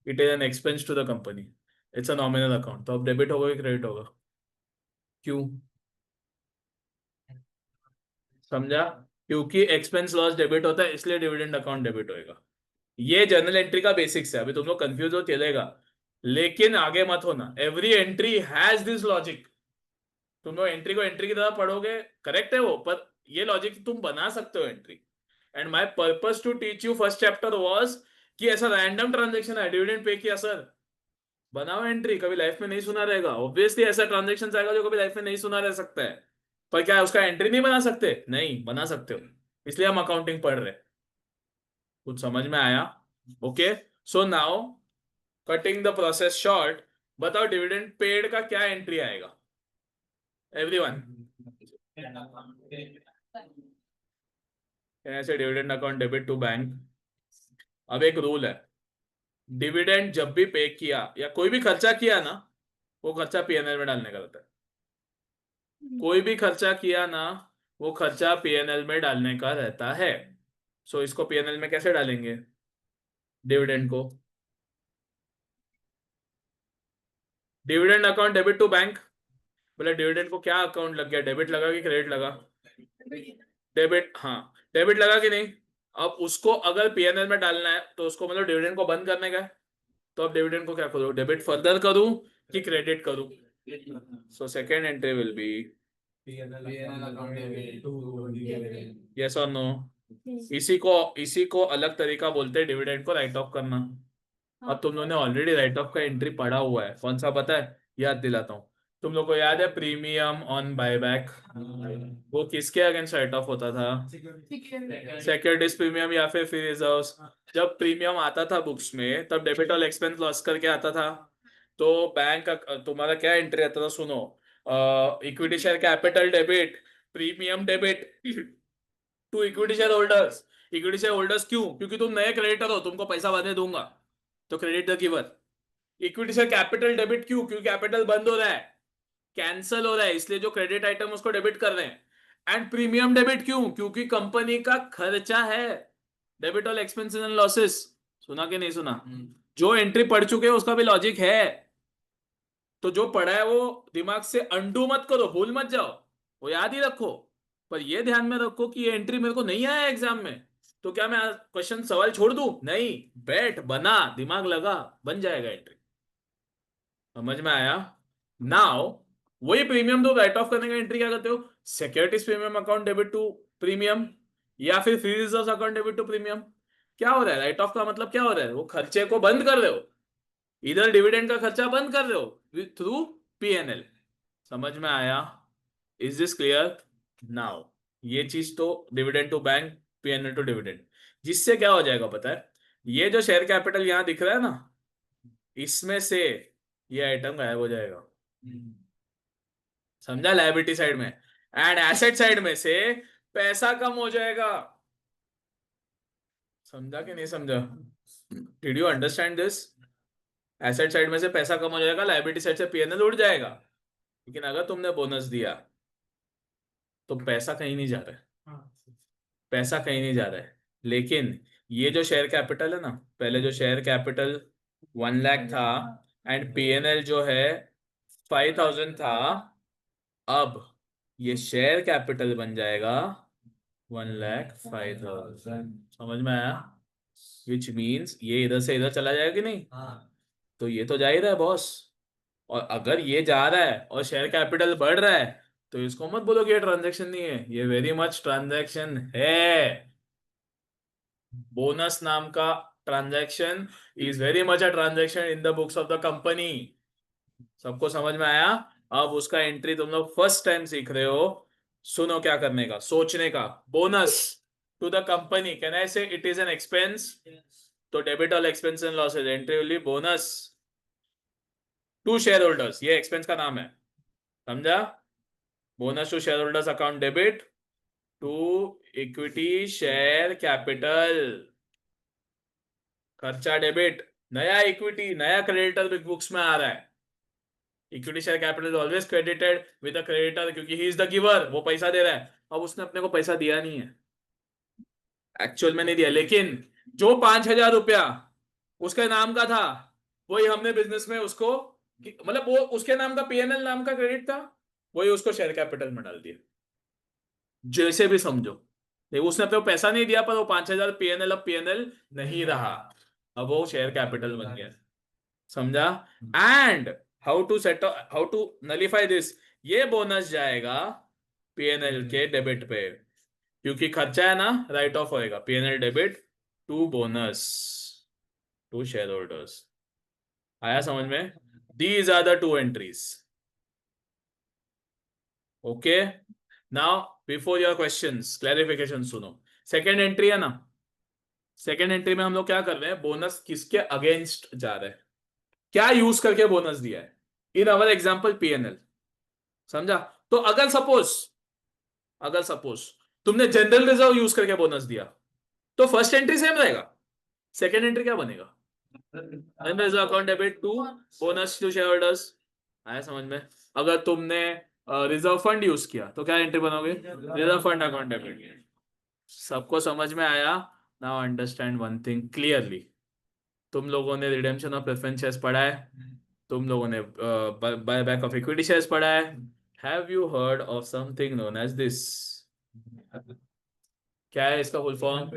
It is an expense to the company. It's a nominal account. तो अब डेबिट होगा कि क्रेडिट होगा? क्यों? समझा? क्योंकि एक्सपेंस लॉस डेबिट होता है, इसलिए डिविडेंड अकाउंट डेबिट होएगा. ये जर्नल एंट्री का बेसिक्स है. अभी तुम लोग कंफ्यूज हो चलेगा, लेकिन आगे मत होना. Every entry has this logic. तुम लोग एंट्री को एंट्री की तरह पढ़ोगे, करेक्ट है वो, पर ये लॉजिक तुम बना सकते हो entry. And my purpose to teach you first chapter was कि ऐसा रैंडम ट्रांजैक्शन है, डिविडेंड पे किया सर, बनाओ एंट्री. कभी लाइफ में नहीं सुना रहेगा. ऑब्वियसली ऐसा ट्रांजैक्शन आएगा जो कभी लाइफ में नहीं सुना रह सकता है. पर क्या उसका एंट्री नहीं बना सकते? नहीं बना सकते हो, इसलिए हम अकाउंटिंग पढ़ रहे. कुछ समझ में आया? Okay. So now cutting the process short, बताओ डिविडेंड पेड का क्या एंट्री आएगा? एवरीवन ऐसे dividend account debit to bank. अब एक रूल है, डिविडेंड जब भी पे किया या कोई भी खर्चा किया ना, वो खर्चा पीएनएल में डालने का रहता है. कोई भी खर्चा किया ना, वो खर्चा पीएनएल में डालने का रहता है. सो इसको पीएनएल में कैसे डालेंगे? डिविडेंड को, dividend account debit to bank, बोले डिविडेंड को क्या अकाउंट लग गया, डेबिट लगा कि क्रेडिट लगा? डेबिट, हाँ डेबिट लगा कि नहीं? अब उसको अगर पीएनएल में डालना है तो उसको मतलब डिविडेंड को बंद करने का है, तो अब डिविडेंड को क्या करूँ, डेबिट फर्दर करूँ कि क्रेडिट करूँ? So second entry will B PNL account debit to dividend. Yes और नो। इसी को अलग तरीका बोलते हैं डिविडेंड को राइट ऑफ करना। अब तुम लोगों ने ऑलरेडी राइट ऑफ का एंट्री पढ़ा हुआ है, कौन सा पता है? याद दिलाता हूँ, तुम लोग को याद है प्रीमियम ऑन बायबैक, वो किसके अगेंस्ट राइट ऑफ होता था? सिक्योरिटीज प्रीमियम या फिर फ्री रिजर्व्स। जब प्रीमियम आता था बुक्स में तब डेबिट और एक्सपेंस लॉस करके आता था, तो बैंक का तुम्हारा क्या एंट्री आता था, सुनो, equity share capital debit, premium debit to equity share holders. Equity share holders क्यों? क्योंकि तुम नए क्रेडिटर हो, तुमको पैसा बाद में दूंगा, तो credit the giver. Equity share capital debit क्यों? क्योंकि कैपिटल बंद हो रहा है, कैंसल हो रहा है, इसलिए जो क्रेडिट आइटम उसको डेबिट कर रहे हैं। एंड प्रीमियम डेबिट क्यों? क्योंकि कंपनी का खर्चा है, debit all expenses and losses. सुना कि नहीं सुना? जो एंट्री पढ़ चुके हैं उसका भी लॉजिक है, तो जो पढ़ा है वो दिमाग से अंडू मत करो, भूल मत जाओ, वो याद ही रखो। पर ये ध्यान में रखो कि ये एंट्री मेरे को नहीं आया एग्जाम में, तो क्या मैं क्वेश्चन सवाल छोड़ दूं? नहीं, बैठ, बना, दिमाग लगा, बन जाएगा एंट्री। समझ में आया? नाउ वही प्रीमियम तो राइट ऑफ करने का एंट्री क्या करते हो? Securities premium account debit to premium या फिर free reserve account debit to premium. क्या हो रहा है? राइट ऑफ का मतलब क्या हो रहा है? वो खर्चे को बंद कर रहे हो, इधर डिविडेंड का खर्चा बंद कर रहे हो थ्रू पीएनएल। समझ में आया? Is this clear now? ये चीज तो dividend to bank, PNL to dividend, जिससे क्या हो जाएगा पता है? ये जो शेयर कैपिटल यहां दिख रहा है ना, इसमें से ये आइटम गायब हो जाएगा, समझा? लायबिलिटी साइड में। एंड एसेट साइड में से पैसा कम हो जाएगा। समझा कि नहीं समझा? Did you understand this? Asset side में से पैसा कम हो जाएगा, लायबिलिटी साइड से पीएनएल उड़ जाएगा। लेकिन अगर तुमने बोनस दिया तो पैसा कहीं नहीं जा रहा है, पैसा कहीं नहीं जा रहा है। लेकिन ये जो शेयर कैपिटल है ना, पहले जो शेयर कैपिटल 1 लाख था एंड पीएनएल जो है 5000 था, अब ये शेयर कैपिटल बन जाएगा 1,05,000। समझ में आया? विच मीन्स ये इधर से इधर चला जाएगा कि नहीं? तो ये तो जा ही रहा है बॉस। और अगर ये जा रहा है और शेयर कैपिटल बढ़ रहा है तो इसको मत बोलो कि ये ट्रांजैक्शन नहीं है, ये वेरी मच ट्रांजैक्शन है। बोनस नाम का transaction is very much a transaction in the books of the company. सबको समझ में आया? अब उसका एंट्री तुम लोग फर्स्ट टाइम सीख रहे हो, सुनो क्या करने का, सोचने का। Bonus to the company, can I say it is an expense? तो debit all expense and losses, entry will be bonus to share holders, ये एक्सपेंस का नाम है, समझा? Bonus to share holders account debit to equity share capital, खर्चा debit, नया equity, नया creditor big books में आ रहा है। Equity share capital is always credited with a creditor, क्योंकि ही इज द गिवर, वो पैसा दे रहा है। अब उसने अपने को पैसा दिया नहीं है, एक्चुअल में नहीं दिया, लेकिन जो 5,000 रुपया उसके नाम का था वही हमने बिजनेस में उसको, मतलब वो उसके नाम का पीएनएल नाम का क्रेडिट था, वही उसको शेयर कैपिटल में डाल दिया, जैसे भी समझो। देखो उसने अपने को पैसा नहीं दिया, पर वो 5,000 पीएनएल अब पीएनएल नहीं रहा, अब वो शेयर कैपिटल बन गया, समझा? And how to nullify this, ये बोनस जाएगा पीएनएल के डेबिट पे, क्योंकि खर्चा है ना, राइट ऑफ होएगा, PNL debit to bonus to share holders. आया समझ में? These are the two entries. Okay, now before your questions clarification सुनो। सेकेंड एंट्री है ना, सेकेंड एंट्री में हम लोग क्या कर रहे हैं? बोनस किसके अगेंस्ट जा रहे हैं, क्या यूज करके बोनस दिया है? इन अवर एग्जांपल पीएनएल, समझा? तो अगर सपोज तुमने जनरल रिजर्व यूज करके बोनस दिया तो फर्स्ट एंट्री सेम रहेगा, सेकेंड एंट्री क्या बनेगा? General reserve account debit to bonus to share holders. आया समझ में? अगर तुमने रिजर्व फंड यूज किया तो क्या एंट्री बनोगे? Reserve fund account debit. सबको समझ में आया? Now understand one thing clearly, तुम लोगों ने रिडेम्पशन ऑफ प्रेफरेंस शेयर्स पढ़ा है, तुम लोगों ने buy back of equity shares पढ़ा है. Have you heard of something known as this? क्या है इसका फुल फॉर्म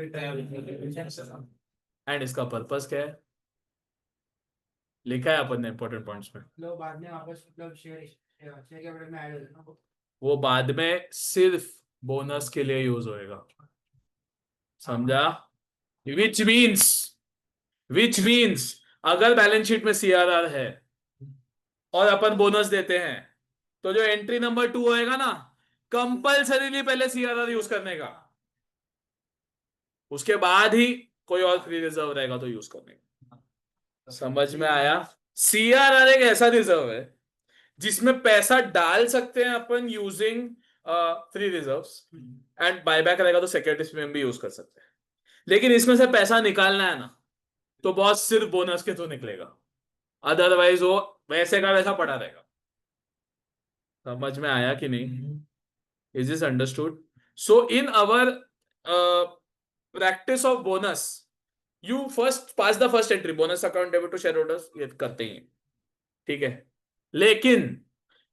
एंड इसका पर्पस क्या है? लिखा है अपन ने इंपॉर्टेंट पॉइंट्स में. लोग बाद में वापस मतलब शेयर कैपिटल में ऐड हो जाना. वो बाद में सिर्फ बोनस के लिए यूज होएगा, समझा? विच मीन्स अगर बैलेंस शीट में सीआरआर है और अपन बोनस देते हैं तो जो एंट्री नंबर 2 होएगा ना, कंपल्सरीली पहले सीआरआर यूज करने का, उसके बाद ही कोई और फ्री रिजर्व रहेगा तो यूज करने का. समझ में आया? सीआरआर एक ऐसा रिजर्व है जिसमें पैसा डाल सकते हैं अपन using free reserves, and buyback रहेगा तो सिक्योरिटीज में भी यूज कर सकते हैं. लेकिन इसमें से पैसा निकालना है ना, तो बहुत सिर्फ बोनस के तो निकलेगा, अदरवाइज वो वैसे का वैसा पड़ा रहेगा. समझ में आया कि नहीं? Is this understood? So in our practice of bonus, you first pass the first entry, bonus account debit to share holders, ये करते ही हैं, ठीक है. लेकिन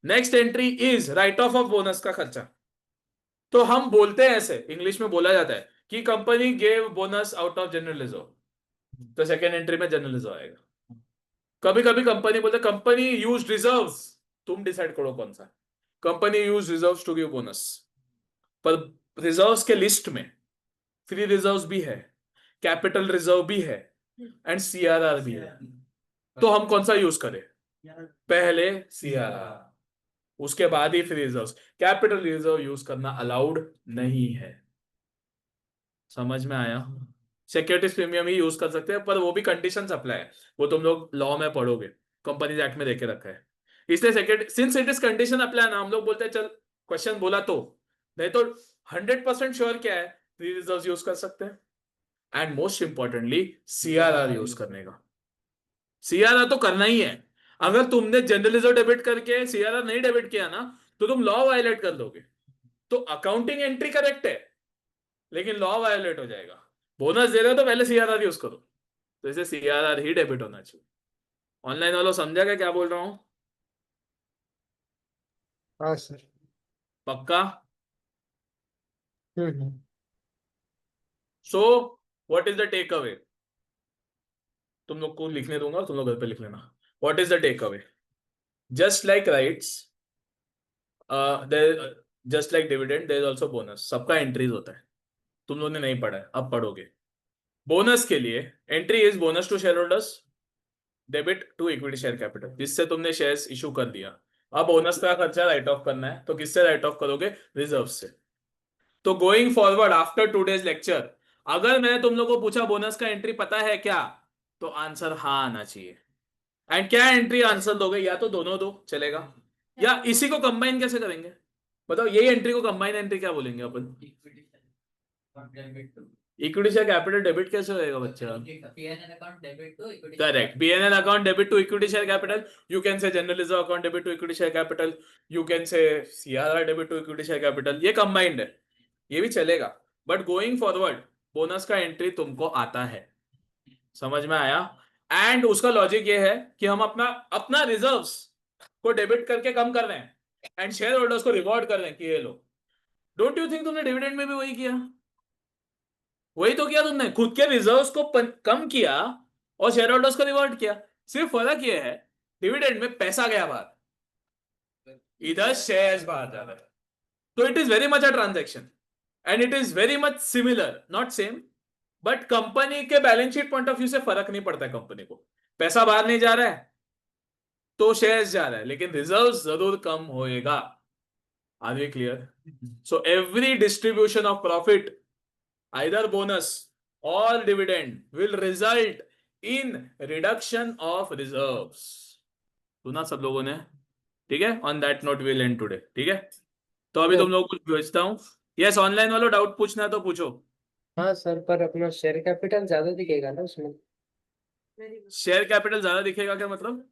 next entry is write off bonus का खर्चा. तो हम बोलते हैं ऐसे, इंग्लिश में बोला जाता है कि company gave bonus out of general reserve, तो सेकेंड एंट्री में जनरल रिजर्व आएगा. कभी कभी कंपनी बोलते कंपनी यूज रिजर्व्स, तुम डिसाइड करो कौन सा. Company use reserves to give bonus, पर रिजर्व्स के लिस्ट में फ्री रिजर्व्स भी है, कैपिटल रिजर्व भी है एंड सीआरआर भी है. तो हम कौन सा यूज करें? पहले सीआरआर, उसके बाद ही free reserves. Capital reserve use करना अलाउड नहीं है. समझ में आया? सिक्योरिटीज प्रीमियम ही यूज कर सकते हैं, पर वो भी कंडीशंस अप्लाई है, वो तुम लोग लॉ में पढ़ोगे, कंपनीज एक्ट में देके रखा है. इसलिए security since it is condition apply ना, हम लोग बोलते हैं चल क्वेश्चन बोला तो, नहीं तो 100% श्योर क्या है, फ्री रिजर्व्स यूज कर सकते हैं. And most importantly CRR use करने का. सीआरआर तो करना ही है. अगर तुमने जनरल रिजर्व डेबिट करके सीआरआर नहीं डेबिट किया ना, तो तुम लॉ वायलेट कर दोगे. तो अकाउंटिंग एंट्री करेक्ट है, लेकिन लॉ वायलेट हो जाएगा. बोनस दे रहे हो तो पहले सीआरआर यूज करो, तो इसे सीआरआर ही डेबिट होना चाहिए. ऑनलाइन वालों समझा क्या बोल रहा हूं? हाँ सर. पक्का? Hmm. So what is the take away? तुम लोग को लिखने दूंगा, तुम लोग घर पे लिख लेना. What is the take away? Just like rights, just like dividend, there is also bonus. सबका एंट्रीज होता है, तुम लोगों ने नहीं पढ़ा है, अब पढ़ोगे. बोनस के लिए entry is bonus to share holders, debit to equity share capital, जिससे तुमने शेयर्स इशू कर दिया. अब बोनस का खर्चा राइट ऑफ करना है, तो किससे राइट ऑफ करोगे? रिजर्व से. तो going forward after today's lecture, अगर मैंने तुम लोगों को पूछा बोनस का एंट्री पता है क्या, तो आंसर हाँ आना चाहिए. एंड क्या एंट्री आंसर दोगे? या तो दोनों दो चलेगा, या इसी को कंबाइन कैसे करेंगे बताओ? यही एंट्री को कंबाइन एंट्री क्या बोलेंगे अपन? इक्विटी शेयर कैपिटल डेबिट कैसे होएगा बच्चा? PNL account debit to equity. Correct. PNL account debit to equity share capital. You can say general reserve account debit to equity share capital. You can say CRR debit to equity share capital. ये combined है, ये भी चलेगा. But going forward, bonus का entry तुमको आता है. समझ में आया? एंड उसका लॉजिक ये है कि हम अपना रिजर्व्स को डेबिट करके कम कर रहे हैं एंड शेयर होल्डर्स को रिवॉर्ड कर रहे हैं कि ये लो. डोंट यू थिंक तुमने डिविडेंड में भी वही किया? वही तो किया तुमने, खुद के रिजर्व्स को कम किया और शेयर होल्डर्स को रिवॉर्ड किया. सिर्फ फर्क ये है, डिविडेंड में पैसा गया बाहर, इधर शेयर्स बाहर जा रहा है. तो it is very much a transaction and it is very much similar, not same, but company के balance sheet point of view से फर्क नहीं पड़ता है. कंपनी को पैसा बाहर नहीं जा रहा है तो शेयर्स जा रहा है, लेकिन रिजर्व जरूर कम होएगा. Are we clear? So every distribution of profit, either bonus or dividend, will result in reduction of reserves. सुना सब लोगों ने? ठीक है, on that note we'll end today. ठीक है, तो अभी तुम लोग कुछ भेजता हूँ. यस, ऑनलाइन वालों डाउट पूछना है तो पूछो. हाँ सर, पर अपना शेयर कैपिटल ज्यादा दिखेगा ना उसमें. शेयर कैपिटल ज्यादा दिखेगा क्या मतलब?